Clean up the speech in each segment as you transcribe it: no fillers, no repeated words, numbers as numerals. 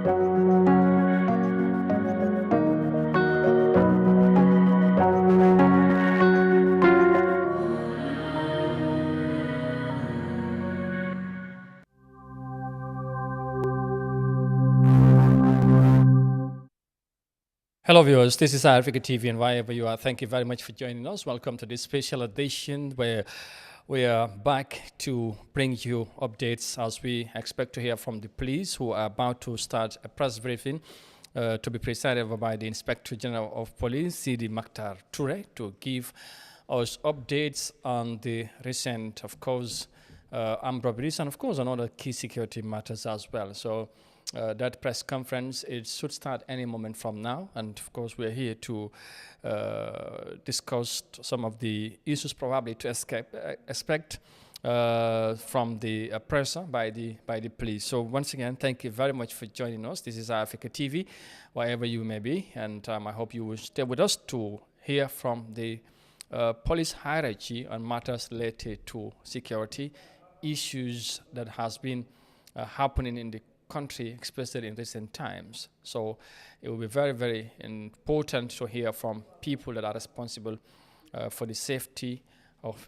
Hello viewers, this is Eyeafrica TV and wherever you are, thank you very much for joining us. Welcome to this special edition where we are back to bring you updates as we expect to hear from the police who are about to start a press briefing to be presided over by the Inspector General of Police, Sidi Maktar Touray, to give us updates on the recent, of course, armed robberies and of course on other key security matters as well. So that press conference, it should start any moment from now, and of course we're here to discuss some of the issues probably to expect from the pressure by the police. So once again, thank you very much for joining us. This is Eyeafrica TV, wherever you may be, and I hope you will stay with us to hear from the police hierarchy on matters related to security issues that has been happening in the country, especially in recent times. So it will be very, very important to hear from people that are responsible for the safety of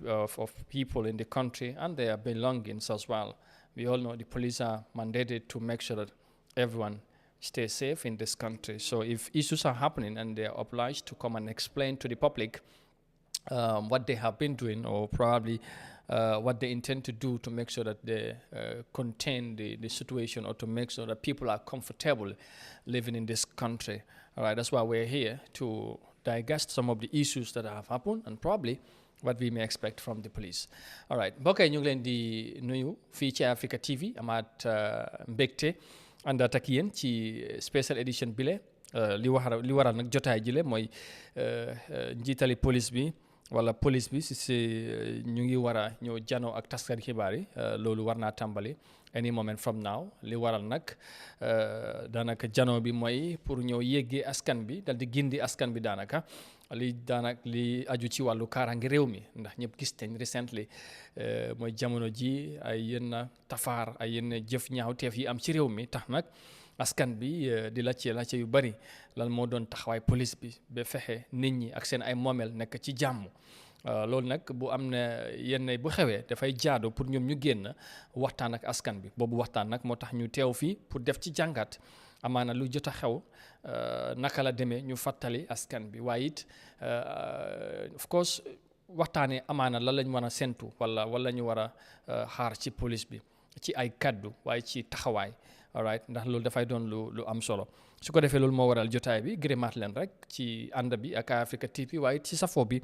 people in the country and their belongings as well. We all know the police are mandated to make sure that everyone stays safe in this country. So if issues are happening and they are obliged to come and explain to the public what they have been doing, or probably what they intend to do to make sure that they contain the situation, or to make sure that people are comfortable living in this country. All right, that's why we're here to digest some of the issues that have happened and probably what we may expect from the police. All right, mbokk yi ñu ngi leen di nuyu fii ci Africa TV, amaat mbégte àndaat ak yéen ci special edition bile li waral nag jotaay jile mooy njiitali police bi wala police bi si ñu ngi war a ñëw janoo ak taskati xibaar yi loolu war naa tàmbali any moment from now. Li waral nag daanaka janoo bi mooy pour ñëw yéggee askan bi dal di gindi askan bi daanaka li aju ci wàllu kaaraange réew mi, ndax ñëpp gis nañ recently mooy jamono ji ay yenn tafaar ay yenn jëf ñaawteef yi am ci réew mi tax nag askan bi di laajte yu bari lan moo doon taxawaay police bi ba fexe nit ñi ak seen ay moomeel nekk ci jàmm. Loolu nag bu am na yenn bu xewee dafay jaadu pour ñoom ñu génn waxtaan ak askan bi. Boobu waxtaan nag moo tax ñu teew fii pour def ci jàngat amaana lu jot a xew naka la demee ñu fàttali askan bi, waaye it of course waxtaanee amaana lan lañ war a sentu wala ñu war a xaar ci police bi ci ay kaddu waaye ci taxawaay. All right, ndax loolu dafay doon lu am solo. Su ko defee loolu moo waral jotaay bi gërëmaat leen rek ci ànd bi ak Eyeafrica TV, waaye ci safoo bi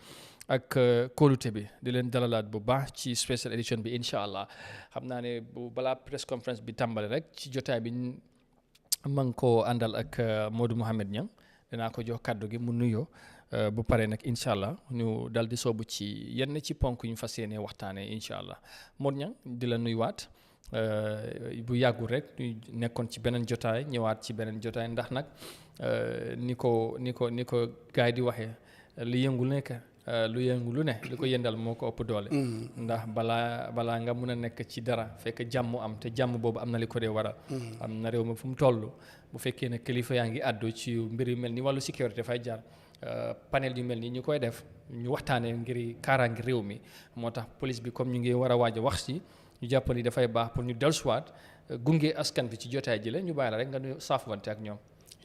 ak kóolute bi di leen dalalaat bu baax ci special edition bi incha allah. Xam naa ne bu balaa press conference bi tàmbali rek ci jotaay bi ma ngi ko àndal ak Modou Mohamed Niang, dinaa ko jox kàddu gi mu nuyoo bu paree nag incha allah ñu dal di soobu ci yenn ci ponk yu ñu fas yéenee waxtaanee incha allah. Modou Niang di la nuyuwaat. Bu yàggul rek ñu nekkoon ci beneen jotaay ñëwaat ci beneen jotaay, ndax nag ni ko gaay di waxee lu yëngu lu ne li ko yëndal moo ko ëpp doole. Ndax balaa nga mun a nekk ci dara fekk jàmm am, te jàmm boobu am na li ko dee waral. Am na réew mi fu mu toll bu fekkee ne kilifa yaa ngi àddu ci mbir yu mel ni wàllu sécurité dafay jaar panel yu mel ni ñu koy def ñu waxtaanee ngir kaaraange réew mi. Moo tax police bi comme ñu ngi war a waaj a wax ci ñu jàpp ni dafay baax pour ñu dellusiwaat gunge askan bi ci jotaay ji la ñu bàyyi la rek nga nuyu saafante ak ñoom.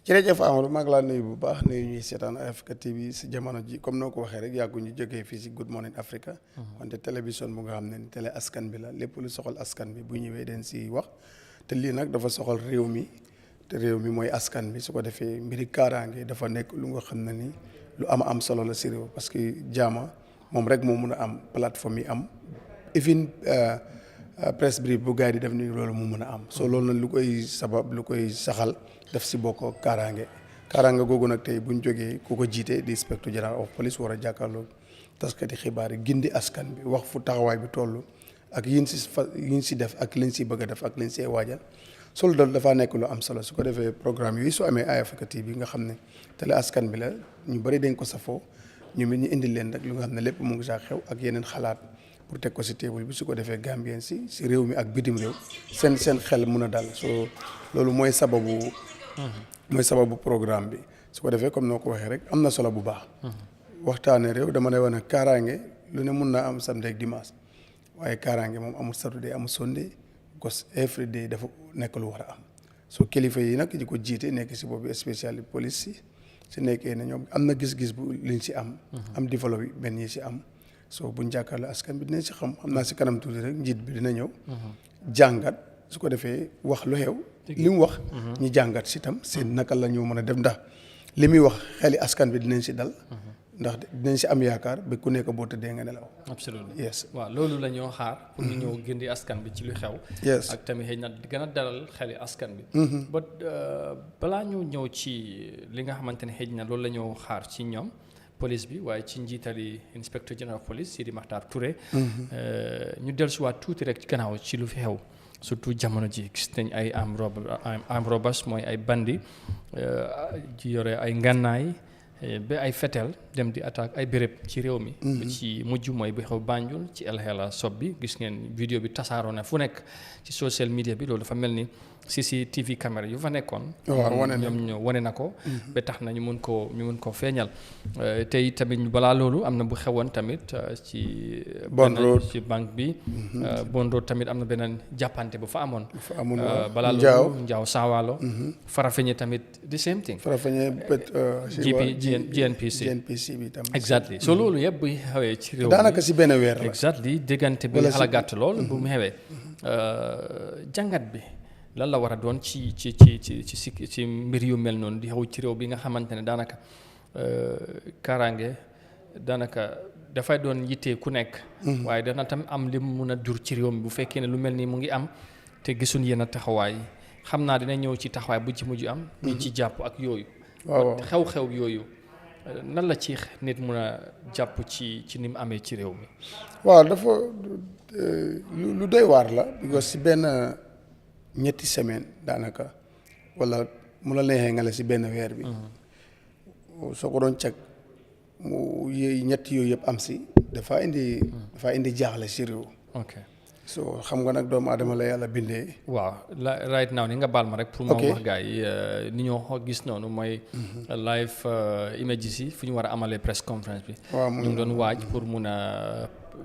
jërëjëf Amadou, maa ngi laa nuyu bu baax nuyu ñuy seetaan Eyeafrica TV si jamono ji comme noo ko waxee rek yàggu ñu jógee fii si Good Morning Africa. wante télévision bu nga xam ne télé askan bi la, lépp lu soxal askan bi bu ñëwee den si wax. te lii nag dafa soxal réew mi, te réew mi mooy askan bi. su ko defee mbiri kaaraange dafa nekk lu nga xam ne ni lu am solo la si réew, parce que jaama moom rek moo mun a am plateforme yi am even press brief bu gars yi di def ni loolu mu mën a am. so loolu nag lu koy sabab lu koy saxal daf si bokk kaaraange googu nag tey buñ jógee ku ko jiite di Inspector General of Police war a jàkkaarloo taskati xibaar yi gindi askan bi, wax fu taxawaay bi toll ak yin si def ak liñ si bëgg a def ak liñ see waajal. so loolu dafaa nekk lu am solo. su ko defee programme yooyu su amee Eyeafrica TV nga xam ne télé askan bi la, ñu bëri dañ ko safoo, ñu ñu indil leen rek lu nga xam ne lépp mu ngi saa xew ak yeneen xalaat pour teg ko si table bi. su ko defee Gambien si réew mi ak bitim réew seen xel mun a dal. so loolu mooy sababu mooy sababu programme bi su ko defee comme noo ko waxee rek am na solo bu baax waxtaane réew dama lay wax ne kaaraange lu ne mun naa am samedi ak dimanche waaye kaaraange moom amul Saturday amul Sunday because every day dafa nekk lu war a am so kilifa yi nag di ko jiite nekk si boobu spécial police si su nekkee ne ñoom am na gis-gis bu liñ si am développement yi si am so buñ jàkkaarloo askan bi dinañ si xam naa si kanam tuuti rek njiit bi dina ñëw jàngat su ko defee wax lu xew li mu wax ñu jàngat si tam seen naka la ñu mën a def ndax li muy wax xeli askan bi dinañ si dal ndax dinañ si am yaakaar ba ku nekk boo tëddee nga nelaw. absolument yes waaw loolu la ñoo xaar. pour ñu ñëw gindi askan bi ci lu xew. yes ak tamit xëy na gën a dalal xeli askan bi. ba balaa ñu ñëw ci li nga xamante ne xëy na loolu la ñoo xaar ci ñoom police bi waaye ci njiitali inspecteur general police Sidi Maxtaar Touré. ñu dellusiwaat tuuti rek ci gannaaw ci lu fi xew. surtout jamono ji gis nañ ay am robbers mooy ay bandi ji yore ay ngànnaay ba ay fetel dem di attaque ay béréb ci réew mi ba ci mujj mooy bi xew Banjul ci El Hela sob bi gis ngeen vidéo bi tasaaroo na fu nekk ci social media bi loolu dafa mel ni CCTV caméra yu fa nekkoon ñoom ñoo wane na ko ba tax na ñu mun koo feeñal tey tamit balaa loolu am na bu xewoon tamit ci banque bi Bon Road tamit am na beneen jàppante bu fa amoon balaa loolu Njaaw Saawaalo Farafeñe tamit the same thing Farafeñe GNPC bi tam exactly so loolu yëpp bu xewee ci réew mi daanaka si benn weer la exactly diggante bi xala gàtt lool bu mu xewee jàngat bi lan la war a doon ci mbir yu mel noonu di xew ci réew bi nga xamante ne daanaka kaaraange daanaka dafay doon yittee ku nekk waaye dana tam am li mu mun a jur ci réew mi bu fekkee ne lu mel nii mu ngi am te gisuñ yenn taxawaay xam naa dina ñëw ci taxawaay bu ci mujj am ñu ci jàpp ak yooyu xew-xew yooyu nan la ci nit mun a jàpp ci ni mu amee ci réew mi waaw dafa lu doy waar la because si benn ñetti semaine daanaka wala mu la neexee nga la si benn weer bi soo ko doon cag mu ñetti yooyu yëpp am si dafa indi jaaxle si réew so xam nga nag doomu aadama la yàlla bindee waaw right now ni nga baal ma rek pour ma wax gars yi ni ñoo gis noonu mooy live images yi fu ñu war a amalee press conference bi ñu ngi doon waaj pour mun a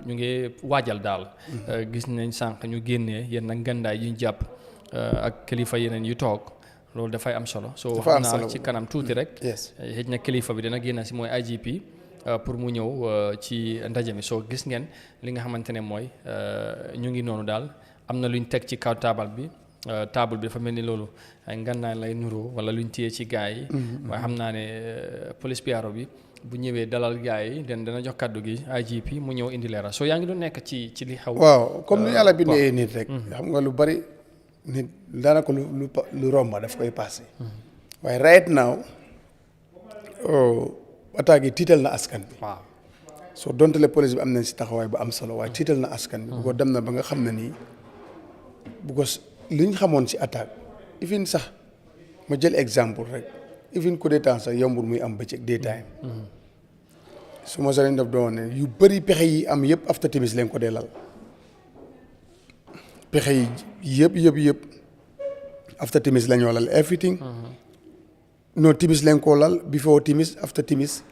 ñu ngi waajal daal gis nañ sànq ñu génnee yenn ngandaay yu ñu jàpp ak kilifa yeneen yu toog loolu dafay am solo so xam naa ci kanam tuuti rek xëj na kilifa bi dina génn si mooy IGP pour mu ñëw ci ndaje mi soo gis ngeen li nga xamante ne mooy ñu ngi noonu daal am na luñ teg ci kaw taabal bi dafa mel ni loolu ay ngannaay lay nuroo wala luñ téye ci gars yi waaye xam naa ne police piaro bi bu ñëwee dalal gars yi dana jox kàddu gi IGP mu ñëw indi leeral soo yaa ngi doon nekk ci li xew waaw comme ni yàlla bindee nit rek xam nga lu bari nit daanaka lu romba daf koy passé waaye right now attaque yi tiital na askan bi soo dontale police bi am nañ si taxawaay bu am solo waaye tiital na askan bi bu ko dem na ba nga xam ne nii bu ko li ñu xamoon si attaque even sax ma jël exemple rek even coup d'état sax yombul muy am bëccëg daytime su ma sa leen def doon ne yu bëri pexe yi am yëpp after timis leen ko dee lal pexe yi yëpp after timis la ñoo lal everything non timis leen koo lal before timis after timis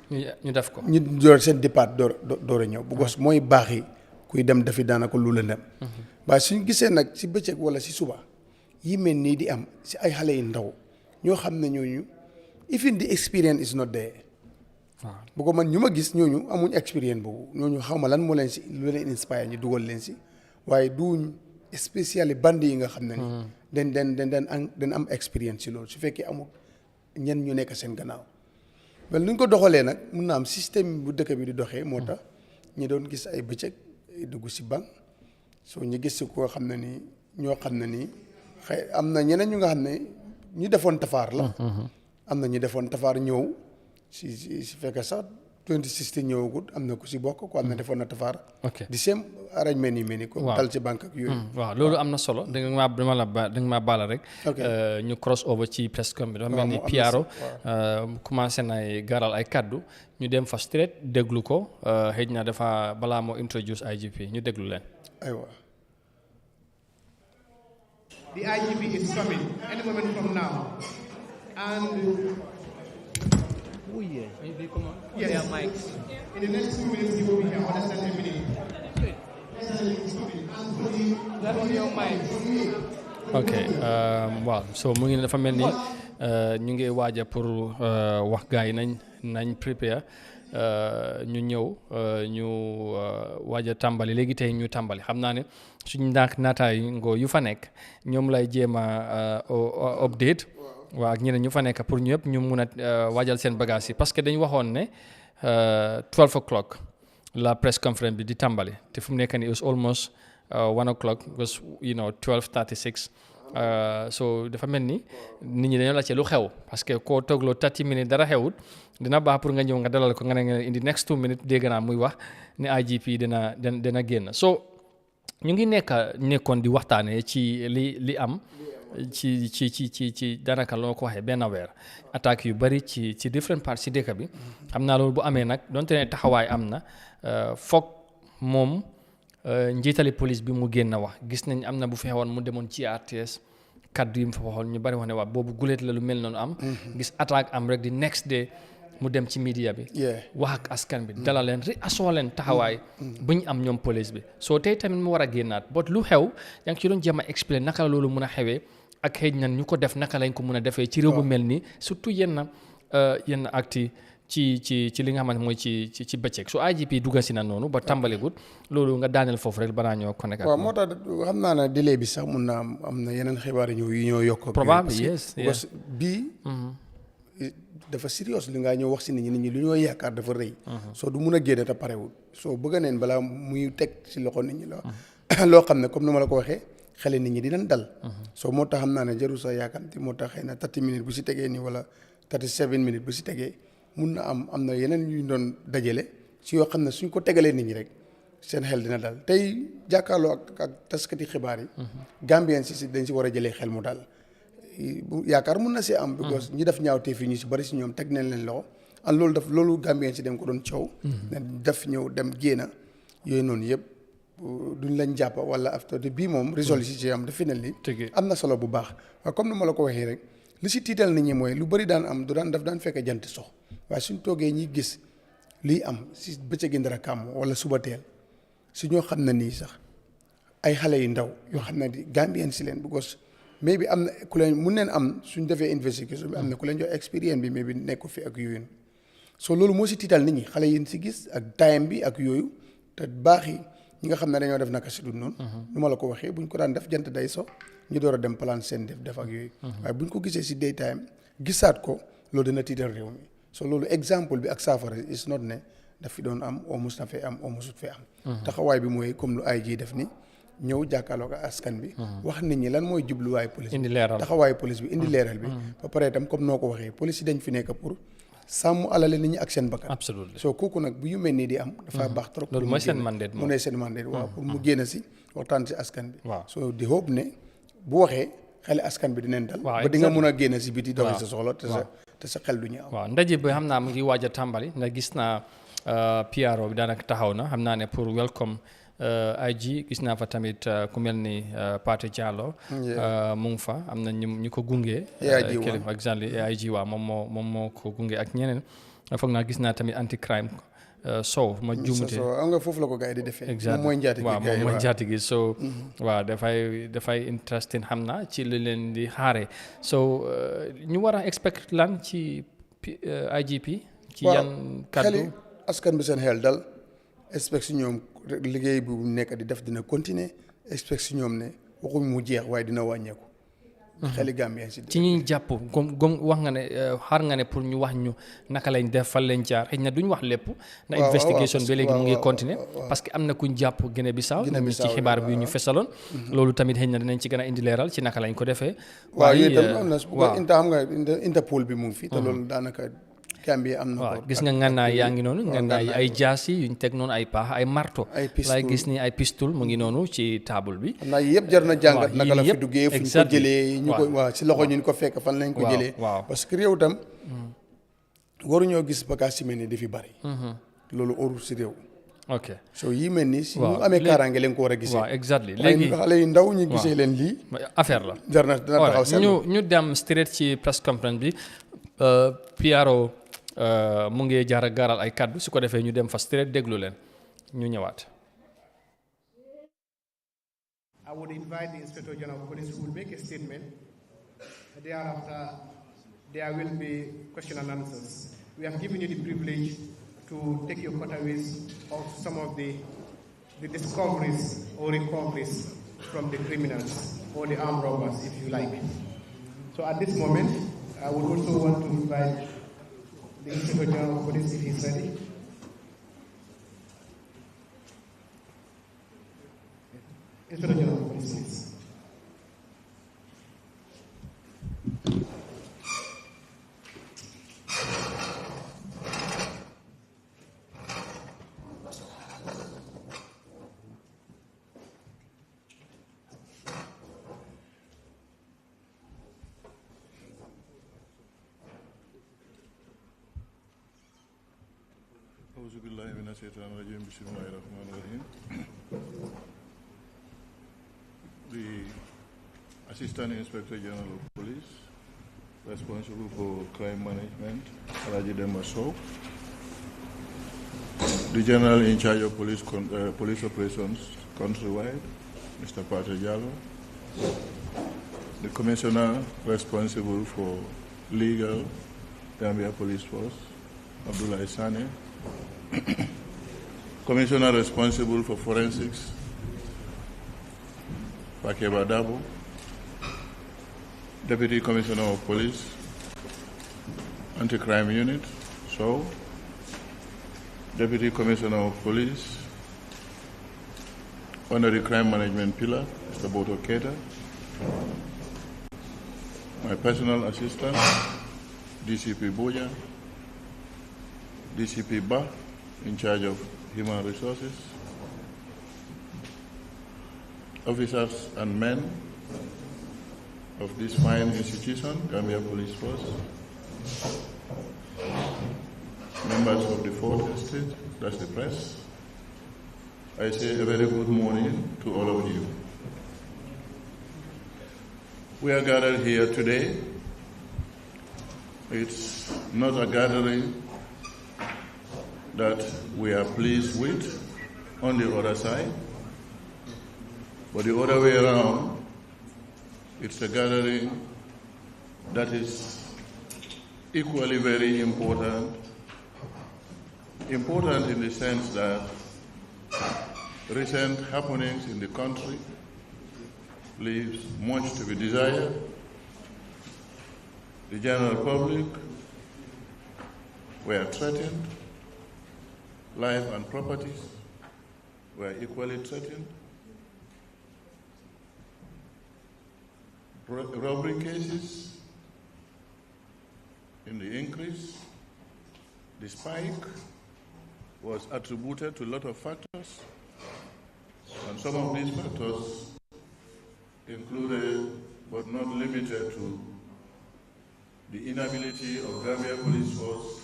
ñu def ko ñu door seen départ door a ñëw bu gos mooy baax yi kuy dem dafi daanaka lu la dem waaye suñu gisee nag si bëccëg wala si suba yi mel nii di am si ay xale yu ndaw ñoo xam ne ñooñu even the experience is not there bu ko man ñu ma gis ñooñu amuñ expérience boobu ñooñu xaw ma lan moo leen si lu leen inspire ñu dugal leen si waaye duñ spécial band yi nga xam ne ni den am expérience si loolu su fekkee amul ñen ñu nekk seen gannaaw mais lu ñu ko doxalee nag mun na am système bu dëkk bi di doxee moo tax ñi doon gis ay bëccëg dugg si bank soo ñu gis si koo xam ne nii ñoo xam ne nii xëy am na ñeneen ñu nga xam ne ñu defoon tafaar la am na ñu defoon tafaar ñëw si fekkee sax 2016 ñëwagut am na ku si bokk ko am na defoon na tafaar di seen arrangement yi mel ni ko dal ci banque ak yooyu waaw loolu am na solo da nga maa baala rek ñu cross over ci press com bi dafa mel ni Piaro commencé nay garal ay kaddu ñu dem fa straight déglu ko xëy na dafa balaa moo introduce IGP ñu déglu leen aywa The IGP is coming any moment from now And Oh yeah. Maybe come on. yes, Yeah, mics. in the next 2 minutes he will be here. Less than 10 minutes. That's your mic. ok waaw so mu ngi dafa mel ni ñu ngi waaja pour wax gars yi nañ prepare ñu ñëw ñu waaja tàmbali léegi tey ñu tàmbali xam naa ne suñ naataay ngoo yu fa nekk ñoom lay jéem a update waaw ak ñeneen ñu fa nekk pour ñu yëpp ñu mun a waajal seen bagage yi parce que dañu waxoon ne 12 o'clock la press conference bi di tàmbali te fu mu nekk nii it was almost 1 o'clock because 12:36 so dafa mel ni nit ñi dañoo laajte lu xew parce que koo toogloo 30 minutes dara xewut dina baax pour nga ñëw nga dalal ko nga ne indi next 2 minutes dégg naa muy wax ne IGP dina génn so ñu ngi nekkoon di waxtaanee ci li am ci daanaka loo ko waxee benn weer attaques yu bari ci different parts ci dëkk bi xam naa loolu bu amee nag donte ne taxawaay am na foog moom njiitali police bi mu génn wax gis nañ am na bu fexewoon mu demoon ci RTS kaddu yi mu fa waxoon ñu bari wax ne waa boobu guléet la lu mel noonu am gis attaque am rek di next day mu dem ci media bi wax ak askan bi dalal leen asoo leen taxawaay bu ñu am ñoom police bi soo tey tamit mu war a génnaat but lu xew yaa ngi ci doon jéem a explain naka la loolu mun a xewee ak xëy na ñu ko def naka lañ ko mun a defee ci réew bu mel nii surtout yenn actes ci li nga xamante mooy ci bëccëg su IGP dugga si na noonu ba tàmbalegut loolu nga daaneel foofu rek balaa ñoo connecté. waaw moo tax xam naa ne délai bi sax mun naa am na yeneen xibaar yu ñoo yokk. probable yes parce que bii dafa serious li nga ñëw wax si nit ñi lu ñoo yaakaar dafa rëy. soo du mun a génne te parewul soo bëgg neen balaa muy teg si loxo nit ñi la loo xam ne comme ni ma la ko waxee xale nit ñi dinañ dal. soo moo tax xam naa ne jarul sa yaakamti moo tax xëy na 30 minutes bu si tegee nii wala 37 minutes bu si tegee. mun na am na yeneen yu ñu doon dajale si yoo xam ne suñ ko tegalee nit ñi rek seen xel dina dal tey jàkkaarloo ak taskati xibaar yi. Gambien si dañ si war a jëlee xel mu dal yaakaar mun na si am. because ñi def ñaawteef yi ñu si bari si ñoom teg nañ leen loxo an loolu Gambien si dem ko doon coow. ne def ñëw dem génna yooyu noonu yëpp duñ lañ jàpp wala after de bii moom résolution si am dafa ne ni am na solo bu baax waaye comme ni ma la ko waxee rek li si tiital nit ñi mooy lu bari daan am daf daan fekk jant sox waaye suñ toogee ñi gis liy am si bëccëgi ndara kàmm wala suba teel si ñoo xam ne nii sax ay xale yu ndaw yoo xam ne di Gambien si leen because mais bi am na ku leen mun neen am suñ defee investigation bi am na ku leen jox expérience bi mais bi nekku fi ak yooyu so loolu moo si tiital nit ñi xale yi si gis ak time bi ak yooyu te baax yi ñi nga xam ne dañoo def naka si dul noonu nu ma la ko waxee buñ ko daan def jant day so ñu door a dem plan seen def ak yooyu waaye buñ ko gisee si day time gisaat ko loolu dina tiital réew mi so loolu exemple bi ak saafara is not ne daf fi doon am mus na fee am musut fee am taxawaay bi mooy comme lu ay ji def ni ñëw jàkkaarloo ak askan bi wax nit ñi lan mooy jubluwaay police bi taxawaayu police bi indi leeral bi ba pare itam comme noo ko waxee police yi dañ fi nekk pour sàmm alale nit ñi ak seen bakkan soo kooku nag bu yu mel nii di am dafa baax trop loolu mooy seen mandate mu ne seen mandate waaw pour mu génn si waxtaan si askan bi so di hope ne bu waxee xale askan bi dinañ dal ba di nga mun a génn si biti doxi sa soxla te sa xel du ñu am waaw ndaje bi xam naa mu ngi waaj a tàmbali ndax gis naa PRO bi daanaka taxaw na xam naa ne pour welcome IG gis naa fa tamit ku mel ni Pathé Diallo mu ngi fa am na ñu ko gunge kilifa exemple IG waaw moom moo ko gunge ak ñeneen foog naa gis naa tamit anti crime Sow ma juumute am nga foofu la ko gars yi di defee exact moom mooy njaati gi so waaw dafay interesting xam naa ci li leen di xaare so ñu war a expect lan ci IGP ci yan kaddu askan bi seen xel dal expect si ñoom liggéey bu nekk di def dina continuer expect si ñoom ne waxuñ mu jeex waaye dina wàññeeku xeli Gambien si ci ñuy jàpp gom wax nga ne xaar nga ne pour ñu wax ñu naka lañ def fan lañ jaar xëy na duñ wax lépp na investigation ba léegi mu ngi continuer parce que am na kuñ jàpp Guinée Bissau ñu ci xibaar bi ñu fesaloon loolu tamit xëy na dinañ ci gën a indi leeral ci naka lañ ko defee waaw yooyu tam am na xam nga Interpol bi mu ngi fi te loolu daanaka Gambia am na waaw gis nga ngànnaay yaa ngi noonu ngànnaay ay jaasi yuñ teg noonu ay paax ay marto laay gis ni ay pistol mu ngi noonu ci table bi xam naa yëpp jar na jàngat naka la fi duggee fu ñu ko jëlee ñu ko waaw si loxo ñu ko fekk fan lañ ko jëlee parce que réew tam waruñoo gis bagage si mel ni di fi bari loolu óorul si réew ok so yi mel ni si waaw ñu amee kaaraange leen ko war a gisee. waaw exactly léegi léegi xale yu ndaw ñu gisee leen lii. affaire la. jar na dina taxaw seetlu ñu dem straight ci press conference bi PRO mu ngi jaar a gaaral ay kaddu su ko defee ñu dem fa straight déglu leen ñu ñëwaat. I would invite the Inspector General of Police who will make a statement. Thereafter, there will be question and answers. We have given you the privilege to take your cutaways of some of the discoveries or recoveries from the criminals or the armed robbers, if you like. So at this moment, I would also want to invite the Inspector General of Police if he's ready. Inspector General of Police, please. أعوذ بالله من الشيطان الرجيم بسم الله الرحمن الرحيم. The Assistant Inspector General of Police, responsible for crime management, Alaji Demaso, the General in charge of police operations countrywide, Mr. Pate Jallo, the Commissioner responsible for legal, Gambia Police Force, Abdullah Sane, Commissioner responsible for forensics, Pakeba Dabo, Deputy Commissioner of Police, Anti-Crime Unit, so Deputy Commissioner of Police, under the Crime Management Pillar, Mr. Boto Keta, my personal assistant, DCP Boja, DCP Ba, in charge of human resources, officers and men of this fine institution, Gambia Police Force, members of the Fourth Estate, that's the press. I say a very good morning to all of you. We are gathered here today. It's not a gathering that we are pleased with on the other side, but the other way around, it's a gathering that is equally very important. Important in the sense that recent happenings in the country leaves much to be desired. The general public were threatened. Life and properties were equally threatened. Robbery cases in the increase. The spike was attributed to a lot of factors, and some of these factors included, but not limited to, the inability of Gambia Police Force,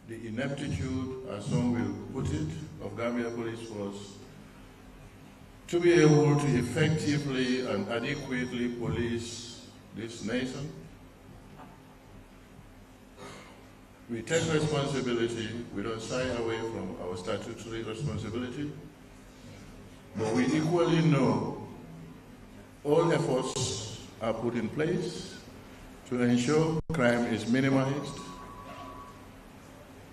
the ineptitude, as some will put it, of Gambia Police Force to be able to effectively and adequately police this nation. We take responsibility, we don't shy away from our statutory responsibility, but we equally know all efforts are put in place to ensure crime is minimized,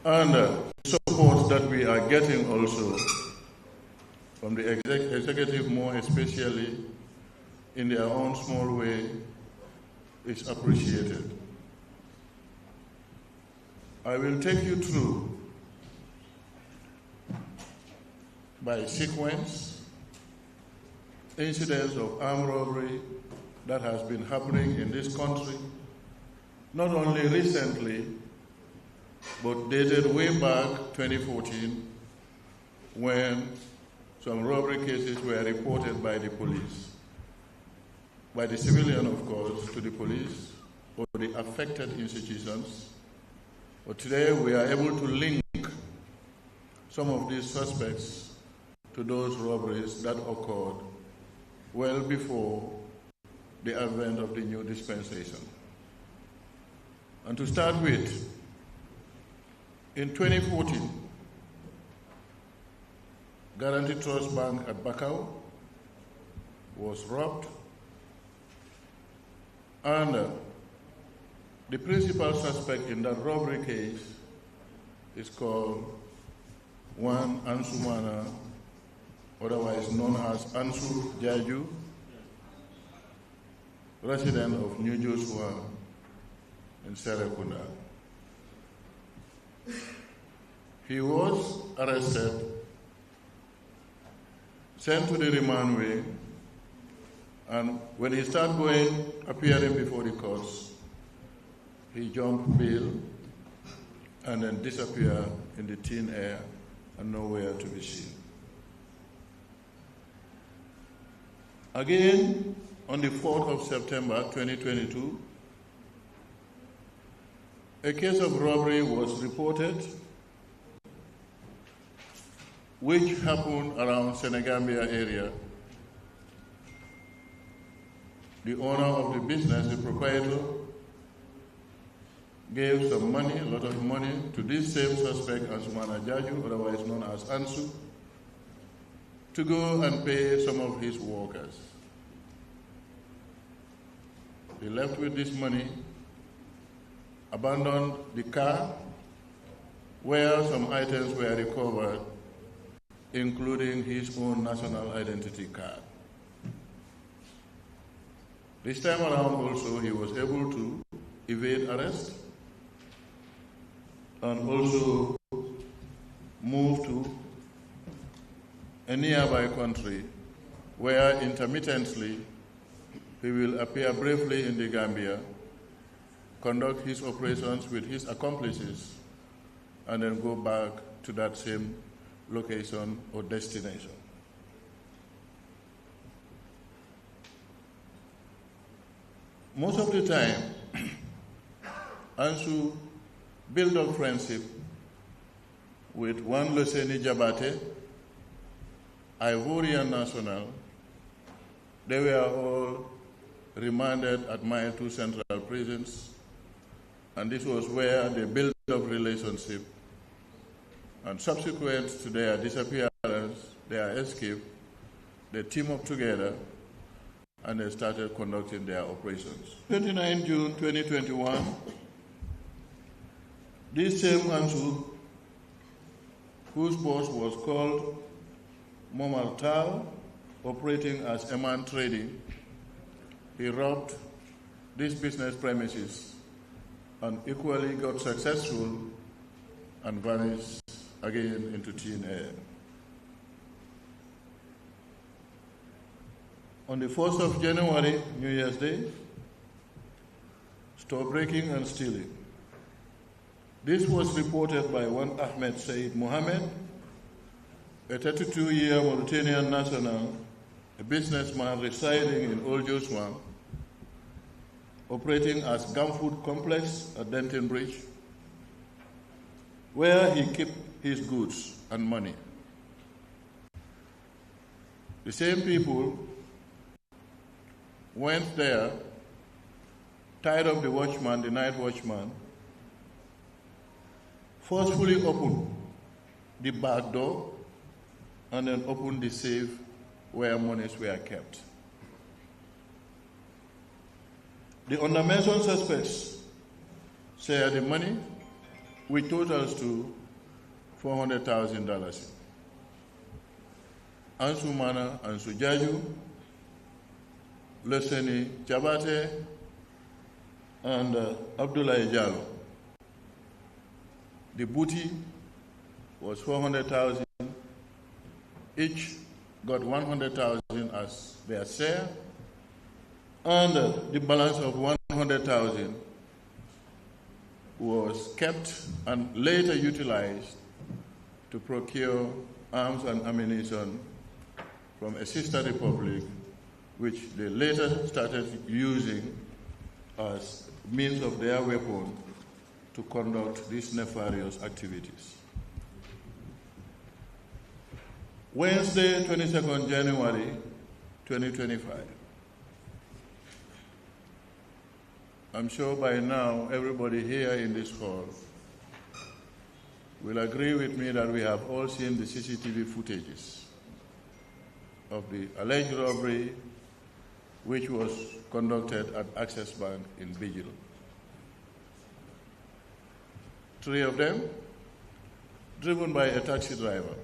and support that we are getting also from the executive, more especially in their own small way, is appreciated. I will take you through by sequence incidents of armed robbery that has been happening in this country, not only recently, but dated way back 2014, when some robbery cases were reported by the police, by the civilian, of course, to the police or the affected institutions. But today we are able to link some of these suspects to those robberies that occurred well before the advent of the new dispensation. And to start with, in 2014, Guaranty Trust Bank at Bakau was robbed, and the principal suspect in that robbery case is called one Ansumana, otherwise known as Ansu Jaju, resident of New Joshua in Serekunda. He was arrested, sent to the remand wing, and when he started appearing before the courts, he jumped bail and then disappeared in the thin air and nowhere to be seen. Again, on the 4th of September 2022, a case of robbery was reported which happened around Senegambia area. The owner of the business, the proprietor, gave some money, a lot of money, to this same suspect, Ansumana Jaju, otherwise known as Ansu, to go and pay some of his workers. He left with this money, abandoned the car, where some items were recovered, including his own national identity card. This time around also, he was able to evade arrest and also move to a nearby country where intermittently he will appear briefly in the Gambia, conduct his operations with his accomplices, and then go back to that same location or destination. Most of the time, Ansu built up friendship with one Loseni Jabate, Ivorian national. They were all remanded at Mile 2 Central Prisons, and this was where they built up relationship. And subsequent to their disappearance, their escape, they teamed up together and they started conducting their operations. 29 June 2021, this same Ansu, whose boss was called Momar Tal, operating as Eman Trading, he robbed these business premises and equally got successful and vanished again into thin air. On the 1st of January, New Year's Day, store breaking and stealing. This was reported by one Ahmed Said Mohammed, a 32-year Mauritanian national, a businessman residing in Old Joshua, operating as Gumfood Complex at Denton Bridge, where he kept his goods and money. The same people went there, tied up the watchman, the night watchman, forcefully opened the back door, and then opened the safe where monies were kept. The undermentioned suspects share the money, which totals to $400,000. Ansu Mana, Ansu Jaju, Loseni Jabate, and Abdoulaye Diallo. The booty was $400,000. Each got $100,000 as their share, and the balance of $100,000 was kept and later utilized to procure arms and ammunition from a sister republic, which they later started using as means of their weapon to conduct these nefarious activities. Wednesday, 22nd January 2025. I'm sure by now everybody here in this hall will agree with me that we have all seen the CCTV footages of the alleged robbery which was conducted at Access Bank in Bijil. 3 of them, driven by a taxi driver,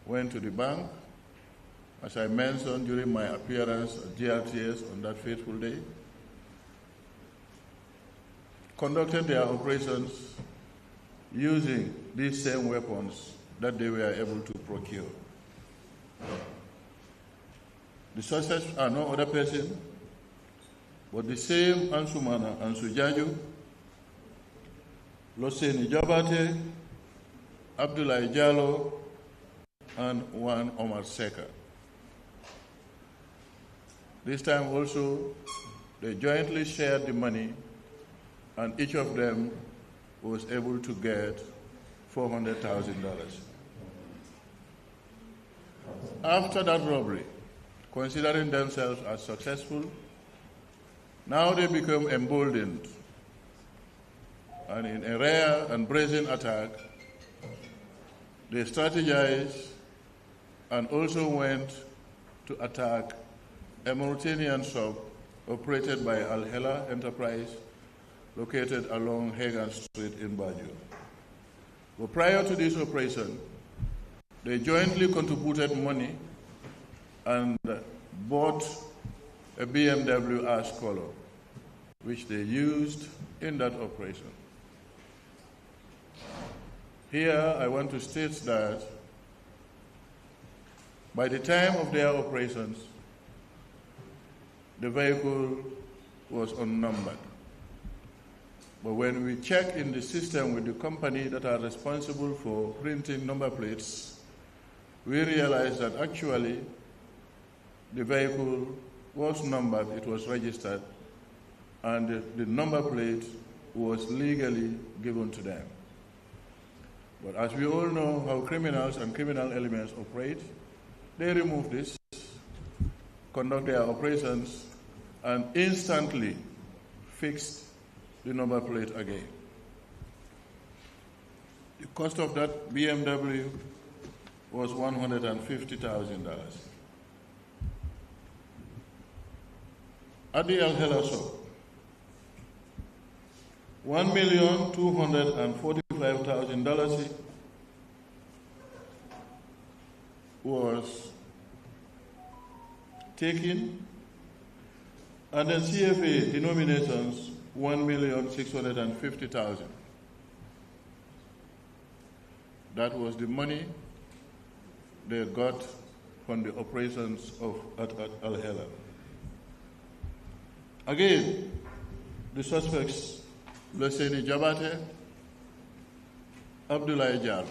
went to the bank, as I mentioned during my appearance at GRTS on that fateful day, conducted their operations using these same weapons that they were able to procure. The suspects are no other person but the same Ansumana Ansujaju, Loseni Jabate, Abdullah Jallo, and Juan Omar Seka. This time also, they jointly shared the money, and each of them was able to get $400,000. After that robbery, considering themselves as successful, now they become emboldened, and in a rare and brazen attack, they strategized and also went to attack a Mauritanian shop operated by Al Hela Enterprise located along Hagan Street in Banjul. But prior to this operation, they jointly contributed money and bought a BMW ash color, which they used in that operation. Here, I want to state that by the time of their operations, the vehicle was unnumbered. But when we check in the system with the company that are responsible for printing number plates, we realize that actually the vehicle was numbered, it was registered, and the number plate was legally given to them. But as we all know how criminals and criminal elements operate, they remove this, conduct their operations, and instantly fixed the number plate again. The cost of that BMW was $150,000. At the Al Hela shop, $1,245,000 was taken, and then CFA denominations $1,650,000. That was the money they got from the operations at Al Hela. Again, the suspects, Loseni Jabate, Abdullah Jallo.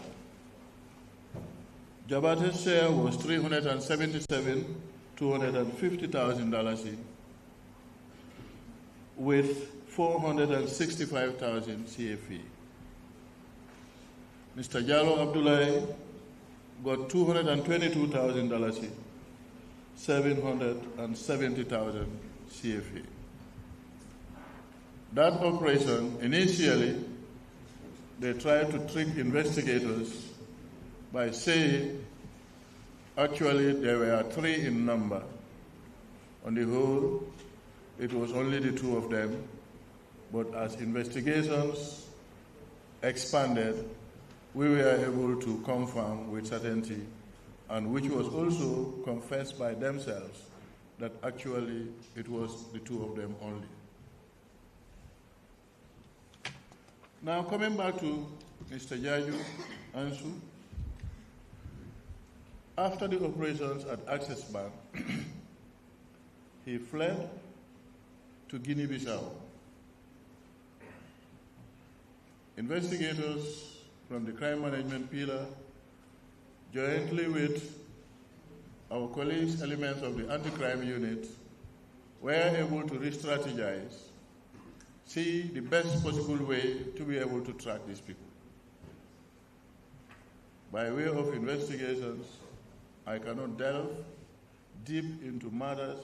Jabate's share was $377,250,000 with $465,000 CFE. Mr. Jallo Abdullah got $222,000, $770,000 CFE. That operation, initially, they tried to trick investigators by saying, actually, there were 3 in number. On the whole, it was only the 2 of them, but as investigations expanded, we were able to confirm with certainty, and which was also confessed by themselves, that actually it was the 2 of them only. Now, coming back to Mr. Jaju Ansu, after the operations at Access Bank, he fled to Guinea-Bissau. Investigators from the crime management pillar, jointly with our colleagues, elements of the anti-crime unit, were able to re-strategize, see the best possible way to be able to track these people. By way of investigations, I cannot delve deep into matters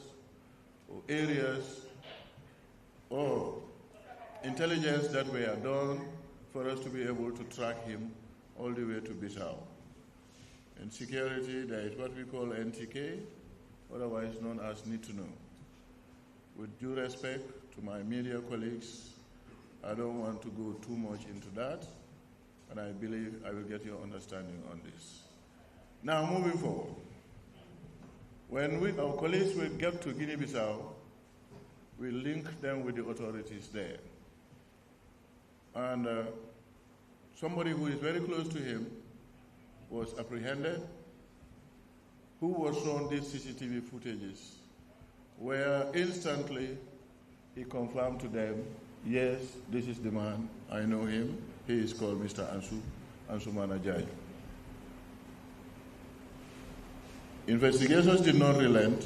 or areas or intelligence that were done for us to be able to track him all the way to Bissau. In security, there is what we call NTK, otherwise known as Need to Know. With due respect to my media colleagues, I don't want to go too much into that, and I believe I will get your understanding on this. Now, moving forward, when our colleagues will get to Guinea-Bissau, we link them with the authorities there. And somebody who is very close to him was apprehended, who was shown these CCTV footages, where instantly he confirmed to them, yes, this is the man, I know him, he is called Mr. Ansumana Jayo. Investigations did not relent.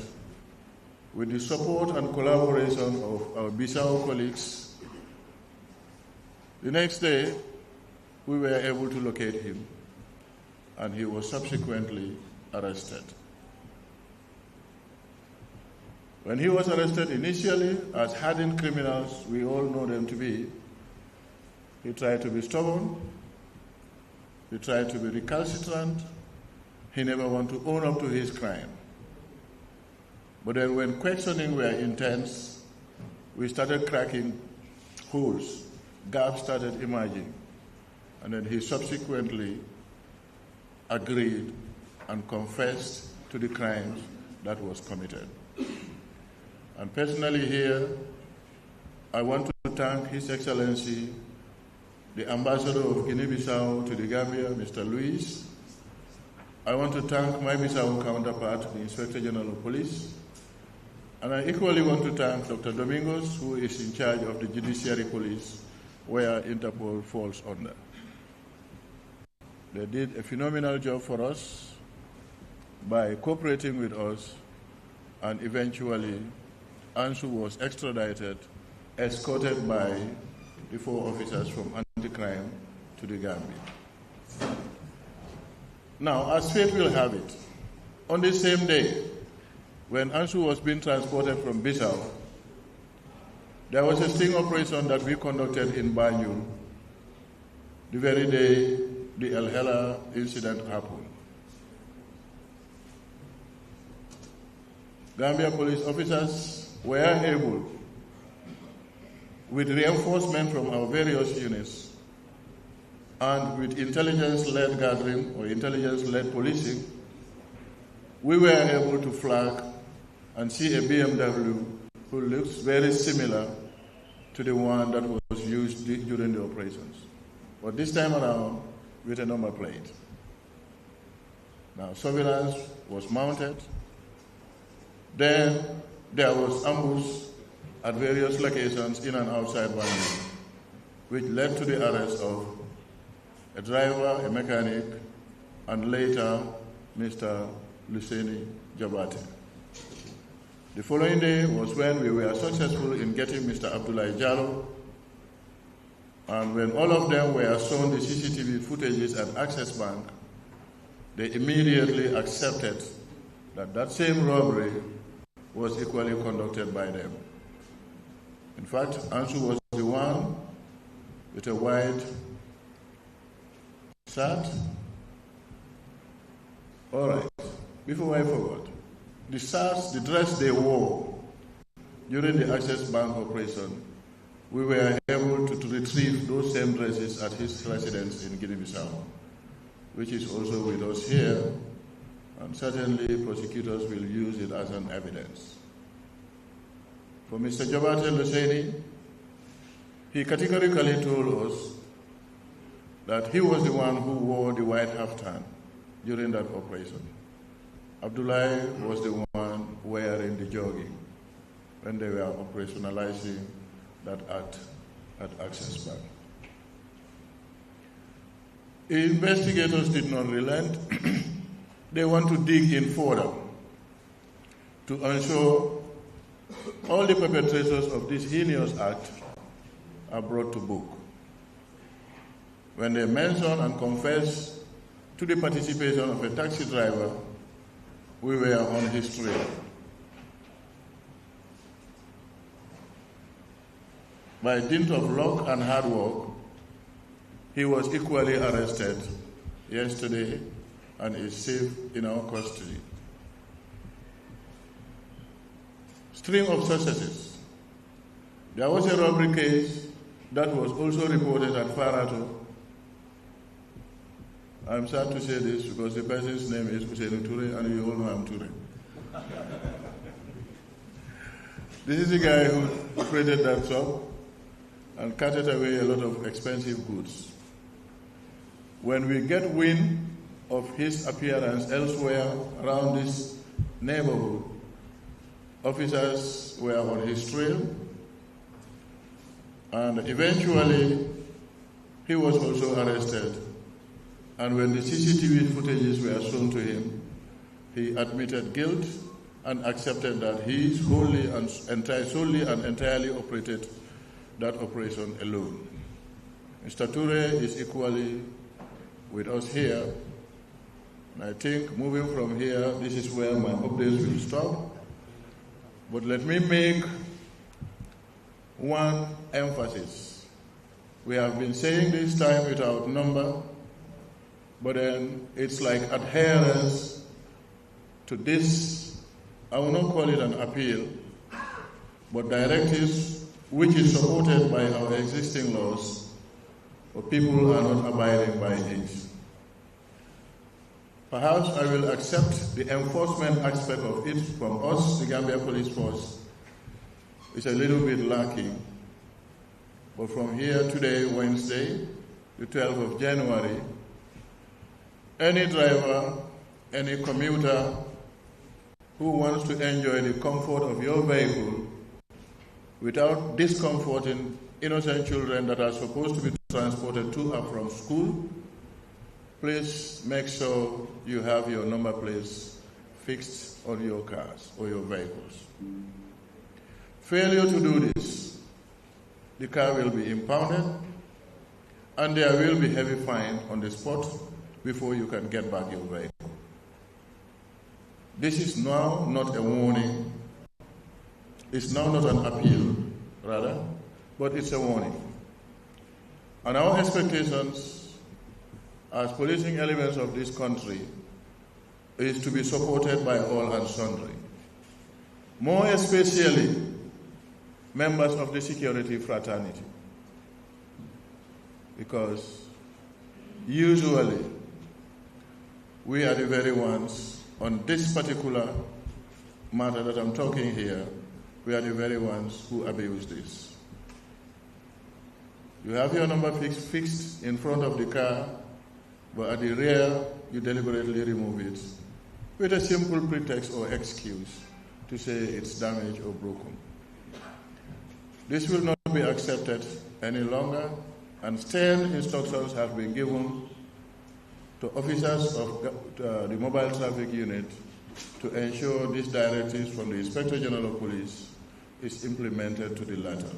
With the support and collaboration of our Bissau colleagues, the next day we were able to locate him, and he was subsequently arrested. When he was arrested initially, as hardened criminals we all know them to be, he tried to be stubborn, he tried to be recalcitrant, he never wanted to own up to his crime. But then when questioning were intense, we started cracking holes, gaps started emerging, and then he subsequently agreed and confessed to the crimes that was committed. And personally here, I want to thank His Excellency, the Ambassador of Guinea-Bissau to the Gambia, Mr. Luis. I want to thank my Bissau counterpart, the Inspector General of Police. And I equally want to thank Dr. Domingos, who is in charge of the Judiciary Police, where Interpol falls under. They did a phenomenal job for us by cooperating with us, and eventually Ansu was extradited, escorted by the 4 officers from anti-crime to the Gambia. Now, as fate will have it, on the same day, when Ansu was being transported from Bissau, there was a sting operation that we conducted in Banjul the very day the El Hela incident happened. Gambia police officers were able, with reinforcement from our various units and with intelligence-led gathering or intelligence-led policing, we were able to flag and see a BMW who looks very similar to the one that was used during the operations, but this time around with a number plate. Now, surveillance was mounted. Then there was ambush at various locations in and outside Banjul, which led to the arrest of a driver, a mechanic, and later Mr. Luseni Jabate. The following day was when we were successful in getting Mr. Abdoulaye Jallo, and when all of them were shown the CCTV footages at Access Bank, they immediately accepted that that same robbery was equally conducted by them. In fact, Ansu was the one with a white shirt. All right, before I forget, the shirts, the dress they wore during the Access Bank operation, we were able to retrieve those same dresses at his residence in Guinea-Bissau, which is also with us here, and certainly prosecutors will use it as an evidence. For Mr. Jabate Luseni, he categorically told us that he was the one who wore the white kaftan during that operation. Abdoulaye was the one wearing the jogging when they were operationalizing that act at Access Bank. Investigators did not relent. They want to dig in further to ensure all the perpetrators of this heinous act are brought to book. When they mention and confess to the participation of a taxi driver, we were on his trail. By dint of luck and hard work, he was equally arrested yesterday and is safe in our custody. Stream of successes. There was a robbery case that was also reported at Farato. I'm sad to say this because the person's name is Touray, and you all know I'm Touray. This is the guy who operated that shop and carted away a lot of expensive goods. When we get wind of his appearance elsewhere around this neighborhood, officers were on his trail, and eventually he was also arrested. And when the CCTV footages were shown to him, he admitted guilt and accepted that he solely and entirely operated that operation alone. Mr. Touray is equally with us here, and I think moving from here, this is where my updates will stop. But let me make one emphasis. We have been saying this time without number, but then it's like adherence to this, I will not call it an appeal, but directives which is supported by our existing laws, but people are not abiding by it. Perhaps I will accept the enforcement aspect of it from us, the Gambia Police Force. It's a little bit lacking. But from here today, Wednesday, the 12th of January, any driver, any commuter who wants to enjoy the comfort of your vehicle without discomforting innocent children that are supposed to be transported to and from school, please make sure you have your number plates fixed on your cars or your vehicles. Failure to do this, the car will be impounded and there will be heavy fine on the spot before you can get back your vehicle. This is now not a warning. It's now not an appeal, rather, but it's a warning. And our expectations as policing elements of this country is to be supported by all and sundry. More especially, members of the security fraternity. Because usually, we are the very ones, on this particular matter that I'm talking here, we are the very ones who abuse this. You have your number fixed in front of the car, but at the rear, you deliberately remove it with a simple pretext or excuse to say it's damaged or broken. This will not be accepted any longer, and stern instructions have been given to officers of the Mobile Traffic Unit to ensure these directives from the Inspector General of Police is implemented to the letter.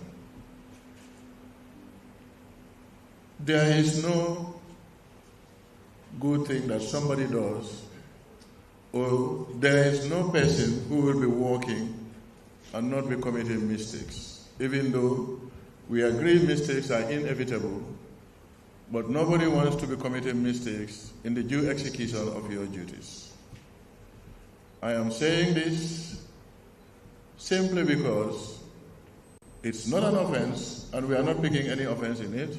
There is no good thing that somebody does, or there is no person who will be walking and not be committing mistakes, even though we agree mistakes are inevitable, but nobody wants to be committing mistakes in the due execution of your duties. I am saying this simply because it's not an offense, and we are not picking any offense in it.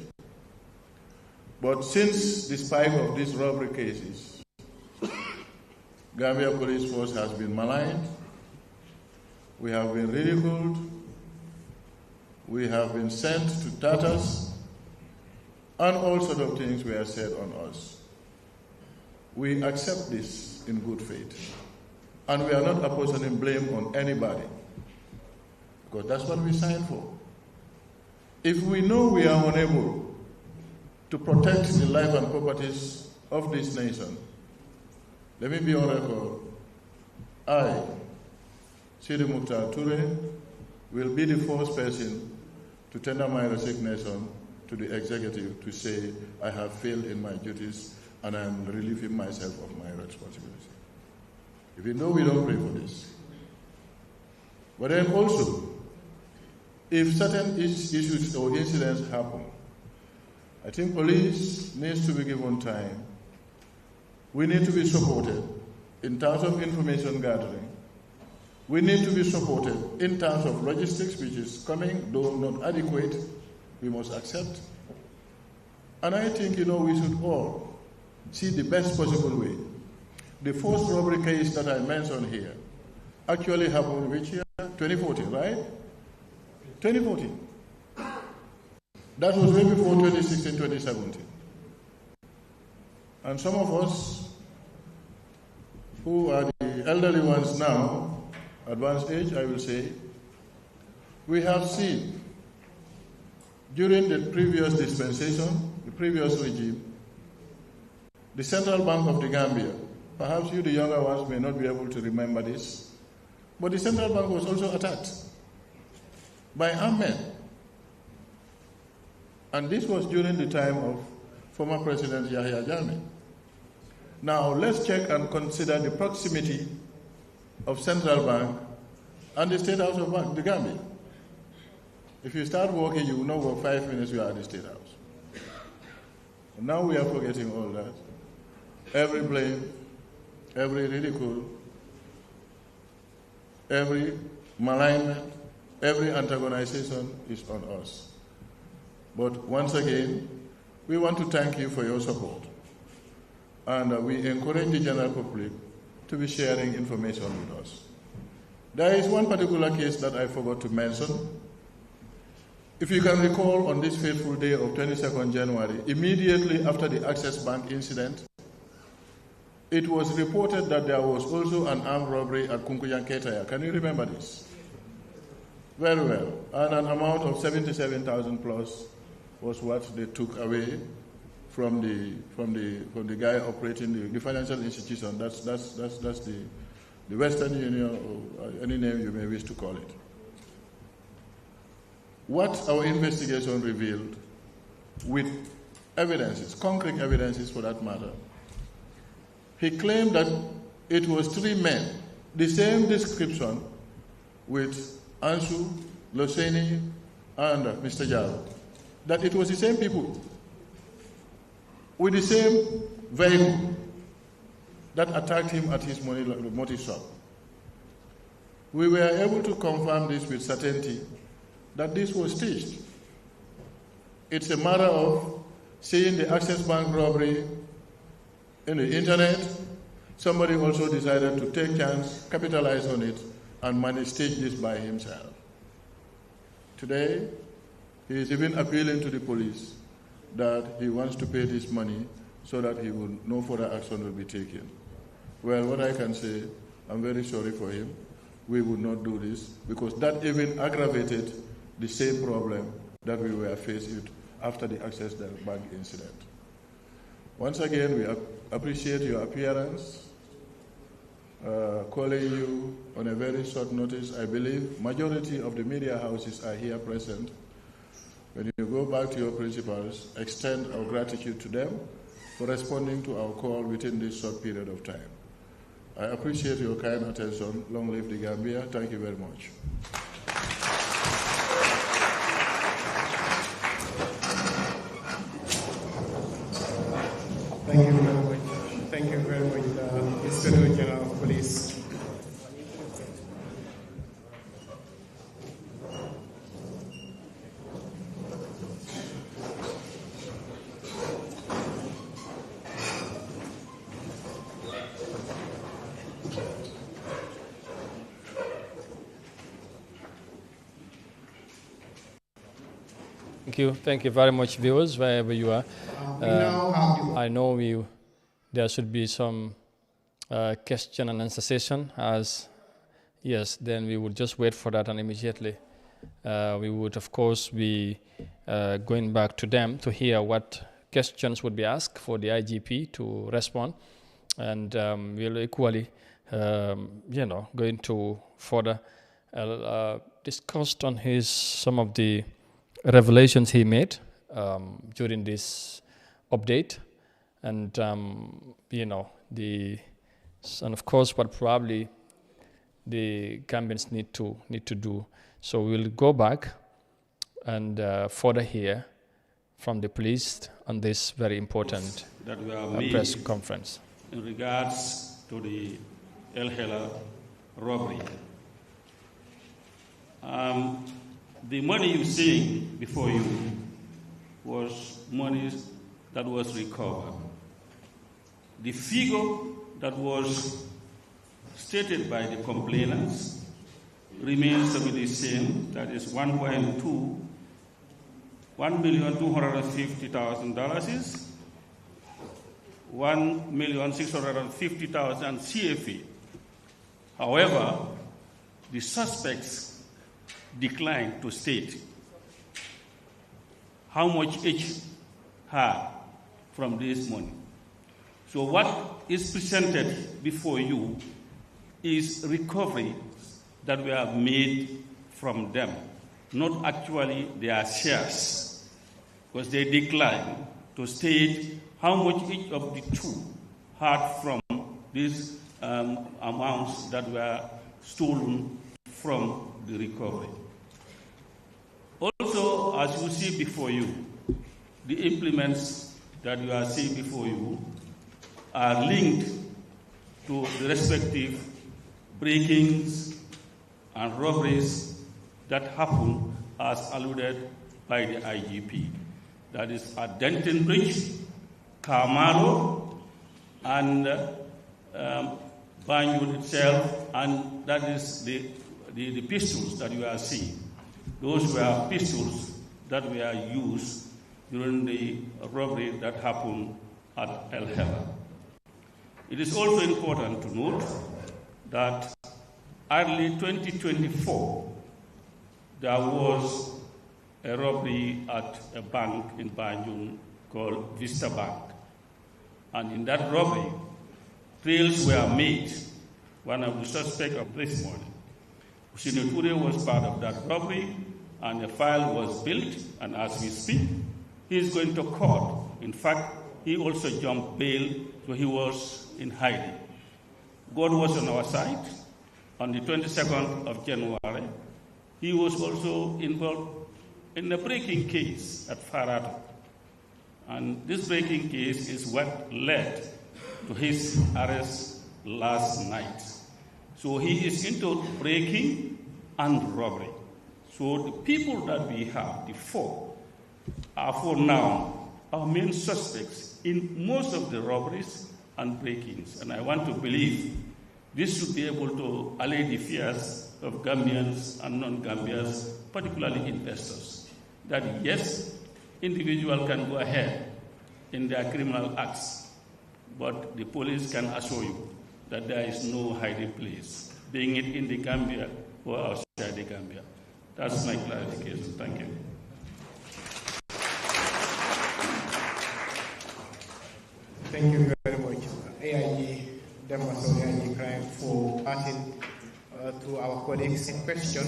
But since the spike of these robbery cases, Gambia Police Force has been maligned, we have been ridiculed, we have been sent to tatters, and all sorts of things were said on us. We accept this in good faith, and we are not apportioning blame on anybody, because that's what we signed for. If we know we are unable to protect the life and properties of this nation, let me be on record, I, Sidi Mukhtar Touray, will be the first person to tender my resignation to the executive to say I have failed in my duties and I'm relieving myself of my responsibility. Even though we don't pray for this. But then also, if certain issues or incidents happen, I think police needs to be given time. We need to be supported in terms of information gathering. We need to be supported in terms of logistics, which is coming, though not adequate, we must accept. And I think, we should all see the best possible way. The first robbery case that I mentioned here actually happened which year? 2014, right? 2014. That was way before 2016, 2017. And some of us who are the elderly ones now, advanced age, I will say, we have seen during the previous dispensation, the previous regime, the Central Bank of the Gambia, perhaps you the younger ones may not be able to remember this, but the Central Bank was also attacked by armed men. And this was during the time of former President Yahya Jammeh. Now let's check and consider the proximity of Central Bank and the State House of the Gambia. If you start walking, you will know for 5 minutes you are at the State House. And now we are forgetting all that. Every blame, every ridicule, every malignment, every antagonization is on us. But once again, we want to thank you for your support. And we encourage the general public to be sharing information with us. There is one particular case that I forgot to mention. If you can recall, on this fateful day of 22nd January, immediately after the Access Bank incident, it was reported that there was also an armed robbery at Kunkuyanketaya. Can you remember this? Very well. And an amount of 77,000 plus was what they took away from the guy operating the financial institution. That's the Western Union, or any name you may wish to call it. What our investigation revealed, with evidences, concrete evidences for that matter, he claimed that it was 3 men, the same description with Ansu, Loseni, and Mr. Jaro, that it was the same people with the same vehicle that attacked him at his motor shop. We were able to confirm this with certainty, that this was staged. It's a matter of seeing the Access Bank robbery in the internet. Somebody also decided to take chance, capitalize on it, and stage this by himself. Today, he is even appealing to the police that he wants to pay this money so that no further action will be taken. Well, what I can say, I'm very sorry for him. We would not do this, because that even aggravated the same problem that we were faced with after the Access Bank incident. Once again, we appreciate your appearance, calling you on a very short notice. I believe majority of the media houses are here present. When you go back to your principals, extend our gratitude to them for responding to our call within this short period of time. I appreciate your kind attention. Long live the Gambia. Thank you very much. Thank you very much. Thank you very much, Inspector General of Police. Thank you very much, viewers, wherever you are. I know there should be some question and answer session, then we would just wait for that, and immediately we would, of course, be going back to them to hear what questions would be asked for the IGP to respond, and we'll equally, going to further discuss on some of the revelations he made during this update, and and of course what probably the Gambians need to do. So we'll go back and further hear from the police on this very important that were press conference in regards to the El Hela robbery. The money you see before you was money that was recovered. The figure that was stated by the complainants remains to be the same, that is $1,250,000 is $1,650,000 CFA. However, the suspects declined to state how much each had from this money. So what is presented before you is recovery that were made from them, not actually their shares, because they declined to state how much each of the two had from these amounts that were stolen from the recovery. Also, as you see before you, the implements that you are seeing before you are linked to the respective breakings and robberies that happen as alluded by the IGP. That is at Denton Bridge, Kamalo, and Banjul itself, and that is the pistols that you are seeing. Those were pistols that were used during the robbery that happened at El Hela. It is also important to note that early 2024, there was a robbery at a bank in Banjul called Vista Bank. And in that robbery, trails were made. One of the suspects of this morning, Touray, was part of that robbery, and a file was built, and as we speak, he is going to court. In fact, he also jumped bail, so he was in hiding. God was on our side. On the 22nd of January, he was also involved in a breaking case at Farato. And this breaking case is what led to his arrest last night. So he is into breaking and robbery. So the people that we have, the four, are for now our main suspects in most of the robberies and breakings. And I want to believe this should be able to allay the fears of Gambians and non-Gambians, particularly investors, that yes, individual can go ahead in their criminal acts, but the police can assure you that there is no hiding place, being it in the Gambia or outside the Gambia. That's my clarification. Thank you. Thank you very much, AIG Dembaso, AIG Crime, for passing to our colleagues in question.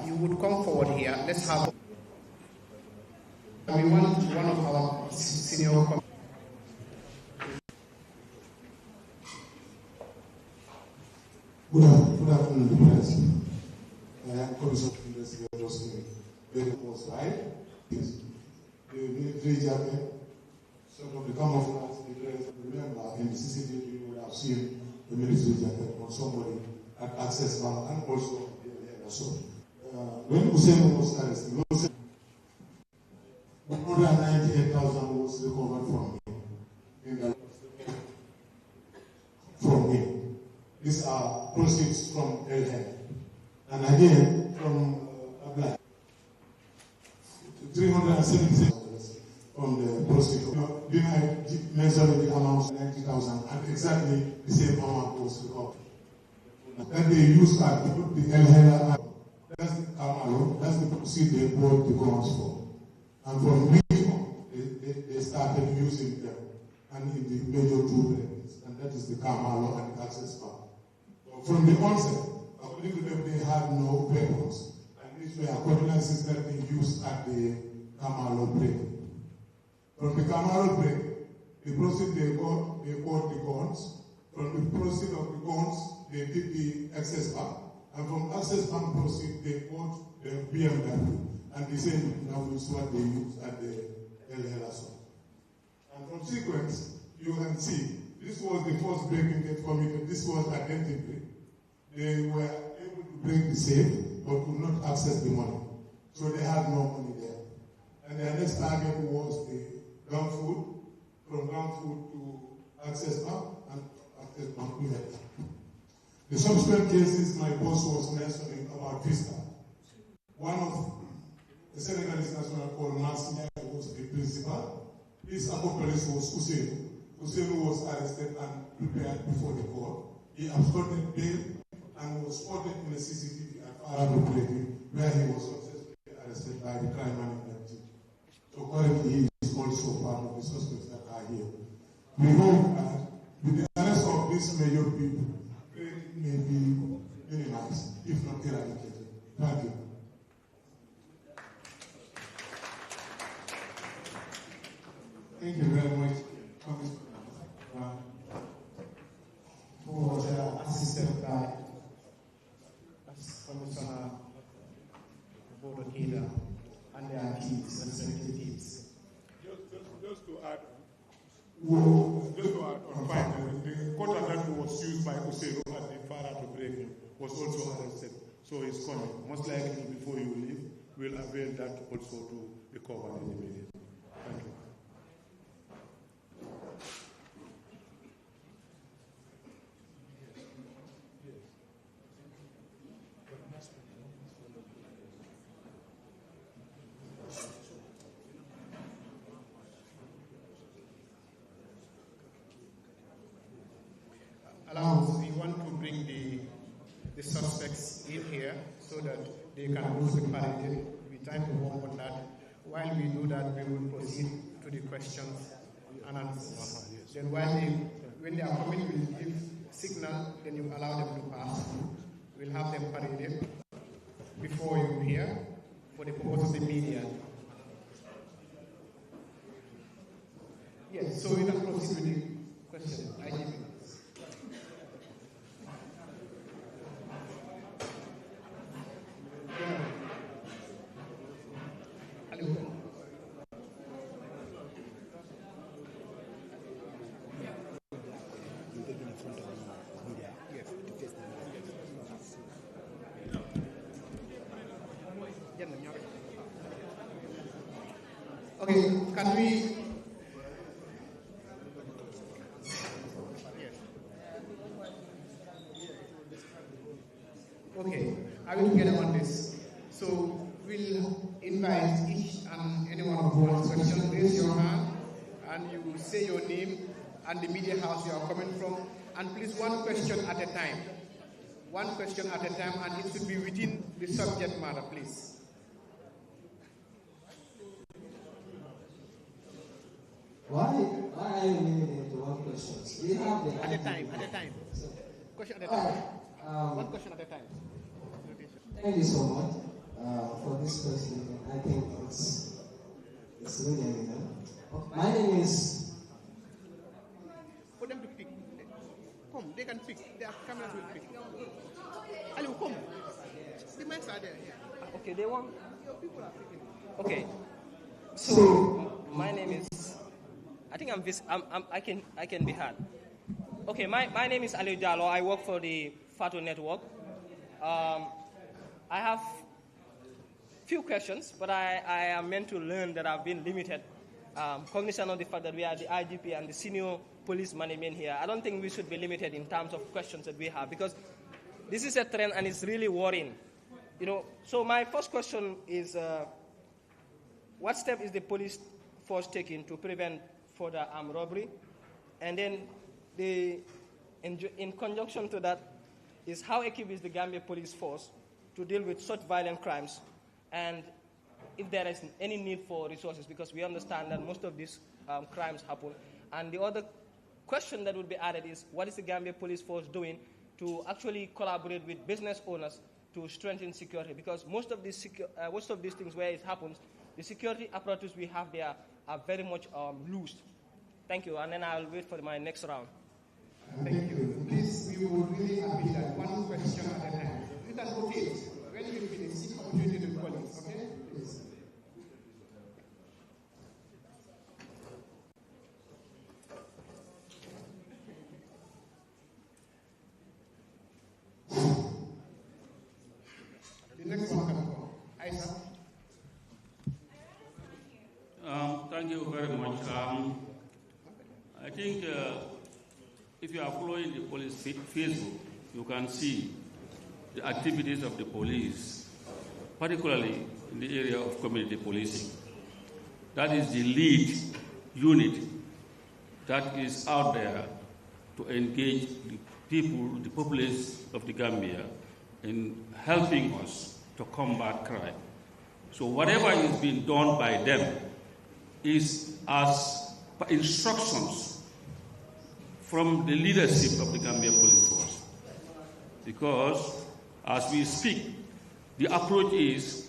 You would come forward here. Let's have. We want one of our senior. Good afternoon, the press. I am Commissioner of Investigators very close by. The military jacket, some of the camouflage, remember in the CCTV you would have seen the military jacket on somebody at Access Bank and also so. When Hussein was arrested, 198,000 was recovered from him. These are proceeds from El Hela. And again, from Abla, 376 from the proceeds. Then I measured the amount 90,000, and exactly the same amount was recovered. Then they used the El Hela, that's the Kamalo, that's the proceeds they bought the guns for. And from which they started using them, and in the major two areas, and that is the Kamalo and the Access Bank. From the onset, according to them, they had no weapons, and these were ordinances that they used at the Kamalo break. From the Kamalo break, The proceeds they bought the guns. From the proceeds of the guns, they did the Access Bank. And from Access Bank proceeds, they bought the BMW. And the same now is what they use at the El assault. And from sequence, you can see, this was the first breaking they committed. This was identity. They were able to break the safe, but could not access the money. So they had no money there. And their next target was the gun food, from gun food to Access Bank, and Access Bank to that. The subsequent cases my boss was mentioning about Vista. One of the Senegalese national called Marsilia was the principal. His accomplice was Ousseynou. Ousseynou was arrested and prepared before the court. He absconded bail and was spotted in a CCTV at Farado Preview, where he was successfully arrested by the crime management team. So currently he is also part of the suspects that are here. We hope that with the arrest of these major people, it may be minimized, if not eradicated. Thank you. Thank you very much, who was assisted by Commissioner Bodo Hida and their teams and security teams. Just to add on finally, the contractor who was used by Ousseynou at the Farado breaking was also arrested. So he's coming. Most likely before you leave, we'll avail that also to be covered in the media. Thank you. We want to bring the suspects in here so that they can also be paraded. We time to work on that. While we do that, we will proceed to the questions and answers. Then when they are coming, we'll give signal, then you allow them to pass. We'll have them paraded before you here for the purpose of the media. Yes, so we can proceed with the question. I give it. Okay, can we? Yes. Okay, I will get on this. So we'll invite each and anyone who wants question, raise your hand, and you will say your name and the media house you are coming from, and please one question at a time. One question at a time, and it should be within the subject matter, please. Why are you limited to one question? We have the At a time. Question at a time. One question at a time. Thank you so much for this question. I think it's really enough. My name is. For them to pick. Come, they can pick. Their cameras will pick. Ali, come. The mics are there. Yeah. Okay, they want. Your people are picking. Okay. So my name is. I think I can be heard. Okay, my name is Ali Jallo. I work for the FATO network. I have few questions, but I am meant to learn that I've been limited. Cognizant of the fact that we are the IGP and the senior police management here, I don't think we should be limited in terms of questions that we have, because this is a trend and it's really worrying. So my first question is, what step is the police force taking to prevent further armed robbery? And then in conjunction to that is, how equipped is the Gambia police force to deal with such violent crimes, and if there is any need for resources, because we understand that most of these crimes happen. And the other question that would be added is, what is the Gambia police force doing to actually collaborate with business owners to strengthen security? Because most of these things where it happens, the security apparatus we have there are very much loose. Thank you, and then I'll wait for my next round. Thank you. Please, we would really happy that one question at a time. You can rotate. When you finish, seek opportunity to colleagues, okay? Please. The next one can come. Aisha. Thank you very much. I think if you are following the police Facebook, you can see the activities of the police, particularly in the area of community policing. That is the lead unit that is out there to engage the people, the populace of the Gambia, in helping us to combat crime. So whatever is being done by them is as instructions from the leadership of the Gambia Police Force. Because as we speak, the approach is,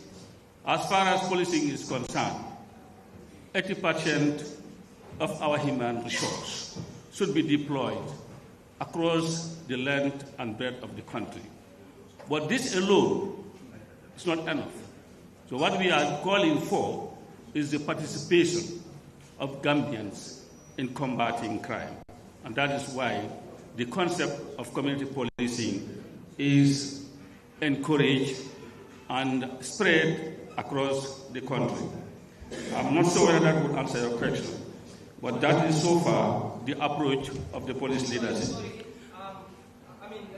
as far as policing is concerned, 80% of our human resource should be deployed across the length and breadth of the country. But this alone is not enough. So what we are calling for is the participation of Gambians in combating crime. And that is why the concept of community policing is encouraged and spread across the country. I'm not sure whether that would answer your question, but that is so far the approach of the police leadership. I mean,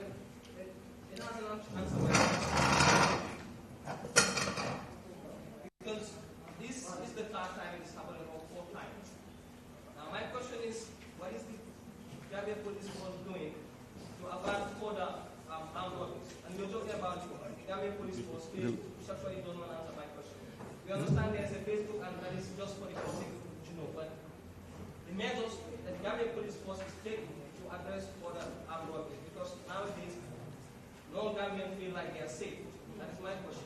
it has an answer. Because this is the third time it is happening, or fourth time. Now, my question is, what is the Gambia Police Force doing to avert further armed robberies? And you're talking about Gambia Police Force. Actually, don't want to answer my question. We understand there's a Facebook, and that is just for the public to know. But the measures that the Gambia Police Force is taking to address further armed robberies, because nowadays, no Gambians feel like they are safe. That is my question.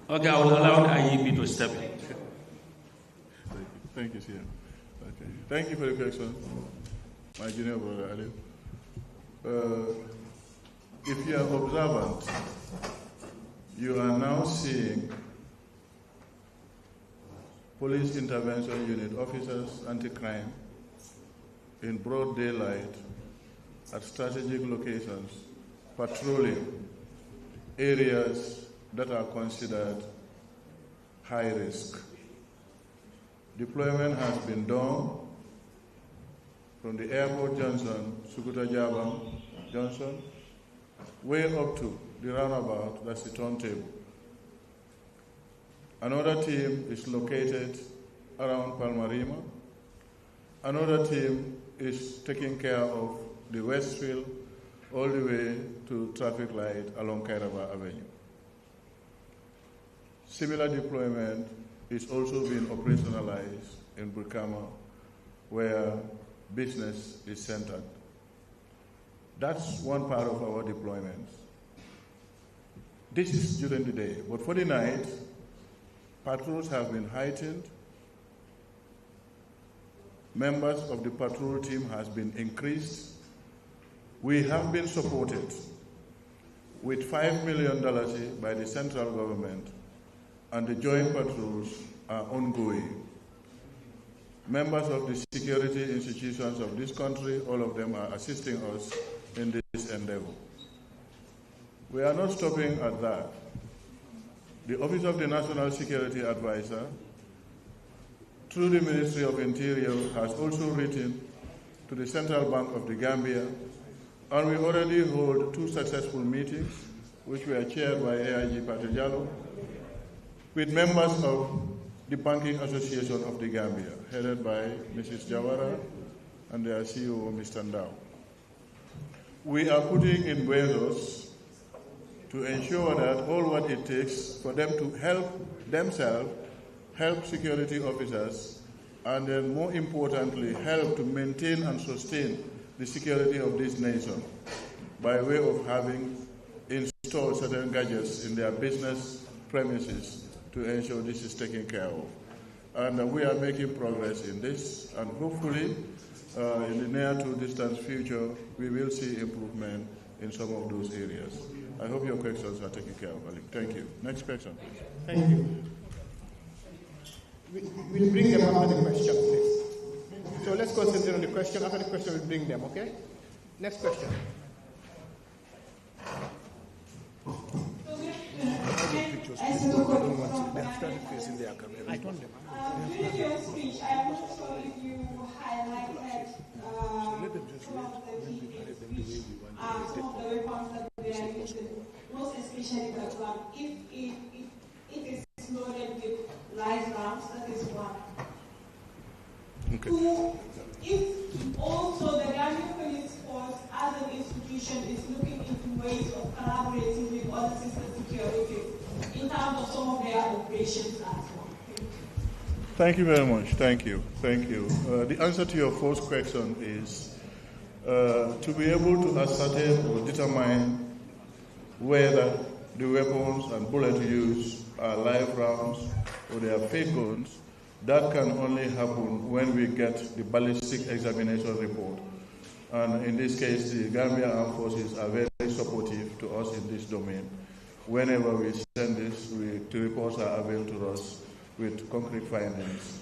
Okay, I will allow IEP to step in. Thank you, Sir. Okay. Thank you for the question, my junior brother Ali. If you are observant, you are now seeing police intervention unit officers, anti-crime, in broad daylight at strategic locations, patrolling areas that are considered high risk. Deployment has been done from the airport junction, Sukuta Jabam Junction, way up to the roundabout, that's the turntable. Another team is located around Palmarima. Another team is taking care of the Westfield all the way to traffic light along Kairaba Avenue. Similar deployment is also being operationalized in Brikama, where business is centered. That's one part of our deployments. This is during the day, but for the night, patrols have been heightened. Members of the patrol team has been increased. We have been supported with $5 million by the central government, and the joint patrols are ongoing. Members of the security institutions of this country, all of them are assisting us in this endeavor. We are not stopping at that. The Office of the National Security Advisor, through the Ministry of Interior, has also written to the Central Bank of the Gambia, and we already hold 2 successful meetings, which were chaired by AIG Patejalo, with members of the Banking Association of the Gambia, headed by Mrs. Jawara and their CEO, Mr. Ndao. We are putting in measures to ensure that all what it takes for them to help themselves, help security officers, and then more importantly, help to maintain and sustain the security of this nation by way of having installed certain gadgets in their business premises to ensure this is taken care of. And we are making progress in this, and hopefully in the near to distant future, we will see improvement in some of those areas. I hope your questions are taken care of, Ali. Thank you. Next question, please. Thank you. We'll bring them after the question, please. So let's concentrate on the question. After the question, we'll bring them, okay? Next question. During your speech, I'm not sure if you highlighted some of the things which are some of the weapons that they are using, most especially the gun. If it is loaded with live rounds, that is one. Okay. Two, if also the Gambia Police Force as an institution is looking into ways of collaborating with other sister securities in terms of some of their operations as well. Thank you very much. Thank you. Thank you. The answer to your first question is to be able to ascertain or determine whether the weapons and bullets used are live rounds or they are fake guns. That can only happen when we get the ballistic examination report. And in this case, the Gambia Armed Forces are very supportive to us in this domain. Whenever we send this, the reports are available to us with concrete findings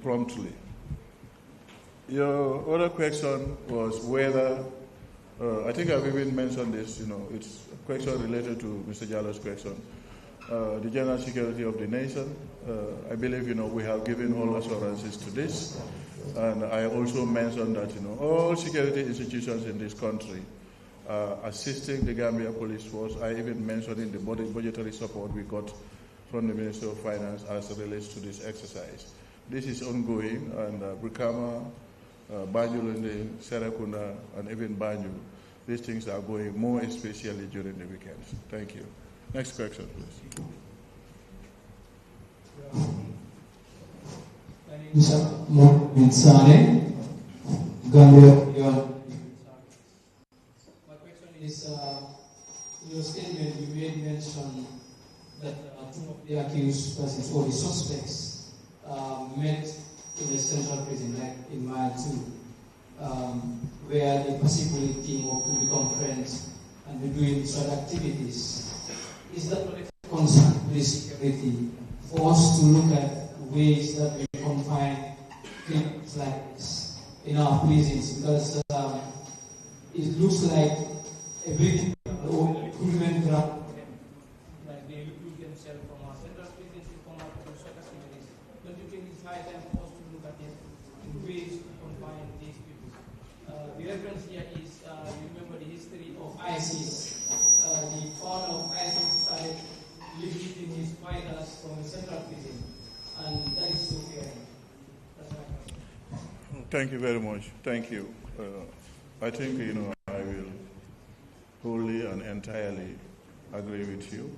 promptly. Your other question was whether, I think I've even mentioned this, it's a question related to Mr. Jallo's question. The general security of the nation, I believe, we have given all assurances to this. And I also mentioned that, all security institutions in this country are assisting the Gambia Police Force. I even mentioned in the budgetary support we got from the Ministry of Finance as it relates to this exercise. This is ongoing, and Brikama, Banjul, Serakunda, and even Banjul, these things are going more especially during the weekends. Thank you. Next question, please. My name is Mohamed Saleh, Gambia. My question is, in your statement you made mention that two of the accused persons or the suspects met in a central prison, like in Mile 2, where they possibly team up to become friends and be doing such activities. Is that not a concern to the security for us to look at ways that we confine criminals like this in our prisons? Because it looks like a big recruitment ground. Like they recruit themselves from our central prisons to come out to such activities. Don't you think it's high time for us to look at it in ways to confine these people? The reference here is, you remember the history of ISIS. The founder of ISIS started liberating his fighters from the central prison, and that is so fair. That's my question. Thank you very much. Thank you. I think, I will wholly and entirely agree with you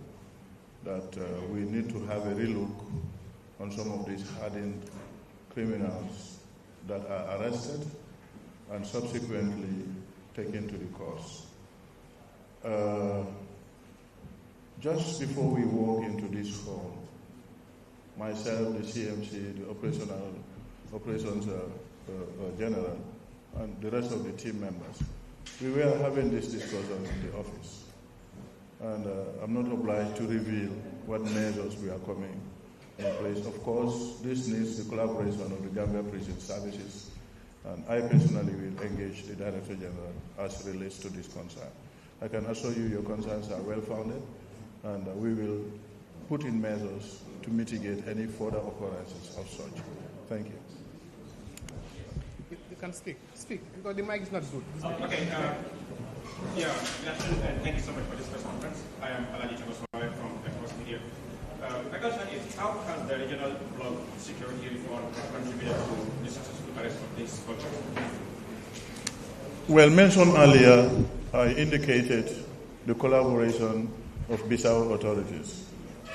that we need to have a relook on some of these hardened criminals that are arrested and subsequently taken to the courts. Just before we walk into this hall, myself, the CMC, the operations general, and the rest of the team members, we were having this discussion in the office. And I'm not obliged to reveal what measures we are coming in place. Of course, this needs the collaboration of the Gambia Prison Services, and I personally will engage the Director General as it relates to this concern. I can assure you your concerns are well-founded, and we will put in measures to mitigate any further occurrences of such. Thank you. You can speak, because the mic is not good. Okay. Good afternoon, and thank you so much for this press conference. I am Alaji Chagoswale from Headquartered Media. My question is, how has the regional bloc security reform contributed to the successful arrest of this contract? Well, mentioned earlier, I indicated the collaboration of Bissau authorities,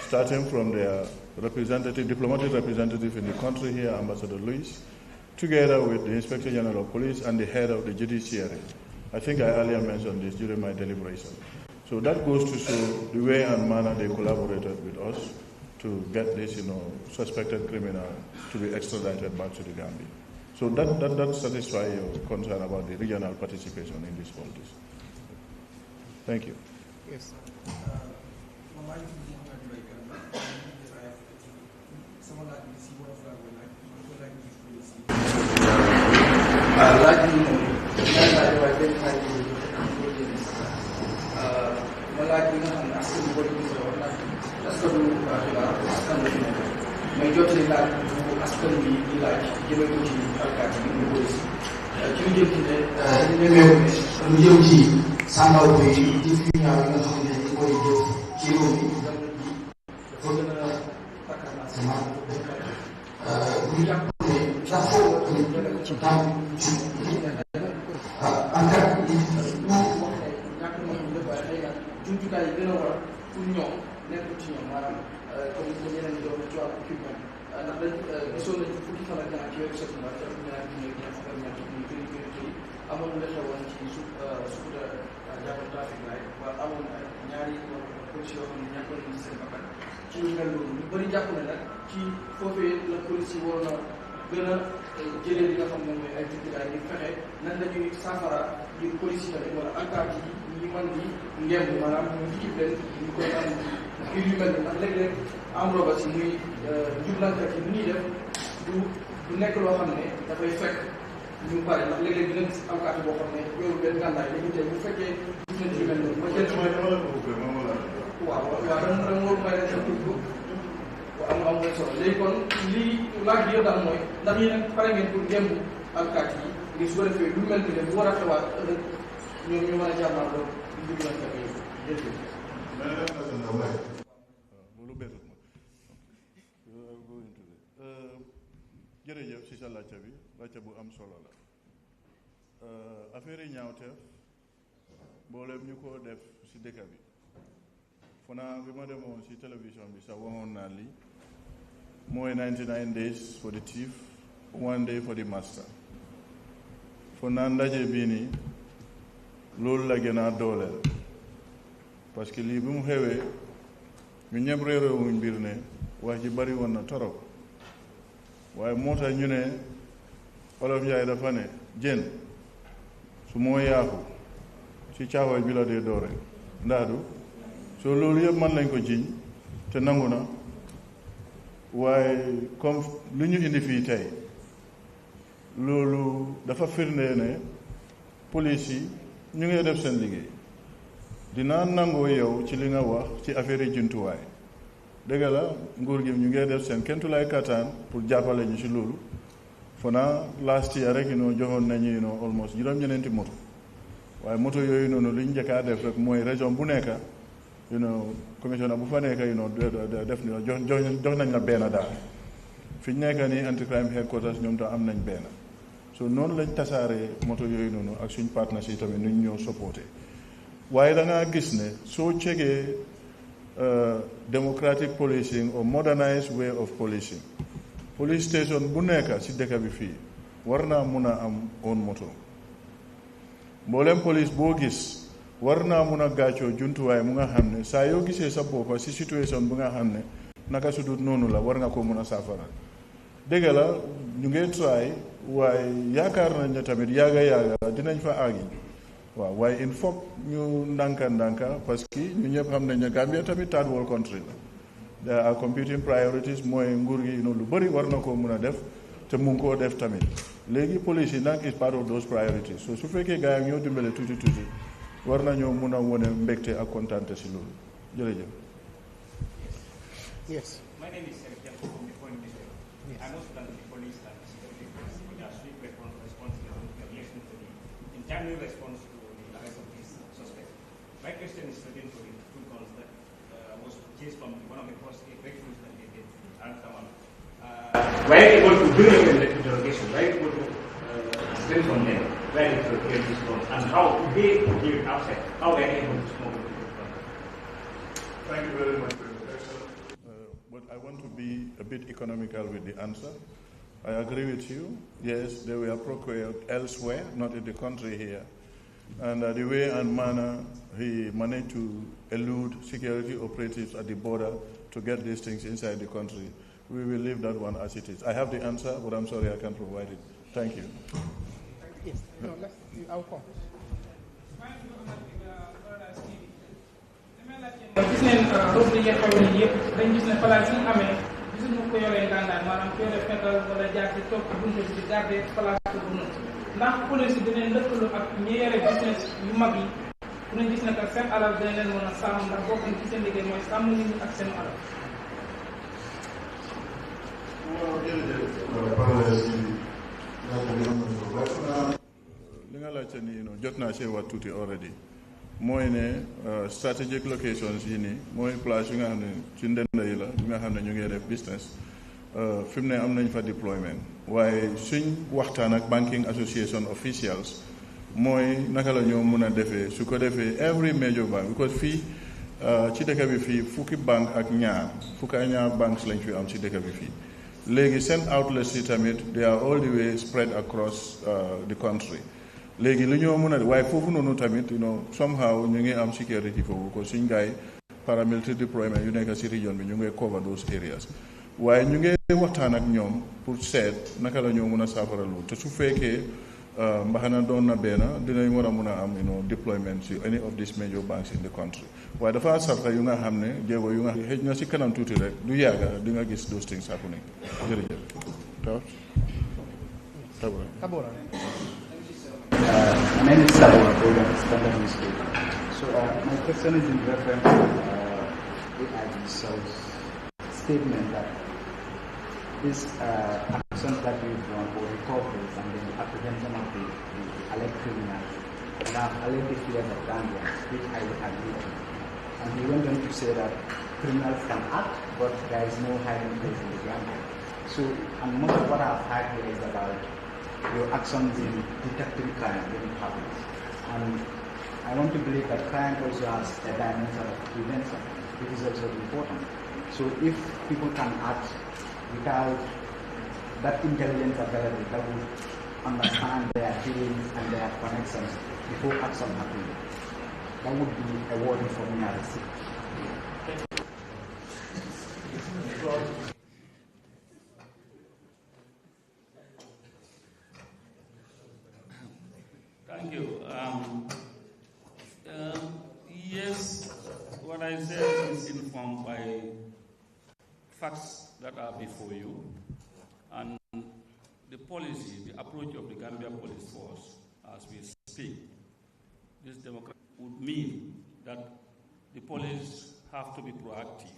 starting from their diplomatic representative in the country here, Ambassador Luis, together with the Inspector General of Police and the head of the judiciary. I think I earlier mentioned this during my deliberation. So that goes to show the way and manner they collaborated with us to get this, suspected criminal to be extradited back to the Gambia. So that satisfies your concern about the regional participation in this politics. Thank you. Yes. jërëjëf si sa laajte bi laajte bu am solo la affaire yi ñaawteef mboolem ñu ko def si dëkk bi fona bi ma demoon si télévision bi sax waxoon naa lii mooy 99 days for the thief 1 day for the master fona ndaje bii nii loolu la gën a dooleel parce que lii bi mu xewee ñu ñëpp réeréewuñ mbir ne wax ji bari woon na torop waaye moo tax ñu ne Olof Njaay dafa ne jën su moo yaaku ci caawa bi la dee doore ndaadu soo loolu yëpp man lañ ko jiiñ te nangu na waaye comme lu ñu indi fii tey loolu dafa firnde ne police yi ñu ngi def seen liggéey dinaa nangoo yow ci li nga wax ci affaire yi jumtuwaay dëgg la nguur gi ñu ngi def seen kentulaay kattaan pour jàppale ñu ci loolu fona last year rek joxoon nañu almost juróom-ñeneenti moto waaye moto yooyu noonu li ñu njëkkaa def rek mooy région bu nekk commissioner bu fa nekk def ni jox nañ la benn daal fi ñu nekk nii anti crime headquarters ñoom tam am nañ benn so noonu lañ tasaaree moto yooyu noonu ak suñ partenaires yi tamit nu ñu ñëw supporté waaye da ngaa gis ne soo cegee democratic policing or modernized way of policing police station bu nekk ci dëkk bi fii war naa mun a am own moto mboolem police boo gis war naa mun a gàccoo jumtuwaay mu nga xam ne saa yoo gisee sa boppa ci situation bu nga xam ne naka su dul noonu la war nga ko mun a saafara dëgg la ñu ngi try waaye yaakaar nañ ne tamit yàgga dinañ fa àggi waaw waaye il faut ñu ndànka parce que ñu ñëpp xam nañ ne Gambia tamit third world country la there are competing priorities mooy nguur gi lu bëri war na koo mun a def te mu ngi koo def tamit léegi police yi nag is part of those priorities so su fekkee gars yi ñoo dimbale tuuti war nañoo mun a wone mbégte ak kontaante si loolu jërëjëf. Yes. My name is Yahya Jammeh from the Foreign Ministry. I'm also the police and security force for their swift response in relation to the timely response to the arrest of this suspect. My question is pertaining to the two guns that was purchased from one of the first breakthroughs that they did in Al-Kamal. Were you able to bring them into interrogation? Were you able to explain from them where they procured these guns and how they gave it outside? How were they able to smoke it? Thank you very much for your question. But I want to be a bit economical with the answer. I agree with you. Yes, they were procured elsewhere, not in the country here. And the way and manner he managed to elude security operatives at the border to get these things inside the country, we will leave that one as it is. I have the answer, but I'm sorry I can't provide it. Thank you. Yes. No, I'll come. gis nañ robbery yi xew ni yëpp dañ gis ne place yi amee gisuñu ko yoree ngànnaay maanaam ko yoree fetal wala jaar ci toog buntu bi di garder place bu noonu ndax police yi dinañ lëkkaloo ak ñi yore business yu mag yi dinañ gis ne que seen alal dinañ leen mën a sàmm ndax bokk na ci seen liggéey mooy sàmm nit ñi ak seen alal. li nga laajte nii jot naa see wax tuuti already mooy ne strategic locations yi nii mooy place yi nga xam ne ci ndend yi la yi nga xam ne ñu ngi def business fi mu ne am nañ fa deployment waaye suñ waxtaan ak banking association officials mooy naka la ñoo mun a defee su ko defee every major bank because fii ci dëkk bi fii fukki bank ak ñaar banks lañ fi am ci dëkk bi fii léegi seen outlets yi tamit they are all the way spread across the country léegi li ñoo mën a waaye foofu noonu tamit somehow ñu ngi am security foofu ko suñ gaay paramilitary deployment yu nekk si région bi ñu ngi cover those areas waaye ñu ngi waxtaan ak ñoom pour seet naka la ñoo mën a saafara loolu te su fekkee mbaxana doon na benn dinañ war a mën a am deployment si any of these major banks in the country waaye dafa sarta yu nga xam ne jéego yu nga xëj na si kanam tuuti rek du yàgga di nga gis those things happening jërëjëf Tabora. My name is Tabora, Standard Newspaper. So my question is in reference to AIG's statement that these actions that we've done for recoveries and the apprehension of the alleged criminals have alleged the fears of Gambia, which I would agree to. And he went on to say that criminals can act, but there is no hiding place in the Gambia. So, and most of what I've heard here is about your actions in detecting crime when it happens. And I want to believe that crime also has a dimension of prevention, which is also important. So if people can act without that intelligence available, that would understand their feelings and their connections before action happens, that would be a warning for me as a citizen. Thank you. Yes, what I said is informed by facts that are before you, and the policy, the approach of the Gambia Police Force as we speak. This democracy would mean that the police have to be proactive,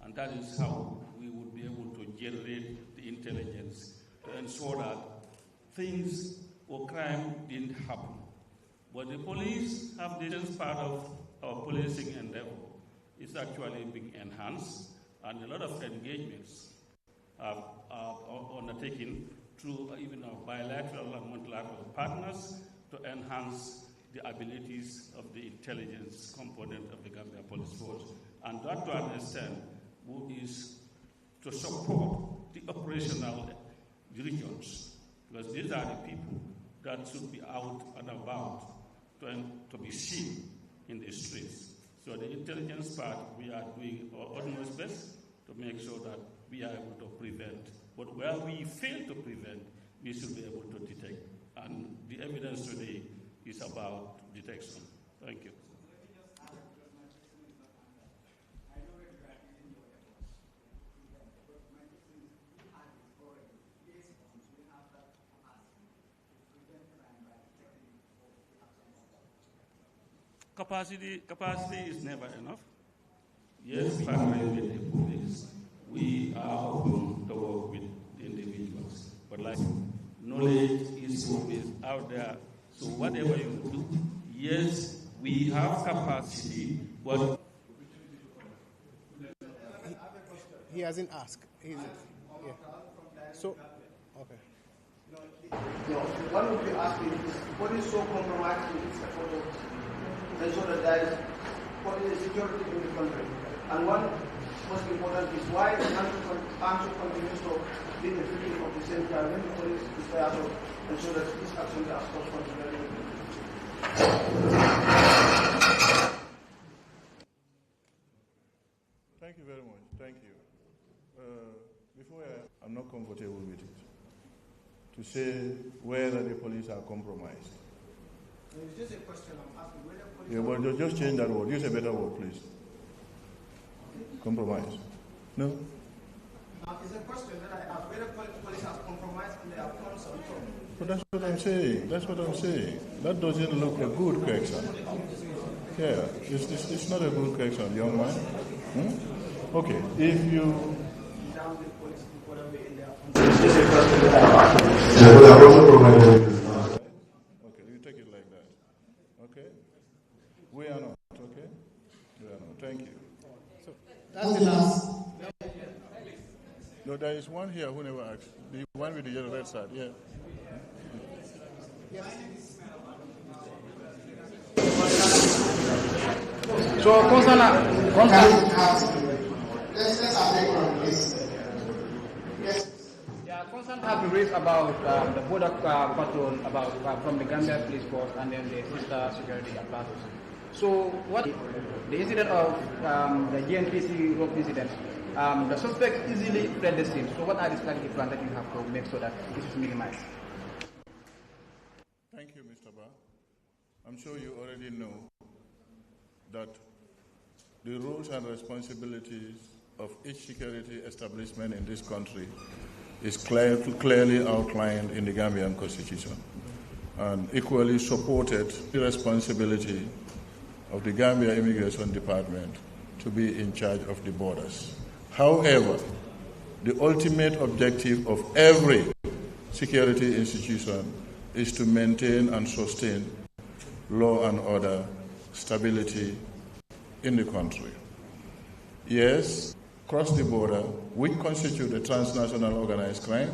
and that is how we would be able to generate the intelligence to ensure that things or crime didn't happen. But the police have this part of our policing endeavor. It's actually being enhanced, and a lot of engagements are undertaken through even our bilateral and multilateral partners to enhance the abilities of the intelligence component of the Gambia Police Force. And that, to understand, is to support the operational regions, because these are the people that should be out and about to be seen in the streets. So the intelligence part, we are doing our utmost best to make sure that we are able to prevent. But where we fail to prevent, we should be able to detect. And the evidence today is about detection. Thank you. Capacity is never enough. Yes, partnering with the police, we are open to work with individuals. But like knowledge is always out there. So whatever you do, yes, we have capacity, but he hasn't asked. Yeah. So, okay. No, what would be asking is what is so compromising is the photo and so that there is security in the country. And one most important is why the country continues to be the victim of the same crime when the police is there to ensure that these actions are stopped from the Thank you very much. Thank you. I'm not comfortable with it. to say whether the police are compromised. It's just a question I'm asking whether police. Yeah, well, just change that word. Use a better word, please. Compromise. No? It's a question that I ask whether police have compromised in their plans or not. But that's what I'm saying. That's what I'm saying. That doesn't look a good question. Yeah, it's not a good question, young man. Okay, if you. Okay, you take it like that. Okay? We are not, okay? We are not. Thank you. That's the last. No, there is one here who never asked. The one with the yellow red side, yeah. So, concern. Let's take from this. Yes. Yeah, concern have been raised about the border patrol from the Gambia police force and then the sister security apparatus. So, what the incident of the GNPC rope incident? The suspect easily fled the scene. So, what are the strategic plans that you have to make sure that this is minimized? Thank you, Mr. Ba. I'm sure you already know that the roles and responsibilities of each security establishment in this country is clearly outlined in the Gambian Constitution and equally supported the responsibility of the Gambia Immigration Department to be in charge of the borders. However, the ultimate objective of every security institution is to maintain and sustain law and order, stability in the country. Yes, cross the border, which constitute a transnational organized crime,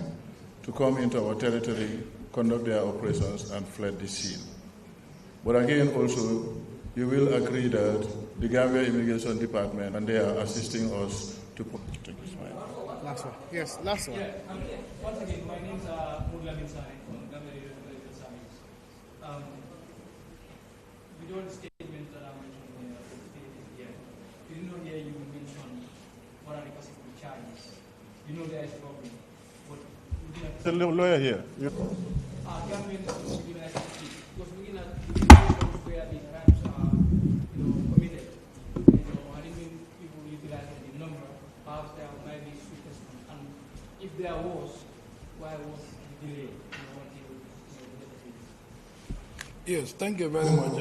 to come into our territory, conduct their operations, and fled the scene. But again, also, you will agree that the Gambia Immigration Department, and they are assisting us to put. Last one. Yes, last one. Yeah, once again, my name is Murla Binsari from Gambia Immigration Service. We don't statement that I mentioned here. We didn't know here you mentioned what are the possible charges. You know there is a problem. But The lawyer here. Gambian civilized because looking at the where the crimes are committed, I think people utilize the number, perhaps there might be swiftness, and if there was, why was the delay? Yes, thank you very much.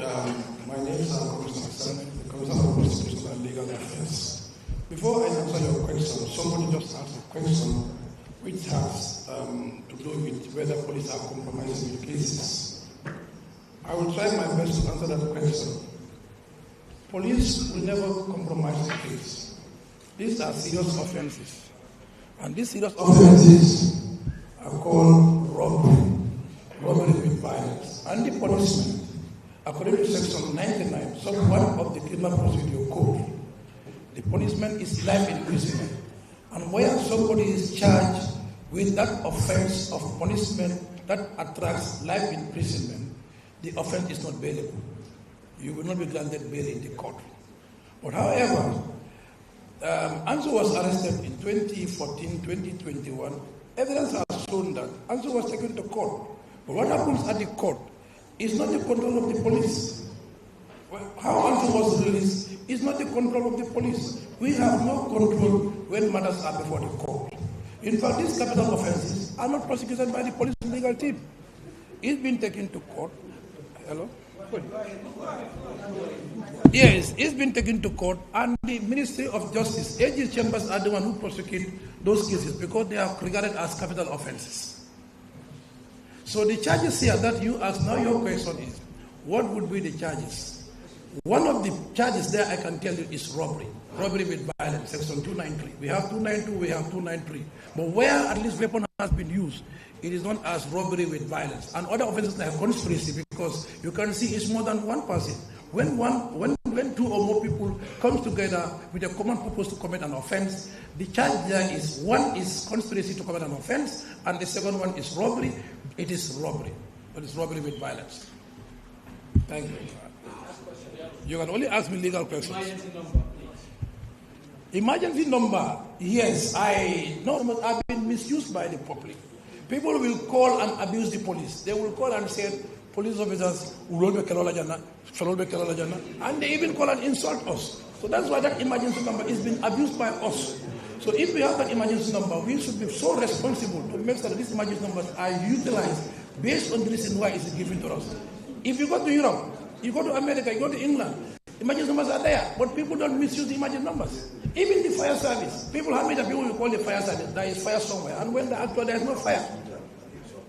My name is Commissioner Sane, the Commissioner of Prosecution and Legal Affairs. Before I answer your question, somebody just asked a question which has to do with whether police are compromising the cases. I will try my best to answer that question. Police will never compromise the case. These are serious offenses. And these serious offenses are called robbery with violence. And the punishment, according to section 99, sub 1 of the Criminal Procedure Code, the punishment is life imprisonment. And where somebody is charged with that offense of punishment that attracts life imprisonment, the offense is not bailable. You will not be granted bail in the court. But however, Anso was arrested in 2014, 2021. Evidence has shown that Anso was taken to court. But what happens at the court is not the control of the police. How Anso was released is not the control of the police. We have no control when matters are before the court. In fact, these capital offenses are not prosecuted by the police legal team. He's been taken to court. Hello? Yes, he's been taken to court, and the Ministry of Justice, AG chambers are the one who prosecute those cases because they are regarded as capital offenses. So the charges here that you ask, now your question is, what would be the charges? One of the charges there I can tell you is robbery. Robbery with violence, section 293. We have 292, we have 293. But where at least weapon has been used, it is known as robbery with violence. And other offenses like conspiracy, because you can see it's more than one person. When two or more people come together with a common purpose to commit an offense, the charge there is, one is conspiracy to commit an offense, and the second one is robbery. It is robbery, but it's robbery with violence. Thank you. You can only ask me legal questions. Emergency number, please. Emergency number, yes, I know have been misused by the public. People will call and abuse the police. They will call and say, police officers, and they even call and insult us. So that's why that emergency number is being abused by us. So if we have that emergency number, we should be so responsible to make sure that these emergency numbers are utilized based on the reason why it's given to us. If you go to Europe, you go to America, you go to England, emergency numbers are there, but people don't misuse the emergency numbers. Even the fire service, people have made a people will call the fire service, there is fire somewhere, and when there is no fire.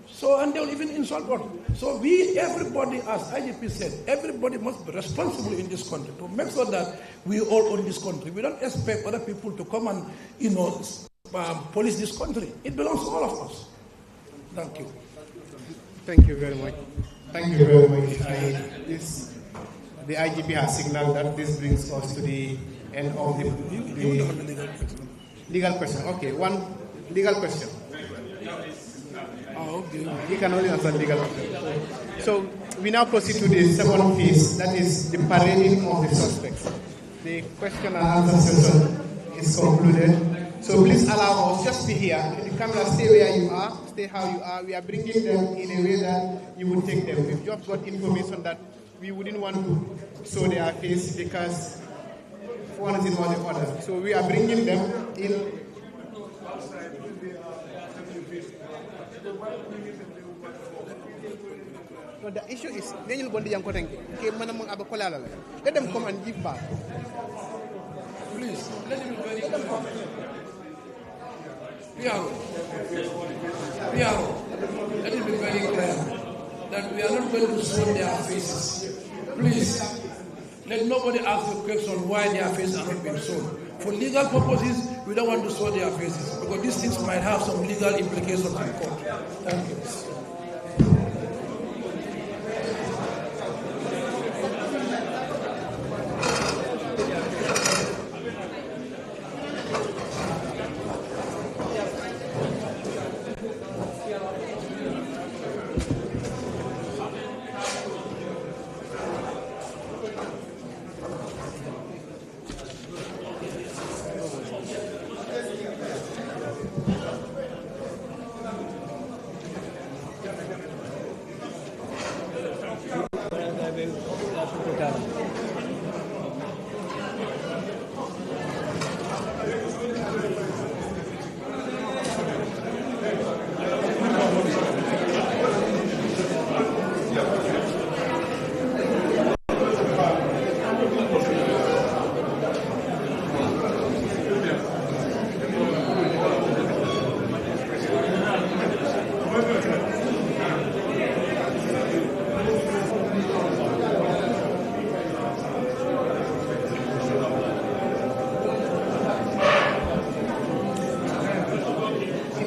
So, and they will even insult us. So everybody, as IGP said, everybody must be responsible in this country to make sure that we all own this country. We don't expect other people to come and, police this country. It belongs to all of us. Thank you. Thank you very much. Thank you very much. The IGP has signaled that this brings us to the end of the legal question. Okay, one legal question. You can only answer legal question. So we now proceed to the second phase, that is the parading of the suspects. The question and answer session is concluded. So please allow us, just be here. The camera, stay where you are, stay how you are. We are bringing them in a way that you would take them. We've just got information that we wouldn't want to show their face because one is in one or the other. So we are bringing them in. No, the issue is, let them come and give back. Please, let them be very clear. Piaro, let it be very clear that we are not going to show their faces. Please, let nobody ask the question why their faces are not being shown. For legal purposes, we don't want to show their faces because these things might have some legal implications in court. Thank you.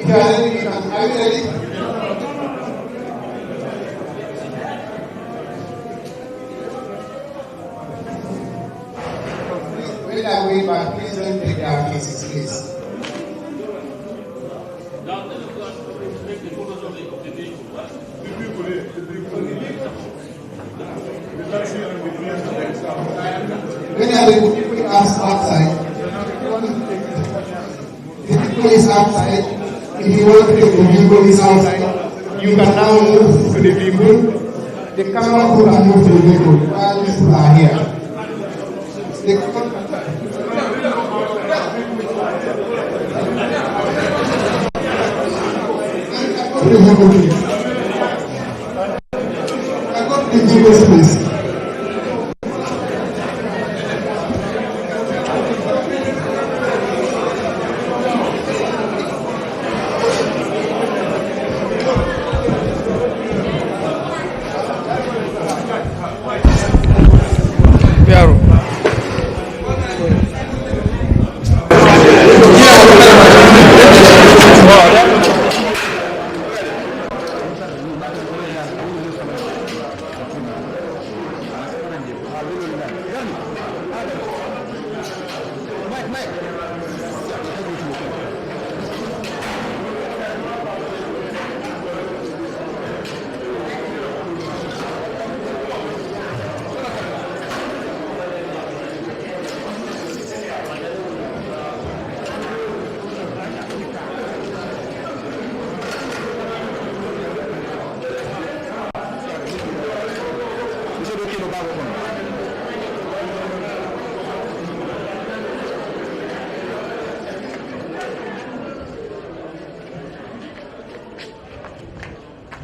Are you ready? When I way back, please don't take their faces, please. When I will put us outside, the people is outside. If you want to take the vehicle is outside, you can now move to the vehicle. The camera crew can move to the vehicle while these people are here. The vehicle, please.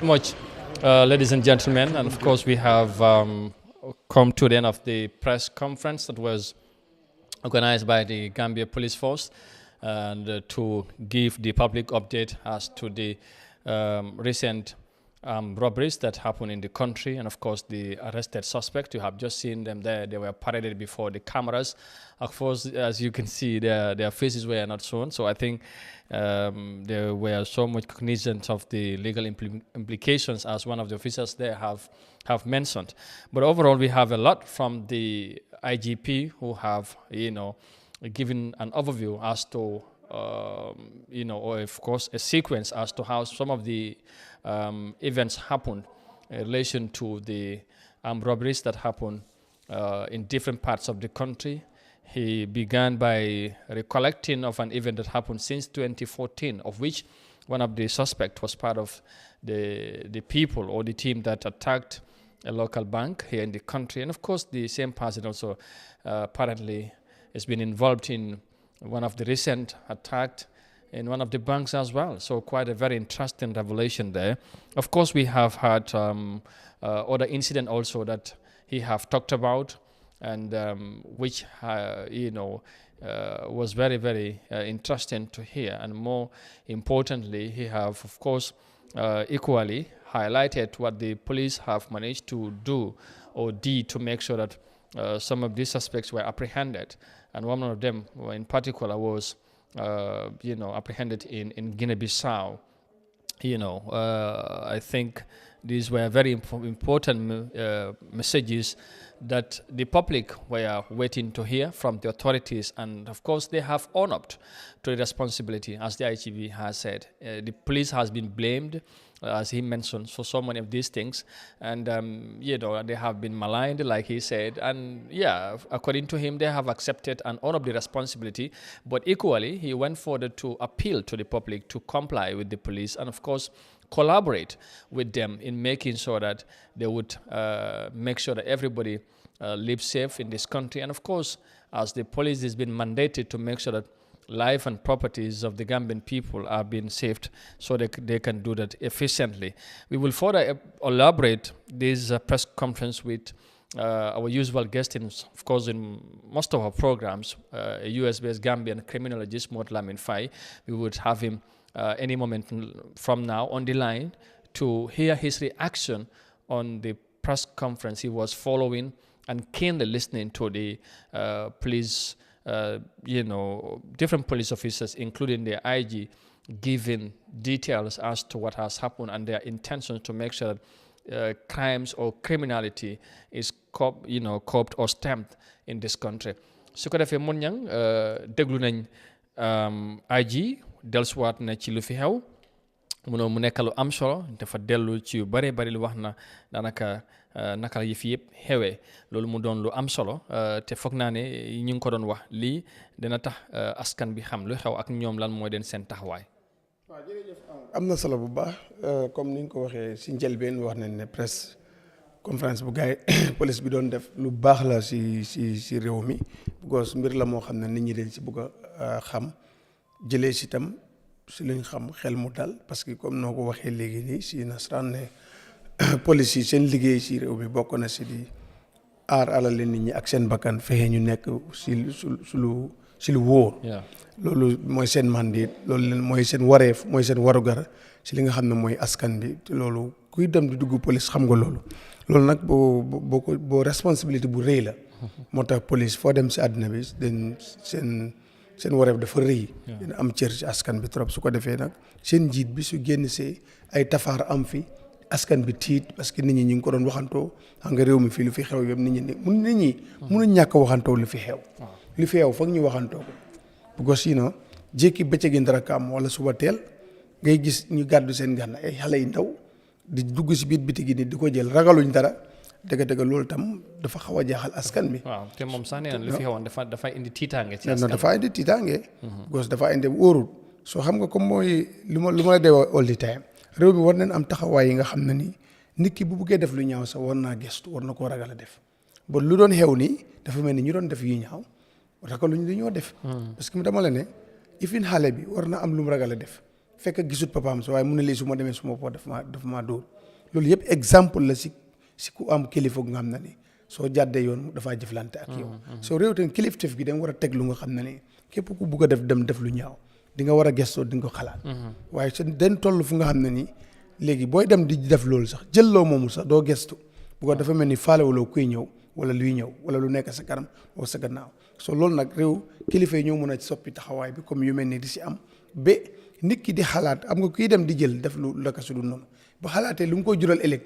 much, ladies and gentlemen, and of course we have come to the end of the press conference that was organized by the Gambia Police Force and to give the public update as to the recent robberies that happened in the country, and of course the arrested suspect. You have just seen them there. They were paraded before the cameras. Of course, as you can see, their faces were not shown. So I think there were so much cognizance of the legal implications, as one of the officers there have mentioned. But overall, we have a lot from the IGP who have, given an overview as to, or of course a sequence as to how some of the events happened in relation to the robberies that happened in different parts of the country. He began by recollecting of an event that happened since 2014, of which one of the suspects was part of the people or the team that attacked a local bank here in the country. And of course, the same person also apparently has been involved in one of the recent attacks in one of the banks as well. So quite a very interesting revelation there. Of course, we have had other incident also that he have talked about, and which was very, very interesting to hear. And more importantly, he have, of course, equally highlighted what the police have managed to do or did to make sure that some of these suspects were apprehended. And one of them in particular was apprehended in Guinea-Bissau. I think these were very important messages that the public were waiting to hear from the authorities, and of course they have owned up to the responsibility, as the IGP has said. The police has been blamed, as he mentioned, for so many of these things, and they have been maligned, like he said, and according to him, they have accepted and owned up the responsibility. But equally, he went further to appeal to the public to comply with the police, and of course collaborate with them in making sure that they would make sure that everybody lives safe in this country. And of course, as the police has been mandated to make sure that life and properties of the Gambian people are being saved, so they can do that efficiently. We will further elaborate this press conference with our usual guest, of course, in most of our programs, a US-based Gambian criminologist, Mort Lamin Faye. We would have him any moment from now on the line to hear his reaction on the press conference he was following and keenly listening to the police, different police officers, including the IG, giving details as to what has happened and their intentions to make sure that crimes or criminality is coped or stamped in this country. su ko defee mun ñang déglu nañ IG dellusiwaat na ci lu fi xew mu nekk lu am solo, dafa dellu ci yu bare bari lu wax na daanaka naka yi fi yëpp xewee loolu mu doon lu am solo te foog naa ne ñu ngi ko doon wax lii dina tax askan bi xam lu xew ak ñoom lan mooy den seen taxawaay. waaw jërëjëf am na solo bu baax comme ni nga ko waxee si njëlbeen wax nañ ne presse conférence bu gaay police bi doon def lu baax la si réew mi because mbir la moo xam ne nit ñi dañ si bëgg a xam jëlee si tam si luñ xam xel mu dal, parce que comme noo ko waxee léegi nii si nasaraan ne police yi seen liggéey si réew mi bokk na si di aar alal nit ñi ak seen bakkan, fexe ñu nekk si lu wóor. loolu mooy seen mandate, loolu mooy seen wareef, mooy seen warugar si li nga xam ne mooy askan bi. te loolu kuy dem di dugg police xam nga loolu nag boo responsabilité bu rëy la. moo tax police foo dem si àddina bi dañ seen wareef dafa rëy. dina am cër ci askan bi trop. su ko defee nag seen njiit bi su génn see ay tafaar am fi askan bi tiit, parce que nit ñi ñu ngi ko doon waxantoo. xam nga réew mi fii lu fi xew yëpp nit ñi mënuñ ñàkk waxantoo lu fi xew. lu fi xew foog ñu waxantoo ko. because sinon jékki bëccëgi dara kaam wala suba teel ngay gis ñu gàddu seen gànna ay xale yu ndaw di dugg si biir bitigi ni di ko jël, ragaluñ dara. dëgg loolu tam dafa xaw a jaaxal askan bi. waaw te moom sax nee na lu fi xewoon dafa indi tiitaange ci askan bi. dafa indi tiitaange. because dafa indi wóorul. soo xam nga comme mooy lu ma la dee all the time réew mi war nañ am taxawaay yi nga xam ne ni nit ki bu buggee def lu ñaaw sax war naa gestu, war na koo ragal a def. ba lu doon xew nii dafa mel ni ñu doon def yu ñaaw ragaluñ lu ñoo def. parce que dama la ne ifin xale bi war na am lu mu ragal a def. fekk gisut papaam sa waaye mu ne lii su ma demee su ma papa dafa maa dóor loolu yëpp exemple la si ku am kilifa gu nga xam ne ni soo jàddee yoon dafaa jëflante ak yow. soo réew tamit kilifteef gi da nga war a teg lu nga xam ne ni képp ku bugg a def lu ñaaw di nga war a gëstoo di nga ko xalaat. waaye su den toll fu nga xam ne ni léegi booy dem di def loolu sax jël loo moomu sax doo gëstu bu ko dafa mel ni faalewuloo kuy ñëw wala luy ñëw wala lu nekk sa kanam wala sa gannaaw soo loolu nag réew kilifa yi ñoo mën a soppi taxawaay bi comme yu mel ni di si am ba nit ki di xalaat am nga kuy dem di jël def lu laka su du noonu ba xalaatee lu mu koy jural ëllëg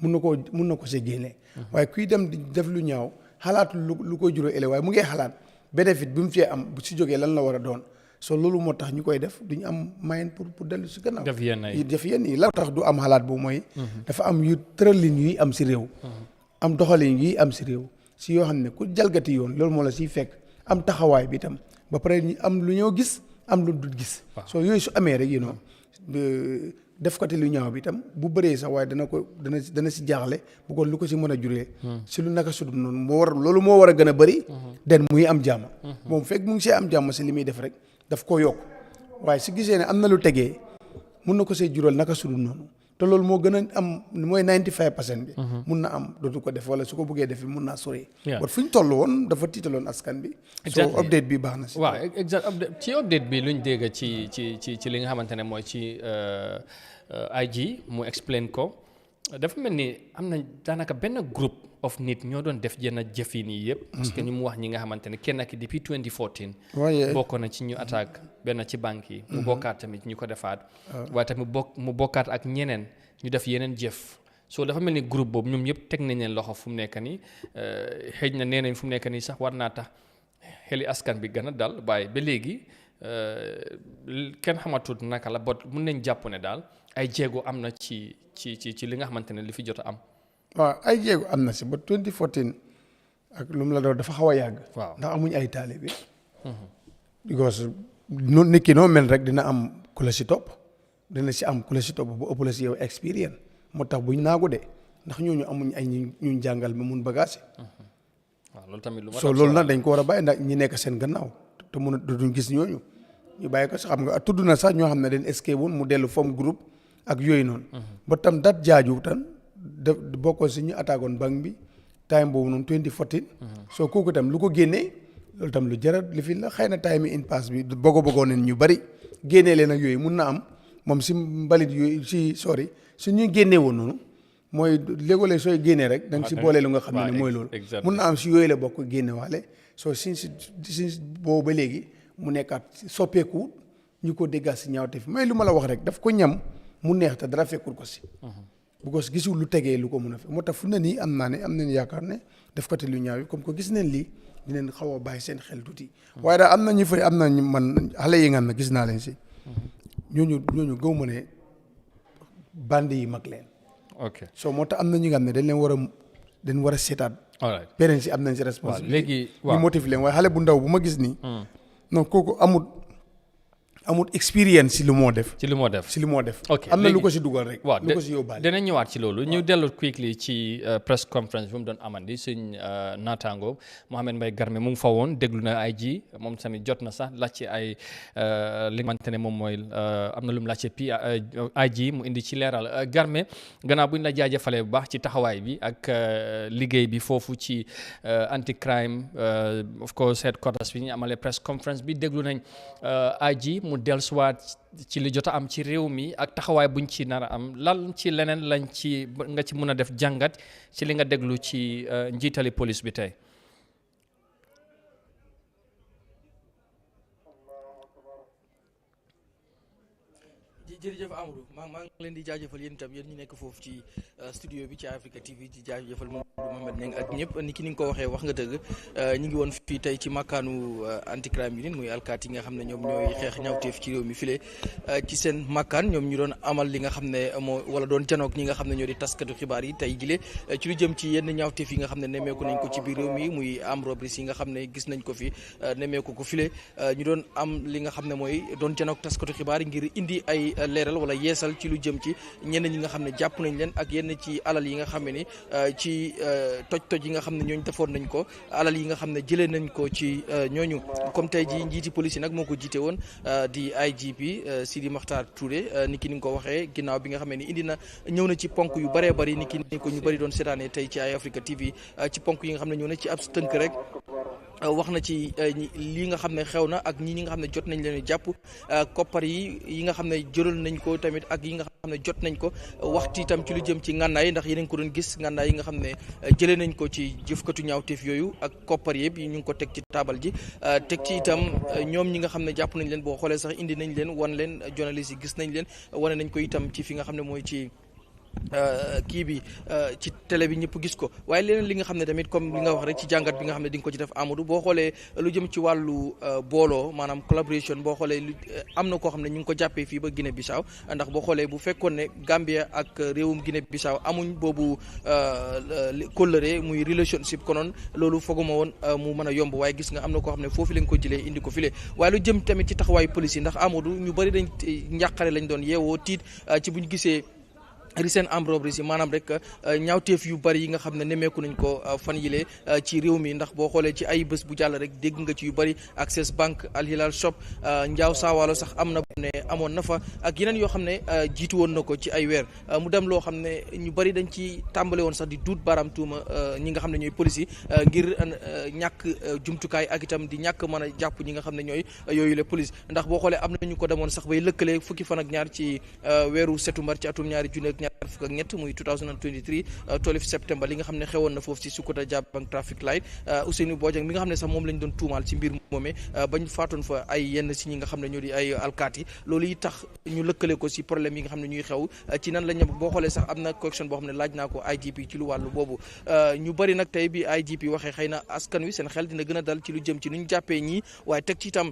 mun na ko see génnee waaye kuy dem di def lu ñaaw xalaat lu koy jural ëllëg waaye mu ngi xalaat bénéfice bi mu fee am bu si jógee lan la war a doon so loolu moo tax ñu koy def duñu am moyen pour dellu si gannaaw def yenn yi la tax du am xalaat boobu mooy dafa am yu tëralin yuy am si réew am doxalin yuy am si réew si yoo xam ne ku jalgati yoon loolu moo la siy fekk am taxawaay bi itam ba pare ñu am lu ñoo gis am lu dul gis so yooyu su amee rek def kati lu ñaaw bi itam bu bëree sax waaye dana si jaaxle bu ko lu ko si mën a juree si lu naka sudum noonu loolu moo war a gën a bëri den muy am jàmm moom fekk mu ngi see am jàmm si li muy def rek daf koo yokk waaye su gisee ne am na lu tegee mun na ko see jural naka sudum noonu te loolu moo gën a am mooy 95% bi mun na am dootu ko def wala su ko bëggee def mun naa sori wat fu ñu toll woon dafa tiitaloon askan bi so update bi baax na si waaw exact ci update bi luñ dégg ci li nga xamante ne mooy ci IG mu explain ko dafa mel ni am na daanaka benn groupe of nit ñoo doon def jenn jëfin yi yëpp parce que ñu mu wax ñi nga xamante ne kenn ki depuis 2014 bokk na ci ñu attaque benn ci banque yi mu bokkaat tamit ñu ko defaat waaye tamit mu bokkaat ak ñeneen ñu def yeneen jëf so dafa mel ni groupe boobu ñoom yëpp teg nañ leen loxo fu mu nekk nii xëy na nee nañ fu mu nekk nii sax war naa tax xeli askan bi gën a dal waaye ba léegi kenn xamatut naka la bot mun nañ jàpp ne daal ay jéego am na ci li nga xamante ne li fi jot a am waaw ay jéego am na si ba 2014 ak lu mu la doon dafa xaw a yàgg waaw ndax amuñ ay taalibe because nit ki noo mel rek dina am ku la si topp dina si am ku la si topp bu ëpp la si yow expérience moo tax buñ naagu de ndax ñooñu amuñ ay ñu jàngal ma mun bagage waaw loolu tamit lu so loolu nag dañ ko war a bàyyi ndax ñi nekk seen gannaaw te mun a duñ gis ñooñu ñu bàyyi ko si xam nga tudd na sax ñoo xam ne dañ escape woon mu dellu form groupe ak yooyu noonu ba tam dat jaaju tan de bokkoon si ñu attaquoon banque bi time boobu noonu 2014 soo kooku tam lu ko génnee loolu tam lu jarat li fi la xëy na time in pass bi bëggoon nañ ñu bari génnee leen ak yooyu mun na am moom si mbalit yooyu su ñuy génnee woon noonu mooy léeg-léeg sooy génnee rek da nga si boole lu nga xam ne mooy loolu mun na am si yooyu la bokk génne waale soo si boobu ba léegi mu nekkaat soppeeku ñu ko déggal si ñaawte fi may lu ma la wax rek daf ko ñam mu neex te dara fekkul ko si because gisul lu tegee lu ko mun a fe moo tax fu ne nii am nañ yaakaar ne def ko te lu ñaaw yi comme que gis nañ lii dinañ xaw a bàyyi seen xel tuuti waaye daal am na ñu fay am na ñu man xale yi nga xam ne gis naa leen si ñooñu gëw ma ne bandi yi mag leen ok so moo tax am na ñu nga xam ne dañ war a seetaat parents yi am nañ si responsabilité léegi ñu motive leen waaye xale bu ndaw bu ma gis nii non kooku amul expérience si lu moo def. ok am na lu ko si dugal rek. waaw lu ko si yóbbaale. dinañ ñëwaat ci loolu ñu dellu quickly ci press conference bi mu doon amandi suñ naataango Mohamed Mbaye Garme mu ngi fa woon déglu na IG moom tamit jot na sax laajte ay li nga xamante ne moom mooy am na lu mu laajte IG mu indi ci leeral Garme gannaaw bu ñu la jaajëfalee bu baax ci taxawaay bi ak liggéey bi foofu ci anti crime of course headquarters bi ñu amalee press conference bi déglu nañ IG mu dellusiwaat ci li jot a am ci réew mi ak taxawaay buñ ci nar a am lan ci leneen lañ ci nga ci mën a def jàngat ci li nga déglu ci njiitali police bi tey. jërëjëf Amadou maa ngi leen di jaajëfal yéen itam yéen ñi nekk foofu ci studio bi ci Eyeafrica TV di jaajëfal Mohamed Niang ak ñëpp ni ki ni nga ko waxee wax nga dëgg ñu ngi woon fii tey ci makkaanu anti crime unit muy alkaati yi nga xam ne ñoom ñooy xeex ñaawteef ci réew mi file ci seen makkaan ñoom ñu doon amal li nga xam ne wala doon janoog ñi nga xam ne ñoo di taskatu xibaar yi tey jile ci lu jëm ci yenn ñaawteef yi nga xam ne nemmeeku nañ ko ci biir réew mi muy am robberies yi nga xam ne gis nañ ko fi nemmeeku ko file ñu doon am li nga xam ne mooy doon janoog taskatu xibaar yi ngir indi ay leeral wala yeesal ci lu jëm ci ñenn ñi nga xam ne jàpp nañ leen ak yenn ci alal yi nga xam ne ni ci toj-toj yi nga xam ne ñooñu defoon nañ ko alal yi nga xam ne jëlee nañ ko ci ñooñu comme tey ji njiiti police yi nag moo ko jiite woon di IGP Sidi Makhtar Touré ni ki ni nga ko waxee ginnaaw bi nga xam ne ni ñëw na ci ponk yu bëree bëri ni ko ñu bëri doon seetaanee tey ci Eyeafrica TV ci ponk yi nga xam ne ñëw na ci ab tënk rek wax na ci lii nga xam ne xew na ak ñi nga xam ne jot nañ leen jàpp koppar yi nga xam ne jëral nañ ko tamit ak yi nga xam ne jot nañ ko waxtu itam ci lu jëm ci ngànnaay ndax yeneen ko doon gis ngànnaay yi nga xam ne jëlee nañ ko ci jëfkatu ñaawteef yooyu ak koppar yëpp yi ñu ngi ko teg ci taabal ji teg ci itam ñoom ñi nga xam ne jàpp nañ leen boo xoolee sax indi nañ leen wan leen journaliste yi gis nañ leen wane nañ ko itam ci fi nga xam ne mooy ci kii bi ci télé bi ñëpp gis ko waaye leneen li nga xam ne tamit comme li nga wax rek ci jàngat bi nga xam ne di nga ko ci def Amadou boo xoolee lu jëm ci wàllu booloo maanaam collaboration boo xoolee am na koo xam ne ñu ngi ko jàppee fii ba Guinée Bissau ndax boo xoolee bu fekkoon ne Gambia ak réewum Guinée Bissau amuñ boobu kóllëre muy relationship konoon loolu fooguma woon mu mën a yomb waaye gis nga am na koo xam ne foofu lañ ko jëlee indi ko file waaye lu jëm tamit ci taxawaayu police yi ndax Amadou ñu bëri dañ njàqare lañ doon yeewoo tiit ci buñ gisee recent armed robberies yi maanaam rek ñaawteef yu bari yi nga xam ne nemmeeku nañ ko fan yile ci réew mi ndax boo xoolee ci ay bés bu jàll rek dégg nga ci yu bari Access Bank Al Hilal Shop Njaaw Saawaalo sax am na ne amoon na fa ak yeneen yoo xam ne jiitu woon na ko ci ay weer mu dem loo xam ne ñu bari dañ ci tàmbale woon sax di duut baaraam tuuma ñi nga xam ne ñooy police yi ngir ñàkk jumtukaay ak itam di ñàkk mën a jàpp ñi nga xam ne ñooy yooyu le police ndax boo xoolee am na ñu ko demoon sax bay lëkkale fukki fan ak ñaar ci weeru setumbar ci atum ñaari junne ñaar fukk ak ñett muy 2023 12 septembre li nga xam ne xewoon na foofu ci Sukuta Jabang traffic light Ousseynou Bojang mi nga xam ne sax moom lañ doon tuumaal ci mbir moomee bañ faatoon fa ay yenn si ñi nga xam ne ñoo di ay alkaati loolu yi tax ñu lëkkale ko si problème yi nga xam ne ñuy xew ci nan la ñu boo xoolee sax am na question boo xam ne laaj naa ko IGP ci lu wàllu boobu ñu bëri nag tey bi IGP waxee xëy na askan wi seen xel dina gën a dal ci lu jëm ci nu ñu jàppee ñii waaye teg ci itam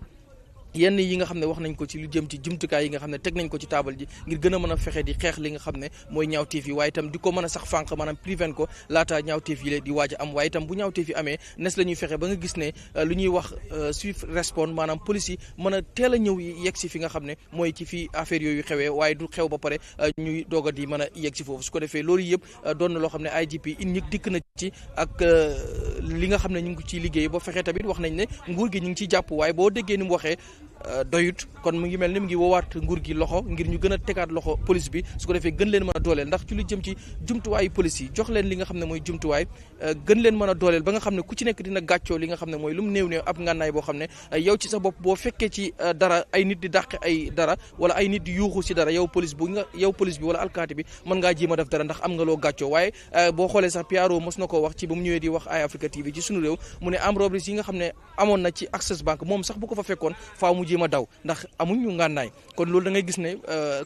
yenn yi nga xam ne wax nañ ko ci lu jëm ci jumtukaay yi nga xam ne teg nañ ko ci taabal ji ngir gën a mën a fexe di xeex li nga xam ne mooy ñaawteef yi waaye itam di ko mën a sax fànq maanaam prevent ko laata ñaawteef yi la di waaj a am waaye itam bu ñaawteef yi amee nes la ñuy fexe ba nga gis ne lu ñuy wax swift response maanaam police yi mën a teel a ñëw yegg si fi nga xam ne mooy ci fi affaire yooyu xewee waaye du xew ba pare ñuy doog di mën a yegg si foofu su ko defee loolu yëpp doon na loo xam ne IGP in ñi dikk na ci ak li nga xam ne ñu ngi ciy liggéey ba fexe tamit wax nañ ne nguur gi ñu ngi ciy jàpp waaye boo déggee ni mu waxee doyut kon mu ngi mel ni mu ngi woowaat nguur gi loxo ngir ñu gën a tegaat loxo police bi su ko defee gën leen mën a dooleel ndax ci lu jëm ci jumtuwaayu police yi jox leen li nga xam ne mooy jumtuwaay gën leen mën a dooleel ba nga xam ne ku ci nekk dina gàccoo li nga xam ne mooy lu mu néew néew ab ngànnaay boo xam ne yow ci sa bopp boo fekkee ci dara ay nit di dàqe ay dara wala ay nit di yuuxu si dara yow police bi wala alkaati bi mën ngaa jéem a def dara ndax am nga loo gàccoo waaye boo xoolee sax Piaro mos na koo wax ci ba mu ñëwee di wax Eyeafrica TV ci sunu réew mu ne am robberies yi nga xam ne amoon na ci Access Bank moom sax bu ko fa fekkoon faaw mu jéem a daw ndax amuñ ñu ngànnaay kon loolu da ngay gis ne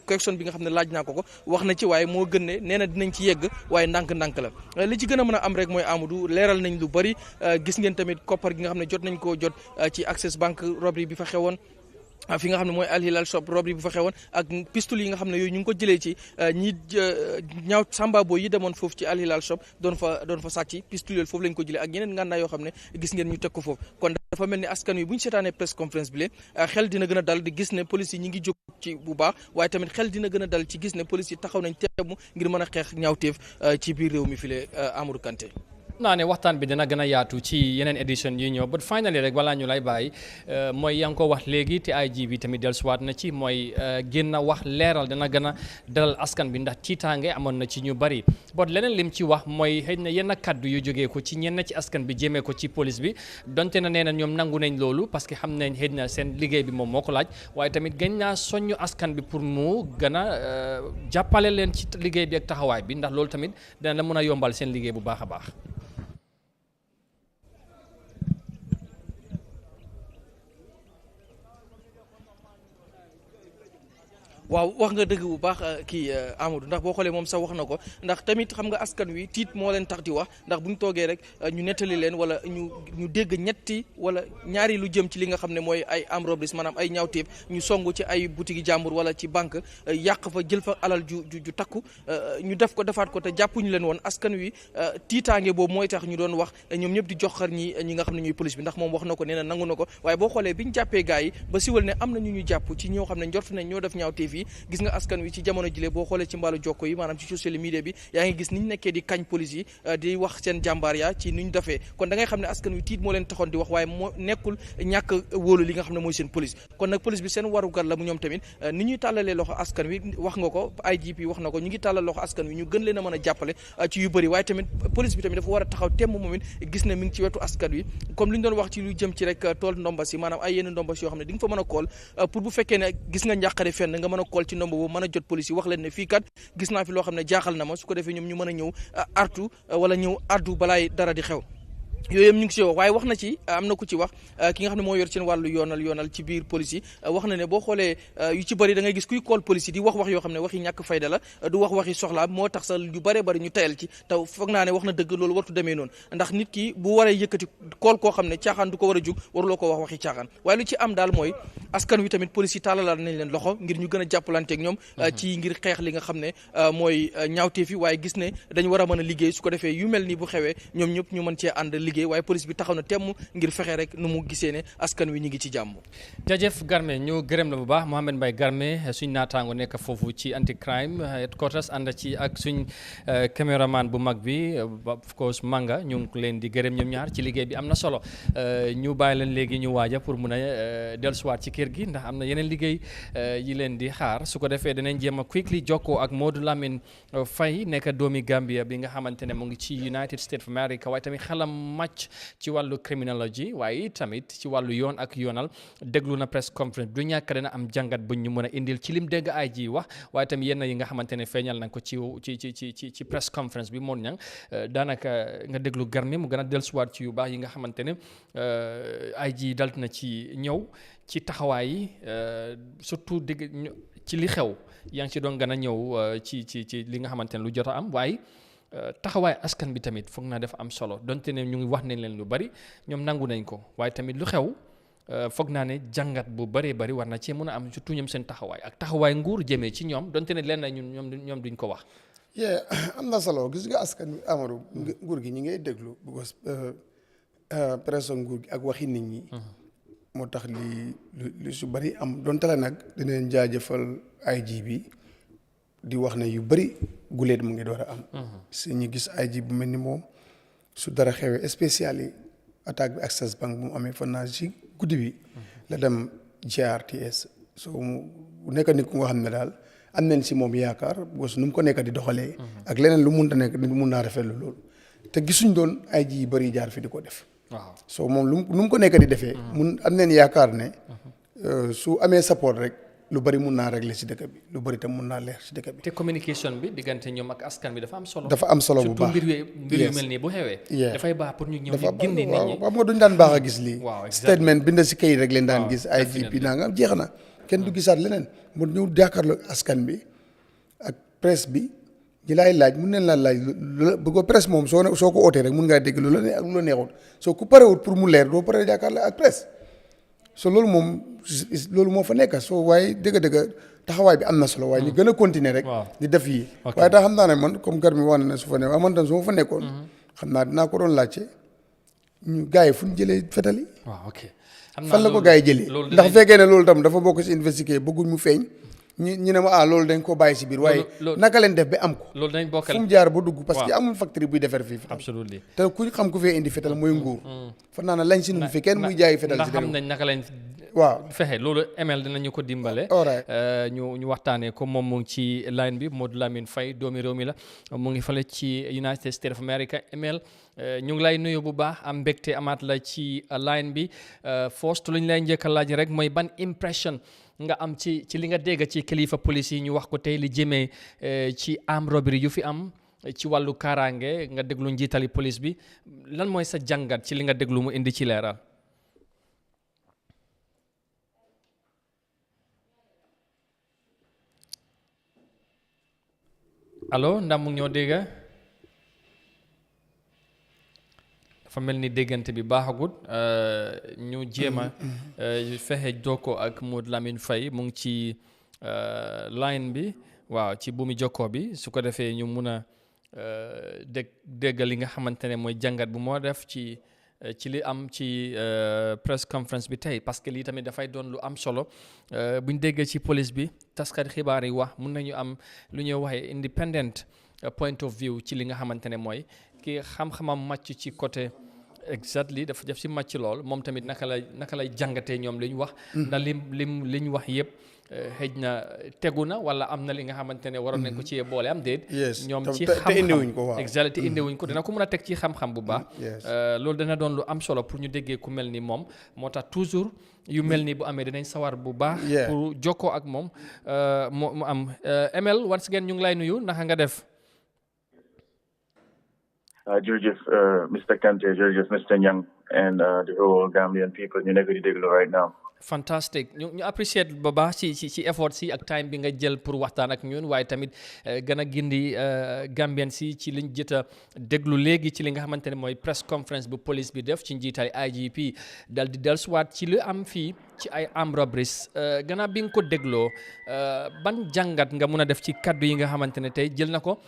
question bi nga xam ne laaj naa ko wax na ci waaye moo gën ne nee na dinañ ci yegg waaye ndànk-ndànk la li ci gën a mën a am rek mooy Amadou leeral nañ lu bari gis ngeen tamit koppar gi nga xam ne jot nañ koo jot ci Access Bank robbery bi fa xewoon fi nga xam ne mooy Al Hilal Shop robbery bu fa xewoon ak pistol yi nga xam ne yooyu ñu ngi ko jëlee ci ñi ñaaw sambabo yi demoon foofu ci Al Hilal Shop doon fa sàcc pistol yooyu foofu lañ ko jëlee ak yeneen ngànnaay yoo xam ne gis ngeen ñu teg ko foofu kon dafa mel ni askan wi bu ñu seetaanee press conference bi xel dina gën a dal di gis ne police yi ñi ngi jóg ci bu baax waaye tamit xel dina gën a dal ci gis ne police yi taxaw nañ teemu ngir mën a xeex ñaawteef ci biir réew mi file Amadou Kanté naa ne waxtaan bi dina gën a yaatu ci yeneen édition yi ñëw but finally rek balaa ñu lay bàyyi mooy yaa ngi ko wax léegi te IG bi tamit dellusiwaat na ci mooy génn wax leeral dina gën a dalal askan bi ndax tiitaange amoon na ci ñu bari but leneen lim ci wax mooy xëy na yenn kaddu yu jógee ko ci ñenn ci askan bi jéemee ko ci police bi donte na nee na ñoom nangu nañ loolu parce que xam nañ xëy na seen liggéey bi moom moo ko laaj waaye tamit gën naa soññu askan bi pour mu gën a jàppale leen ci liggéey bi ak taxawaay bi ndax loolu tamit dina la mën a yombal seen liggéey bu baax a baax. waaw wax nga dëgg bu baax kii Amadou ndax boo xoolee moom sax wax na ko ndax tamit xam nga askan wi tiit moo leen tax di wax ndax bu ñu toogee rek ñu nettali leen wala ñu dégg ñetti wala ñaari lu jëm ci li nga xam ne mooy ay armed robberies maanaam ay ñaawteef ñu song ci ay boutique yi jàmbur wala ci banque yàq fa jël fa alal ju takku ñu def ko defaat ko te jàppuñu leen woon askan wi tiitaange boobu mooy tax ñu doon wax ñoom ñëpp di jox xar ñi nga xam ne ñooy police bi ndax moom wax na ko nee na nangu na ko waaye boo xoolee bi ñu jàppee gars yi ba siwal ne am na ñu jàpp ci ñoo xam ne njort nañ ñoo def ñaawteef fii gis nga askan wi ci jamono jile boo xoolee ci mbaalu jokko yi maanaam ci social media bi yaa ngi gis niñ nekkee di kañ police yi di wax seen jàmbaar yaa ci niñ defee kon da ngay xam ne askan wi tiit moo leen taxoon di wax waaye moo nekkul ñàkk wóolu li nga xam ne mooy seen police kon nag police bi seen warugar la mu ñoom tamit ni ñuy tàllalee loxo askan wi wax nga ko IGP wax na ko ñu ngi tàllal loxo askan wi ñu gën leen a mën a jàppale ci yu bëri waaye tamit police bi tamit dafa war a taxaw temm moom it gis ne mi ngi ci wetu askan wi comme li ñu doon wax ci lu jëm ci rek tool ndombas yi maanaam ay yenn ndombas yoo xam ne di nga fa mën a kool pour bu fekkee ne gis nga njàqare fenn nga mën a kool ci ndomba boobu mën a jot police yi wax leen ne fii kat gis naa fi loo xam ne jaaxal na ma su ko defee ñoom ñu mën a ñëw artu wala ñëw addu balaay dara di xew yooyu yëpp ñu ngi si wax waaye wax na ci am na ku ci wax ki nga xam ne moo yor seen wàllu yoonal ci biir police yi wax na ne boo xoolee yu ci bëri da ngay gis kuy kool police yi di wax yoo xam ne waxi ñàkk fayda la du wax waxi soxla moo tax sax yu bëree bëri ñu tayal ci taw foog naa ne wax na dëgg loolu wartu demee noonu ndax nit ki bu waree yëkkati kool koo xam ne caaxaan du ko war a jug waruloo ko wax waxi caaxaan waaye lu ci am daal mooy askan wi tamit police yi tàllalaat nañ leen loxo ngir ñu gën a jàppalanteeg ñoom ci ngir xeex li nga xam ne mooy ñaawteef yi waaye gis ne dañ war a mën a liggéey su ko defee yu mel ni bu xewee ñoom ñëpp ñu mën cee ànd liggéey waaye police bi taxaw na temm ngir fexe rek nu mu gisee ne askan wi ñu ngi ci jàmm. jaajëf Garme ñu gërëm la bu baax Mohamed Mbaye Garme suñ naataango nekk foofu ci anti crime headquarters ànd ci ak suñ caméraman bu mag bi of course Manga ñu ngi leen di gërëm ñoom ñaar ci liggéey bi am na solo ñu bàyyi leen léegi ñu waaja pour mun a dellusiwaat ci kër gi ndax am na yeneen liggéey yi leen di xaar su ko defee danañ jéem a quickly jokkoo ak Modou Lamine Faye nekk doomi Gambia bi nga xamante ne mu ngi ci United States of America waaye tamit xelam màcc ci wàllu criminology waaye tamit ci wàllu yoon ak yoonal déglu na press conference du ñàkk dana am jàngat buñ ñu mën a indil ci lim dégg ay ji wax waaye tamit yenn yi nga xamante ne feeñal nañ ko ci press conference bi moon ñang daanaka nga déglu Garmi mu gën a dellusiwaat ci yu baax yi nga xamante ne ay ji dal na ci ñëw ci taxawaay yi surtout dégg ci li xew yaa ngi ci doon gën a ñëw ci li nga xamante ne lu jot a am waaye taxawaay askan bi tamit foog naa dafa am solo donte ne ñu ngi wax nañ leen lu bari ñoom nangu nañ ko waaye tamit lu xew foog naa ne jàngat bu bëree bëri war na cee mën a am surtout ñoom seen taxawaay ak taxawaay nguur jëmee ci ñoom donte ne leen na ñoom duñ ko wax. am na solo gis nga askan wi Amadou nguur gi ñi ngay déglu because pression nguur gi ak waxi nit ñi. moo tax li su bëri am donte la nag dinañ jaajëfal IG bi di wax ne yu bëri guleet mu ngi door a am. si ñu gis IG bu mel ni moom su dara xewee spécial yi attaque bi Access Bank bu mu amee fan naa si guddi bi la dem GRTS soo mu nekk nit ku nga xam ne daal am nañ si moom yaakaar bos nu mu ko nekk di doxalee. ak leneen lu munta nekk nit mun naa rafetlu loolu te gisuñ doon IG yi bëri jaar fi di ko def. waaw soo moom lu mu ko nekk di defee. mun am nañ yaakaar ne su amee support rek. lu bari mun naa régler ci dëkk bi lu bari tam mun naa leer ci dëkk bi. te communication bi diggante ñoom ak askan bi dafa am solo. dafa am solo bu baax surtout mbir yu mel nii bu xewee. dafay baax pour ñu ñëw ñu gindi nit ñi. waaw xam nga duñ daan baax a gis lii. waaw statement bind ci kayit rek leen daan gis. IGP naa nga jeex na kenn du gisaat leneen mu ñëw jàkkaarloo askan bi ak presse bi ñi laay laaj mun neen laa laaj bu ko presse moom soo ko ootee rek mun ngaa dégg lu la neex ak lu la neexut soo ku parewut pour mu leer doo pare jàkkaarloo ak presse so loolu moom loolu moo fa nekk soo waaye dëgg-dëgg taxawaay bi am na solo waaye ñu gën a continuer rek di def yii waaye tax xam naa ne man comme Garmi wax na ne su fa ne waaye man tam su ma fa nekkoon xam naa dinaa ko doon laajte ñu gars yi fu ñu jëlee fetal yi fan la ko gars yi jëlee ndax fekkee ne loolu tam dafa bokk si investiguer bëgguñ mu feeñ ñu ne ma loolu dañ ko bàyyi si biir waaye naka leen def ba am ko loolu dañ bokkal fu mu jaar ba dugg parce que amul factory buy defar fii fetal absolument te ku xam ku fee indi fetal mooy nguur fan naa ne lañ si nun fi kenn muy jaayi fetal si xam nañ naka lañ waaw fexe loolu ML dinañu ko dimbale ñu waxtaanee ko moom mu ngi ci line bi Modou Lamine Faye doomi réew mi la mu ngi fale ci United States of America ML ñu ngi lay nuyu bu baax am mbégte amaat la ci line bi first lu ñu lay njëkk a laaj rek mooy ban impression nga am ci li nga dégg ci kilifa police yi ñu wax ko tey li jëmee ci am robbery yu fi am ci wàllu kaaraange nga déglu njiitali police bi lan mooy sa jàngat ci li nga déglu mu indi ci leeral. allo ndax mu ngi ñoo dégg dafa mel ni déggante bi baaxagut ñu jéem a fexe jokkoo ak Modou Lamine Faye mu ngi ci line bi waaw ci buumi jokkoo bi su ko defee ñu mun a dégg li nga xamante ne mooy jàngat bu moo def ci ci li am ci press conference bi tey parce que lii tamit dafay doon lu am solo buñ déggee ci police bi taskat xibaar yi wax mun nañu am lu ñuy waxee independent point of view ci li nga xamante ne mooy ki xam-xamam màcc ci côté exactly dafa def si màcc lool moom tamit naka lay jàngatee ñoom li ñu wax ndax li ñu wax yëpp xëj na tegu na wala am na li nga xamante ne waroon nañ ko ci boole am déet ñoom ci xam-xam exactly te indiwuñ ko dina ko mën a teg ci xam-xam bu baax loolu dana doon lu am solo pour ñu déggee ku mel ni moom moo tax toujours yu mel ni bu amee dinañ sawar bu baax pour jokkoo ak moom mu am ML once again ñu ngi lay nuyu naka nga def jërëjëf Mr. Kante jërëjëf Mr. Nyang and the whole Gambian people ñu nekk di déglu right now. Fantastic ñu appreciate ba baax ci effort si ak time bi nga jël pour waxtaan ak ñun waaye tamit gën a gindi Gambian si ci liñ jët a déglu léegi ci li nga xamante ne mooy press conference bu police bi def ci njiitaay IGP dal di dellusiwaat ci lu am fii ci ay armed robberies gannaaw bi nga ko dégloo ban jàngat nga mun a def ci kaddu yi nga xamante ne tey jël na ko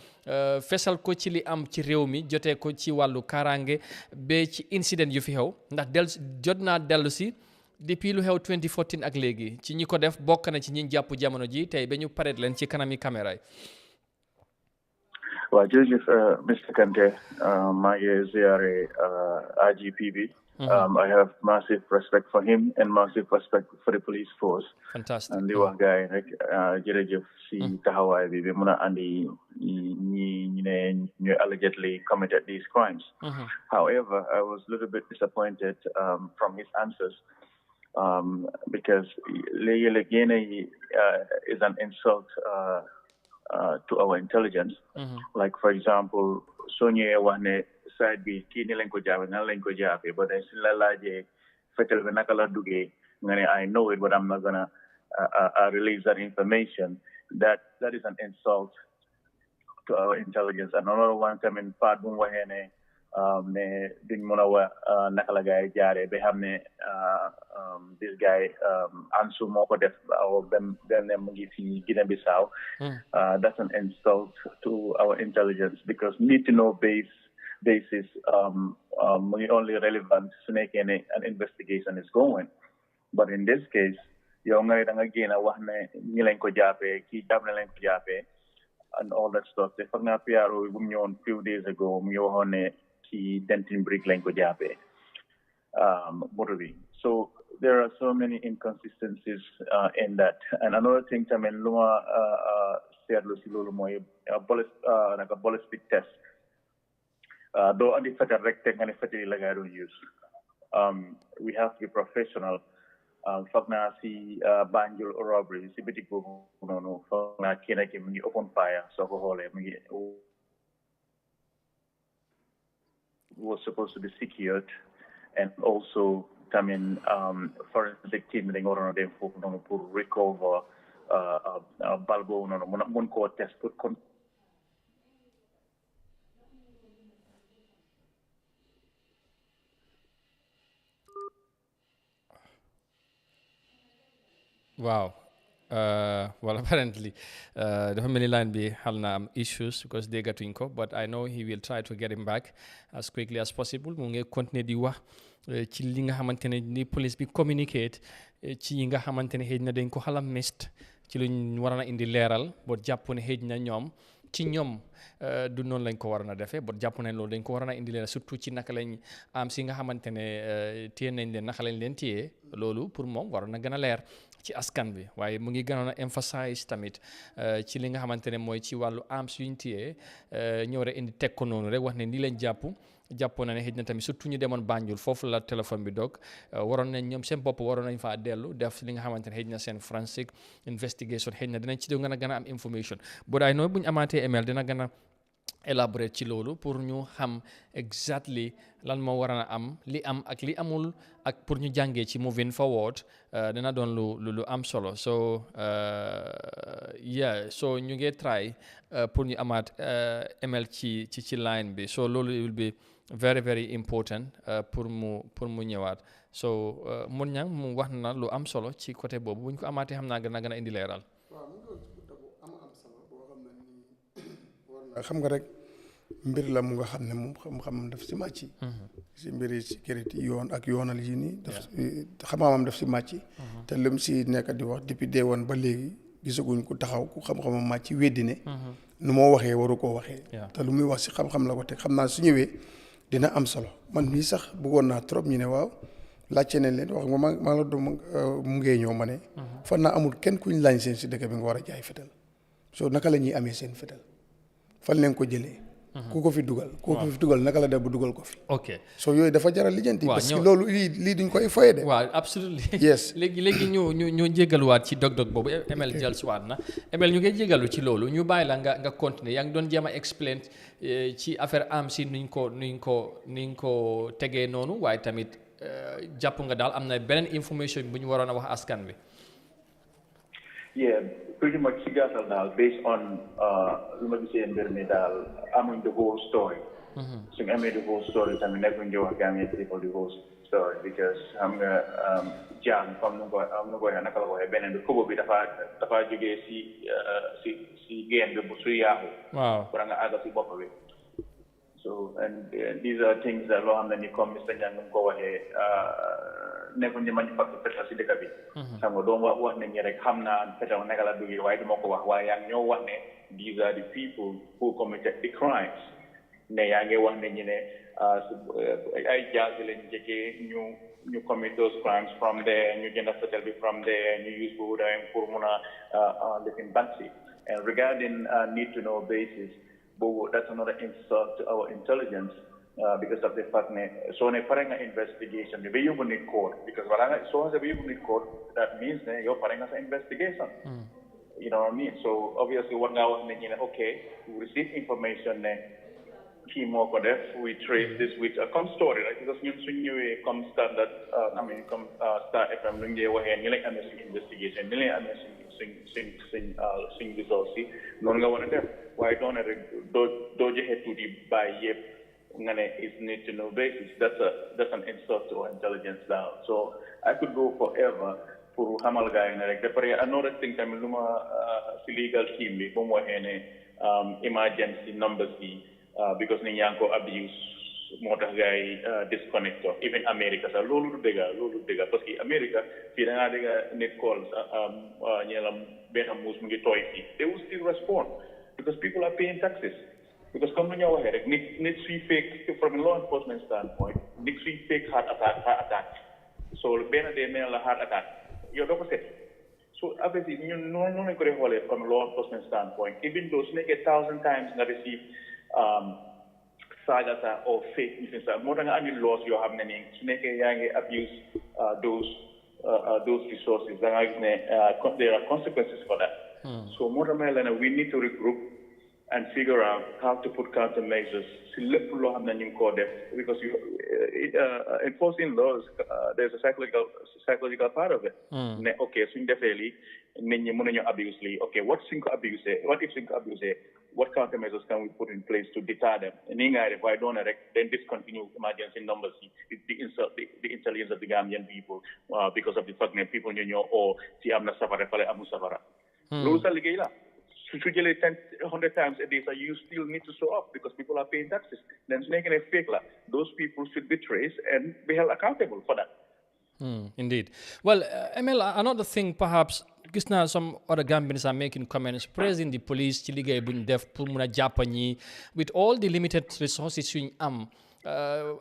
fesal ko ci li am ci réew mi jotee ko ci wàllu kaaraange ba ci incident yu fi xew ndax jot naa dellu si depuis lu xew 2014 ak léegi ci ñi ko def bokk na ci ñi jàpp jamono ji tey ba ñu paret leen ci kanami caméra yi. waaw jërëjëf Mr. Kante maa ngi ziare IGP bi. I have massive respect for him and massive respect for the police force. Fantastic. And di wax gars yi rek jërëjëf si taxawaay bi ba mun a andi ñi ne ñu allegedly committed these crimes. However, I was a little bit disappointed from his answers. Because is an insult to our intelligence. Like, for example, Sonia Wane side be kini lenko jabe na lenko jabe, but then silalaje fetel venakala duge ngane I know it, but I'm not gonna release that information. That is an insult to our intelligence. And another one time in part wahene ne duñ mëna wa naka la gaay jaaré ba xamné this guy Ansu moko def dem mu ngi fi Guinea Bissau. That's an insult to our intelligence because need to know basis only relevant to make an investigation is going. But in this case, yow nga da nga gëna wax né ñi lañ ko jappé ki japp na lañ ko jappé and all that stuff. They found a PRO bu ñëwon few days ago mu waxone ki dentin brick lañ ko jappé so there are so many inconsistencies in that. And another thing tamen luma seetlu si lolu moy ballistic test do andi fetal rek te nga ne fetal la nga doon use. We have to be professional. Foog naa si Banjul robbery si bitik boobu noonu foog naa kenn ki mu ngi open fire soo ko xoolee mu ngi was supposed to be secured, and also forensic team dañu waroon a dem foofu noonu pour recover bal boobu noonu mun koo test pour Wow. Well, apparently, the family line be have issues because they got to but I know he will try to get him back as quickly as possible. Mu ngi continuer di wax ci li nga xamantene ni police bi communicate ci yi nga xamantene xëj na dañ ko xalam mist ci luñ warana indi leeral bo jàpp ne xëj na ñoom ci ñoom du noonu lañ ko waroon a defee ba jàpp nañ loolu dañ ko waroon a indi leen surtout ci naka lañ am si nga xamante ne téye nañ leen naka lañ leen téye loolu pour moom waroon na gën a leer ci askan bi waaye mu ngi gënoon a emphasize tamit ci li nga xamante ne mooy ci wàllu arms yuñ téye ñëw rek indi teg ko noonu rek wax ne nii lañ jàppoon na ne xëj na tamit surtout ñu demoon Banjul foofu la téléphone bi dog waroon nañ ñoom seen bopp waroon nañ faa dellu def li nga xamante ne xëj na seen forensic investigation xëj na dinañ ci doon gën a am information but I know bu ñu amaatee email dina gën a élaborer ci loolu pour ñu xam exactly lan moo war a am li am ak li amul ak pour ñu jàngee ci moving forward dina doon lu am solo so so ñu ngi try pour ñu amaat email ci line bi so loolu will be very very important pour mu ñëwaat so mun ñang mu wax na lu am solo ci côté boobu bu ñu ko amaatee xam naa gën a indi leeral. xam nga rek mbir la mu nga xam ne moom xam-xamam daf si màcc. si mbiri sécurité yoon ak yoonal yi nii. daf xam-xamam daf si màcc. te lim si nekk di wax depuis dee woon ba léegi gisaguñ ku taxaw ku xam-xamam màcc weddi ne. nu moo waxee waru koo waxee. te lu muy wax si xam-xam la ko teg xam naa su ñëwee dina am solo man mii sax bëggoon naa trop ñu ne waaw laajte nañ leen wax nga maa la doon mu ngee ñëw ma ne. fan naa amul kenn kuñ lañ seen si dëkk bi nga war a jaay fetal soo naka la ñuy amee seen fetal fan leen ko jëlee. ku ko fi dugal naka la def bu dugal ko fi. ok soo yooyu dafa jaral lijjanti. parce que loolu lii duñ koy foyee de. waaw absolument. yes léegi ñu jégaluwaat ci dog-dog boobu Emel jëlsiwaat na Emel ñu ngi jégalu ci loolu ñu bàyyi la nga continuer yaa ngi doon jéem a explain ci affaire am si nuñ ko tegee noonu waaye tamit jàpp nga daal am na beneen information bu ñu waroon a wax askan bi. Yeah, pretty much Sigasal now, based on Lumabisi and Bermedal, I'm in the whole story. So I made the whole story, I'm never going to Gambia people the whole story because I'm Jan from Nugoya Nakalawa, Ben and the Kubo bit of a Juge see game the Busuyahu. Wow. But I'm Agasi Bopaway. So, and these are things that long and you come, Mr. Young, go ahead. Never the manufacturer petrol city kabi. Some don't want any like Hamna and petrol Nagala do you why the Moko why I know one these are the people who committed the crimes. Nayange one I Jazilin JK you commit those crimes from there and you gender settle from there and you use Buddha and Kurmuna living Bansi. And regarding need to know basis, but that's another insult to our intelligence. Because of the fact that so a paranga investigation, the way you need court, because so as a way you need court, that means you're paranga investigation. You know what I mean? So obviously, one hour, okay, we receive information, we trace this with a come story, right? Because you come standard, come start FM, bring the away and you like investigation, you like sing results, no longer one of them. Why don't I do you have to buy yep? Is need to know basis. That's an insult to our intelligence now. So I could go forever for Hamal guy and like another thing I'm legal team emergency numbers because Nyanko abuse motor guy disconnector. Even America so low bigger because America net calls they will still respond because people are paying taxes. Because come on your head, needs we fake from a law enforcement standpoint, needs we fake heart attack. So Ben de mail a heart attack. You're opposite. So obviously you no from a law enforcement standpoint, even those make 1,000 times not receive sagas or fake information. More than any laws you have many snake abuse those resources. There are consequences for that. So more than we need to regroup and figure out how to put countermeasures. Because enforcing laws, there's a psychological part of it. Okay, so definitely, okay, what if think abuse? What countermeasures can we put in place to deter them? And if I don't then discontinue emergency numbers, the intelligence of the Gambian people because of the fact that people or si amna safara pale amu safara. If you get 100 times a day, so you still need to show up because people are paying taxes. Then making a fake law. Those people should be traced and be held accountable for that. Indeed. Well, Emel, another thing perhaps, because some other Gambians are making comments, praising the police, Chilige Bun Def, Pumuna Japani, with all the limited resources in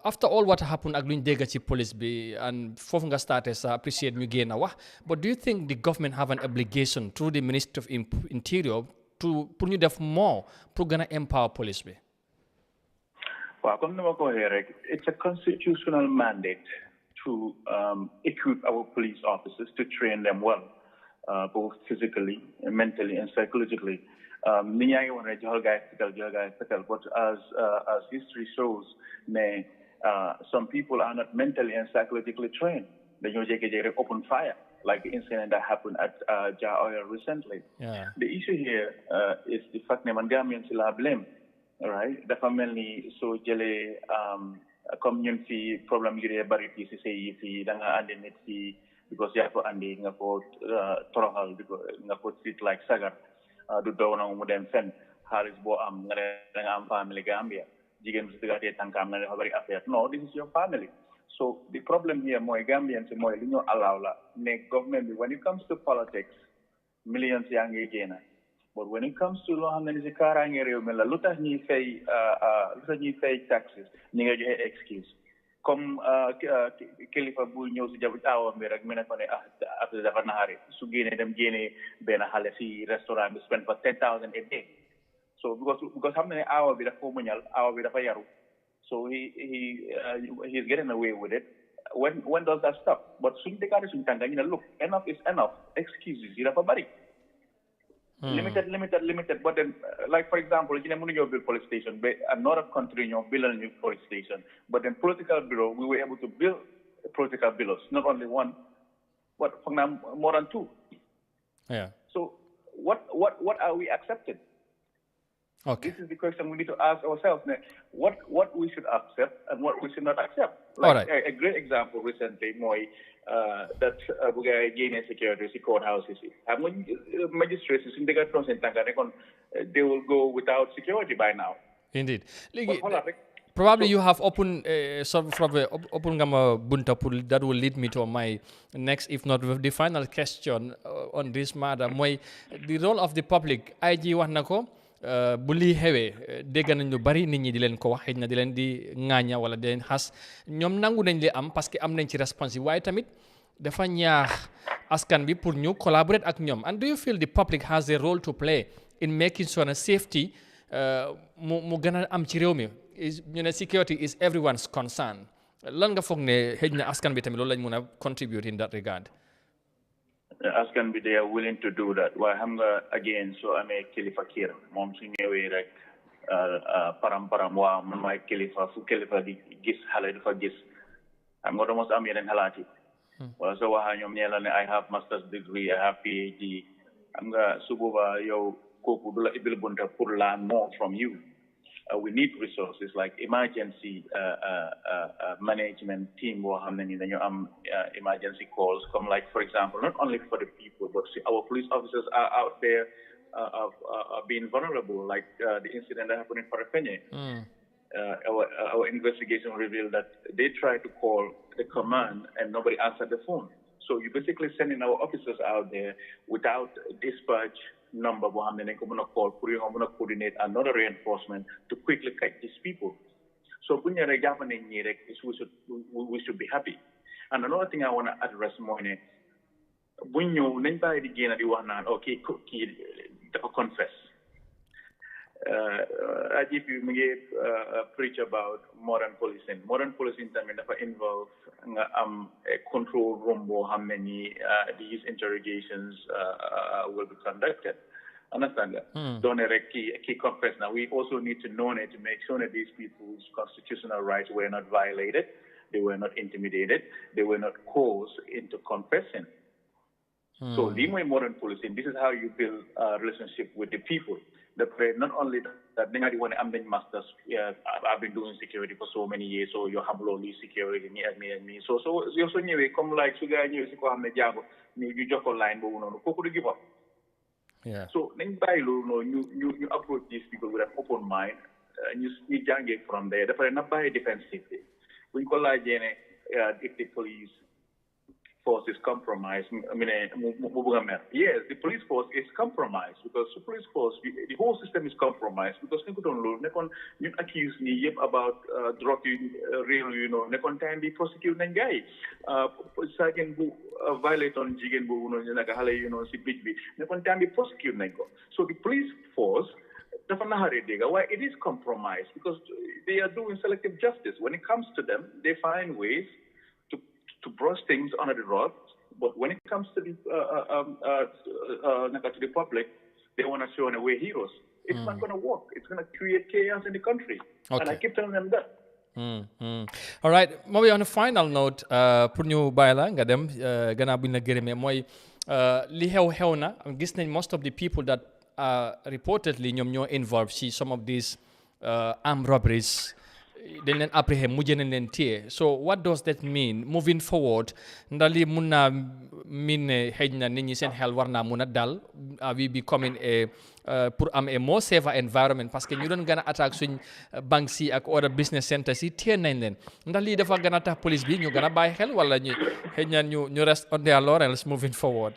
after all what happened agluñ dégg ci police bi and foofu nga starté sa appreciate ñu génn wax but do you think the government have an obligation through the Ministry of Interior to pour ñu def more pour gën a empower police bi? Waaw comme ni ma ko waxee rek it's a constitutional mandate to equip our police officers to train them well both physically, mentally and psychologically. But as history shows, some people are not mentally and psychologically trained. They open fire, like the incident that happened at Oil recently. Yeah. The issue here is the fact that Gambians still blame, right? The family so jele community problem you bari fi say da nga andi nit fi because ya ko andi nga ko toroxal because nga ko treat like sagar. Do down mu dem fen xaalis boo am nga ne da nga am family Gambia jigéen su digatee tànkaam nga ne dafa bari affaire no this is your family. So the problem here mooy Gambians mooy li ñu allow la ne government bi when it comes to politics millions yaa ngi génn but when it comes to loo xam ne si kaaraange réew mi la lu tax ñuy fay taxes ñi nga joxe excuse comme kilifa bu ñëw si jabu aawam bi rek mu ne ko ne affaire dafa naxari su génnee dem génnee benn xale si restaurant bi spend for $10,000 a day so because xam ne aawa bi dafa muñal aawa bi dafa yaru so he's getting away with it. When does that stop? But suñ dekaade suñ tànga ñu ne look enough is enough excuses yi dafa bari limited but then like for example you know mënuñoo build police station but another country ñoo build a new police station but then political bureau we were able to build political bureaus not only one but more than two. Yeah. So what are we accepting? Okay. This is the question we need to ask ourselves. What we should accept and what we should not accept. Like all right. A great example recently, that Bugay gained security courthouses. Magistrates in the they will go without security by now. Indeed. Probably you have open bunta that will lead me to my next, if not the final question on this matter. The role of the public. IG wax nako bu lii xewee dégg nañ lu bari nit ñi di leen ko wax xëy na di leen di ŋaaña wala di leen xas ñoom nangu nañ li am parce que am nañ ci response waaye tamit dafa ñaax askan bi pour ñu collaborate ak ñoom. And do you feel the public has a role to play in making sure that safety mu gën a am ci réew mi? You know, security is everyone's concern. Lan nga foog ne xëy na askan bi tamit loolu lañ mën a contribute in that regard? Askan bi they are willing to do that waaye xam nga again soo amee kilifa kër moom su ñëwee rek param waaw man maay kilifa fu kilifa di gis xale du fa gis xam nga doo mos am yeneen xalaat yi wala soo waxaa ñoom ñee la ne I have master's degree I have PhD xam nga su boobaa yow kooku du la ibil bunta pour learn more from you. We need resources like emergency management team or emergency calls come like for example not only for the people but our police officers are out there being vulnerable like the incident that happened in Parafenye. Our investigation revealed that they tried to call the command and nobody answered the phone. So you're basically sending our officers out there without dispatch number call coordinate another reinforcement to quickly catch these people. So we should be happy. And another thing I want to address more is when you okay confess. If you preach about modern policing involve a control room or how many these interrogations will be conducted. Understand that? Don't key confess. Now we also need to know it to make sure that these people's constitutional rights were not violated, they were not intimidated, they were not coerced into confessing. So modern policing, this is how you build a relationship with the people. Not only that they want to masters. Yeah, I've been doing security for so many years, so you have low security, me and me. So you come like you just online, but you give up. Yeah. So you approach these people with an open mind, and you jang it from there. Therefore, not by defensively. We call if the police force is compromised. Yes, the police force is compromised because the police force, the whole system is compromised because they don't accuse me about drug real, they can't be prosecuting guy. Second, violate on jigen si beach be, they can't be prosecuting. So the police force, why it is compromised because they are doing selective justice. When it comes to them, they find ways to brush things under the rug, but when it comes to the public, they want to show we're heroes. It's not going to work. It's going to create chaos in the country. Okay. And I keep telling them that. All right. Maybe on a final note, pour ñu bàyyi la nga dem gannaaw bu ñu la gërëmee mooy li xew na gis nañ most of the people that reportedly ñoom ñoo involved ci some of these armed robberies dañ leen apprehend mujj nañ leen téye so what does that mean moving forward ndax lii mun naa miin ne xëy na nit ñi seen xel war naa mun a dal we becoming pour am a more safer environment parce que ñu doon gën a attaque suñ banques yi ak other business centers yi téye nañ leen ndax lii dafa gën a tax police bi ñu gën a bàyyi xel wala ñu xëy na ñu rest on their laurels moving forward.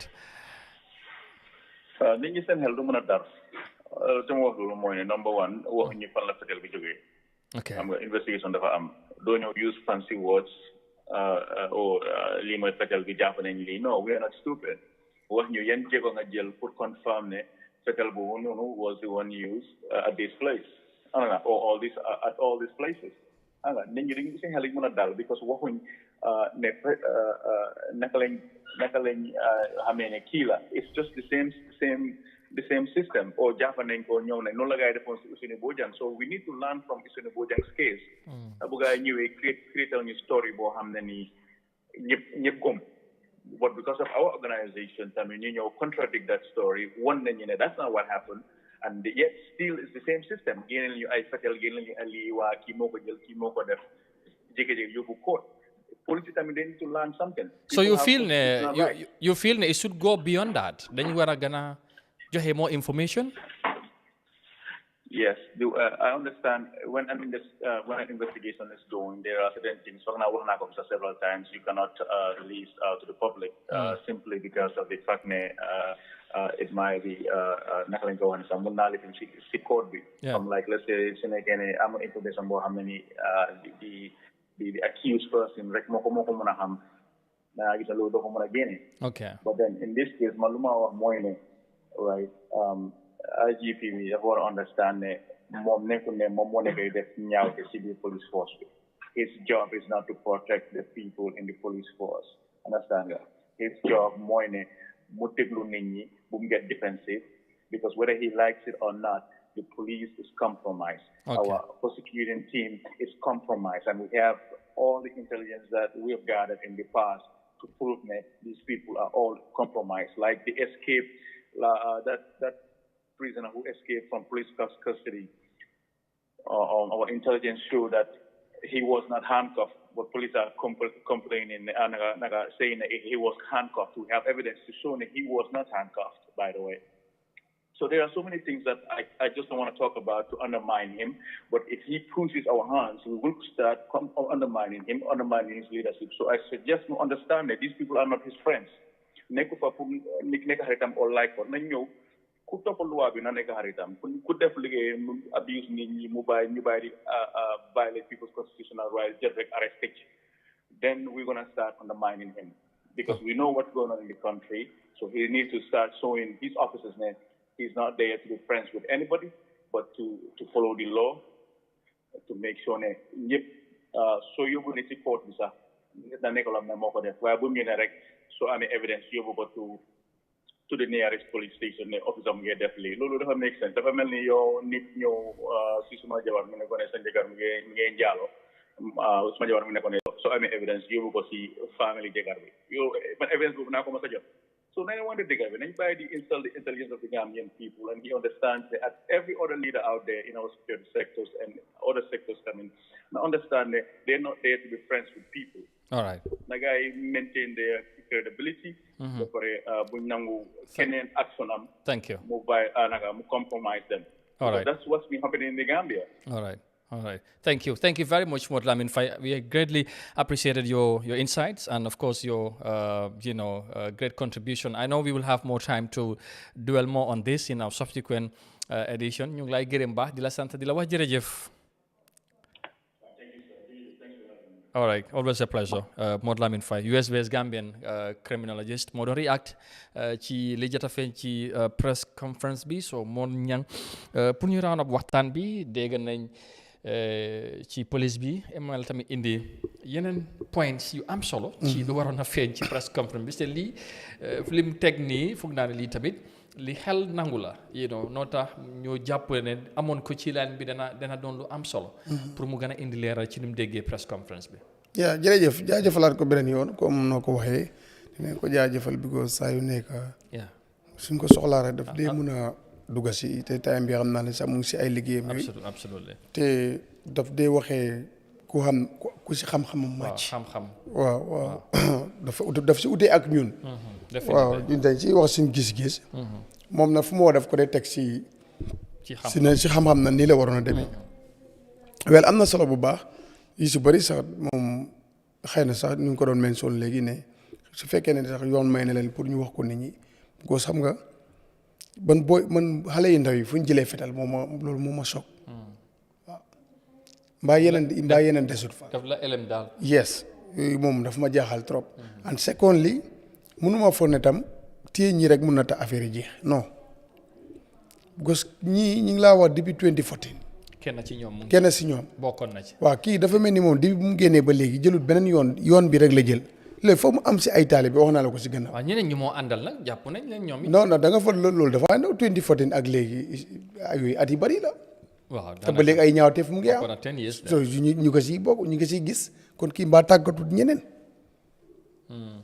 nit ñi seen xel du mën a dar te mu wax loolu mooy ne number one waxuñu fan la fetel bi jógee. ok xam nga investigation dafa am doo ñëw use fancy words lii mooy fetel bi jàpp nañ lii no we are not stupid wax ñu yan jéego nga jël pour confirm ne fetel boobu noonu was the one used at this place or at all these places nit ñi dañu seen xel yi mën a dal because waxuñ ne naka lañ xamee ne kii la it's just the same system or jàpp nañ ko ñëw ne noonu la gaay defoon si Ousainou Bojang so we need to learn from Ousainou Bojang's case bu gaay ñëwee create ñu story boo xam ne nii ñëpp gom but because of our organization tamit ñu ñëw contradict that story wan nañu ne that's not what happened and yet still it's the same system génneel ñu ay fetel génneel ñu ay lii waa kii moo ko jël kii moo ko def jékki-jékki yóbbu court police tamit they need to learn something so you feel ne it should go beyond that dañu war a gën a joxe more information. Yes, I understand when an investigation is going, there are certain things. Several times you cannot release to the public simply because of the fact it might be like let's say I'm information about how many the accused person okay. But then in this case, maluma moine. Right. IGP we have to understand that the civil police force. His job is not to protect the people in the police force. Understand that? His job get defensive because whether he likes it or not, the police is compromised. Okay. Our prosecuting team is compromised, and we have all the intelligence that we have gathered in the past to prove that these people are all compromised, like the escape. That prisoner who escaped from police custody, our intelligence showed that he was not handcuffed, but police are complaining and saying that he was handcuffed. We have evidence to show that he was not handcuffed, by the way. So there are so many things that I just don't want to talk about to undermine him. But if he pushes our hands, we will start undermining him, undermining his leadership. So I suggest to understand that these people are not his friends. Nekku fa pour nekk xaritam or like ko nañ ñëw ku topp loi bi na nekk xaritam ku def liggéey abuse nit ñi mu bàyyi ñu bàyyi di violate people's constitutional rights just like arrest then we're going to start undermining him because we know what's going on in the country so he needs to start showing his officers that he's not there to be friends with anybody but to follow the law to make sure ne ñëpp so yóbbu ne ci court bi sax da nekk loo xam ne moo ko def waaye bu mu ne rek so I mean evidence you go to the nearest police station the officer mu ngi def lii loolu dafa make sense dafa mel ni yow nit ñëw si suma jabar mu ne ko ne sa njëkkër mu ngi njaalo suma jabar mu ne ko ne so I mean evidence yóbbu ko si family jëkkër bi yow man evidence boobu naa ko ma sa jot so nañu wante dëgg bi nañ bàyyi di insult the intelligence of the Gambian people and he understands that every other leader out there in our security sectors and other sectors coming now understand that they're not there to be friends with people. All right. Like I maintain their credibility. Thank you. Compromise them. All right. That's what's been happening in the Gambia. All right. All right. Thank you. Thank you very much, Modlamin Faye. We greatly appreciated your insights and, of course, your great contribution. I know we will have more time to dwell more on this in our subsequent edition. Ñu ngi lay gërëm baax di la sant di la wax jërëjëf. All right, always a pleasure. Modlamin Faye, US-based Gambian criminologist. Moo doon react ci li jot a feeñ ci press conference bi so moo ñang pour ñu round up waxtaan bi dégg nañ ci police bi emal tamit indi yeneen points yu am solo. ci lu waroon a feeñ ci press conference bi te lii lim teg nii foog naa ne lii tamit li xel nangu la noo tax ñoo jàpp ne amoon ko ci laan bi dana doon lu am solo. pour mu gën a indi leeral ci ni mu déggee press conference bi. yaa jërëjëf jaajëfalaat ko beneen yoon comme noo ko waxee dinañ ko jaajëfal because saa yu nekk suñ ko soxlaa rek daf dee mun a dugga si te time bi xam naa ne sax mu ngi si ay liggéeyam yooyu. absolutely te daf dee waxee ku xam ku si xam-xamam màcc. xam-xam. waaw daf si utee ak ñun. waaw ñun dañ ci wax suñu gis-gis. moom na fu mu def ko dee teg si xam-xam na nii la waroon a demee. wel am na solo bu baax yi si bëri sax moom xëy na sax ñu ngi ko doon mention léegi ne su fekkee ne sax yoon may na leen pour ñu wax ko nit ñi because xam nga man xale yu ndaw yi fu ñu jëlee fetal loolu moo ma choc. waaw mbaa yeneen desut fa. daf la élève daal. yes yooyu moom dafa ma jaaxal trop. and secondly mënuma foog ne tam téye ñii rek mun na ta affaire yi jeex non because ñii ñu ngi laa wax depuis 2014. kenn si ñoom bokkoon na ci. waaw kii dafa mel ni moom depuis bu mu génnee ba léegi jëlut beneen yoon bi rek la jël léegi foog mu am si ay taalibe wax naa la ko si gannaaw. waaw ñeneen ñi moo àndal nag jàpp nañ leen ñoom it. non da nga fa loolu dafa ànd 2014 ak léegi yooyu at yi bëri la. waaw te ba léegi ay ñaawteef mu ngi am. so ñu ko siy bokk ñu ko siy gis kon kii mbaa tàggatut ñeneen.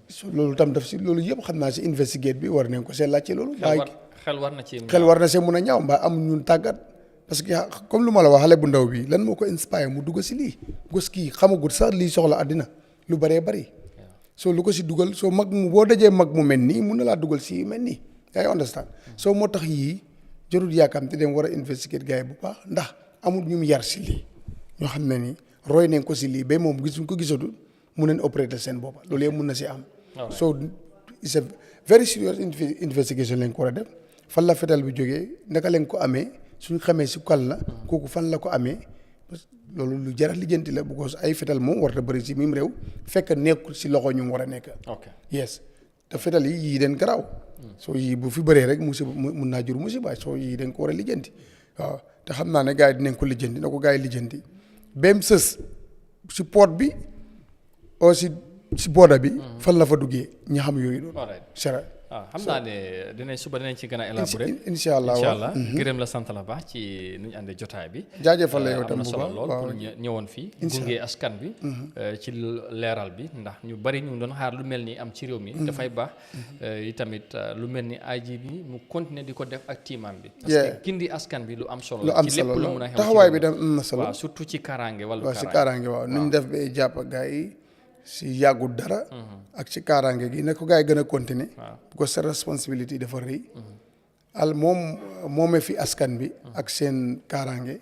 so loolu tam daf si loolu yëpp xam naa si investigate bi war nañ ko see laajte loolu. xel war na see mun a ñaaw mbaa am ñun tàggat. parce que comme lu ma la wax xale bu ndaw bi lan moo ko inspire mu dugg si lii gos kii xamagut sax lii soxla àddina lu bëree bëri soo lu ko si dugal soo mag mu boo dajee mag mu mel nii mun na laa dugal si mel nii yaa ngi understand soo moo tax yii jarul yaakaar te dem war a investigate gars yi bu baax ndax amul ñu mu yar si lii ñoo xam ne ni roy nañ ko si lii ba moom gisuñ ko gisatul mun nañ opérer seen boppa loolu yëpp mun na si am so it's a very serious investigation lañ ko war a def fan la fetal bi jógee naka lañ ko amee suñ xamee si kal la kooku fan la ko amee loolu lu jar a lijjanti la because ay fetal moom war a bëri si mim réew fekk nekkul si loxo ñu war a nekk. yes te fetal yi yii den garaaw. soo yii bu fi bëree rek musiba mun naa jur musiba soo yii dañ ko war a lijjanti waaw te xam naa ne gars yi dinañ ko lijjanti na ko gars yi lijjanti bem sës si port bi oo si booda bi. fan la fa duggee ñi xam yooyu noonu. xam naa ne suba dinañ ci gën a élaborer. incha allah gërëm la sant la baax ci nu ñu àndee jotaay bi. jaajëfal la yow tam bu baax am na solo lool pour ñëwoon fii. gunge askan bi. ci leeral bi ndax ñu bari ñu ngi doon xaar lu mel ni am ci réew mi. dafay baax tamit lu mel ni IG bi mu continuer di ko def ak tiimam bi. parce que gindi askan bi lu am solo la. ci lépp lu mun a xew taxawaay bi tam am na solo. waaw surtout ci kaaraange wàllu kaaraange. waaw si kaaraange waaw nu ñu def ba jàpp gars yi si yàggul dara. ak ci kaaraange gi ne ko gars yi gën a continuer. parce que sa responsabilité dafa rëy. moomee fi askan bi. ak seen kaaraange.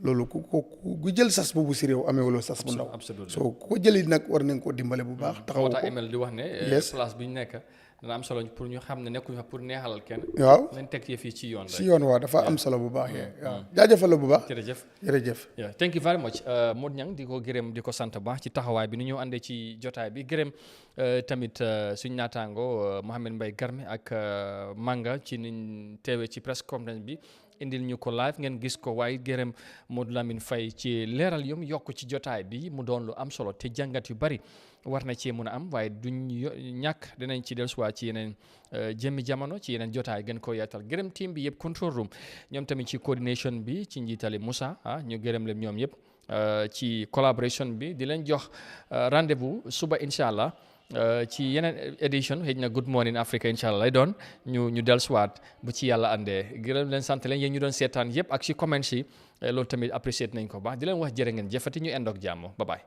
loolu ku jël sas boobu si réew amee wala sas bu ndaw. soo ku ko jëlee nag war nañ koo dimbale bu baax. taxawu ko Emel di wax ne. place bi ñu nekk dana am solo pour ñu xam ne nekkuñu fa pour neexalal kenn. waaw nañ teg fii ci yoon. ci yoon waaw dafa am solo bu baax. waaw jaajëfal la bu baax. jërëjëf. thank you very much Modou Niang di ko gërëm di ko sant baax ci taxawaay bi ni ñëw àndee ci jotaay bi gërëm tamit suñu naataango Mohamed Mbaye Garmi ak Manga ci niñ teewee ci press conference bi. indil ñu ko live ngeen gis ko waaye gërëm Modou Lamine Faye ci leeral yom yokk ci jotaay bi mu doon lu am solo te jàngat yu bari war na cee mun a am waaye duñ ñàkk dinañ ci dellusiwaat ci yeneen jëmmi jamono ci yeneen jotaay gën ko yaatal gërëm team bi yëpp control room ñoom tamit ci coordination bi ci njiitali Moussa ñu gërëm leen ñoom yëpp ci collaboration bi di leen jox rendez-vous suba incha allah ci yeneen édition xëy na Good Morning Africa incha allah lay doon ñu dellusiwaat bu ci yàlla àndee gërëm leen sant leen yéen ñu doon seetaan yëpp ak ci comments yi loolu tamit apprécié nañ ko baax di leen wax jërë ngeen jëfati ñu endoog jàmm bye bye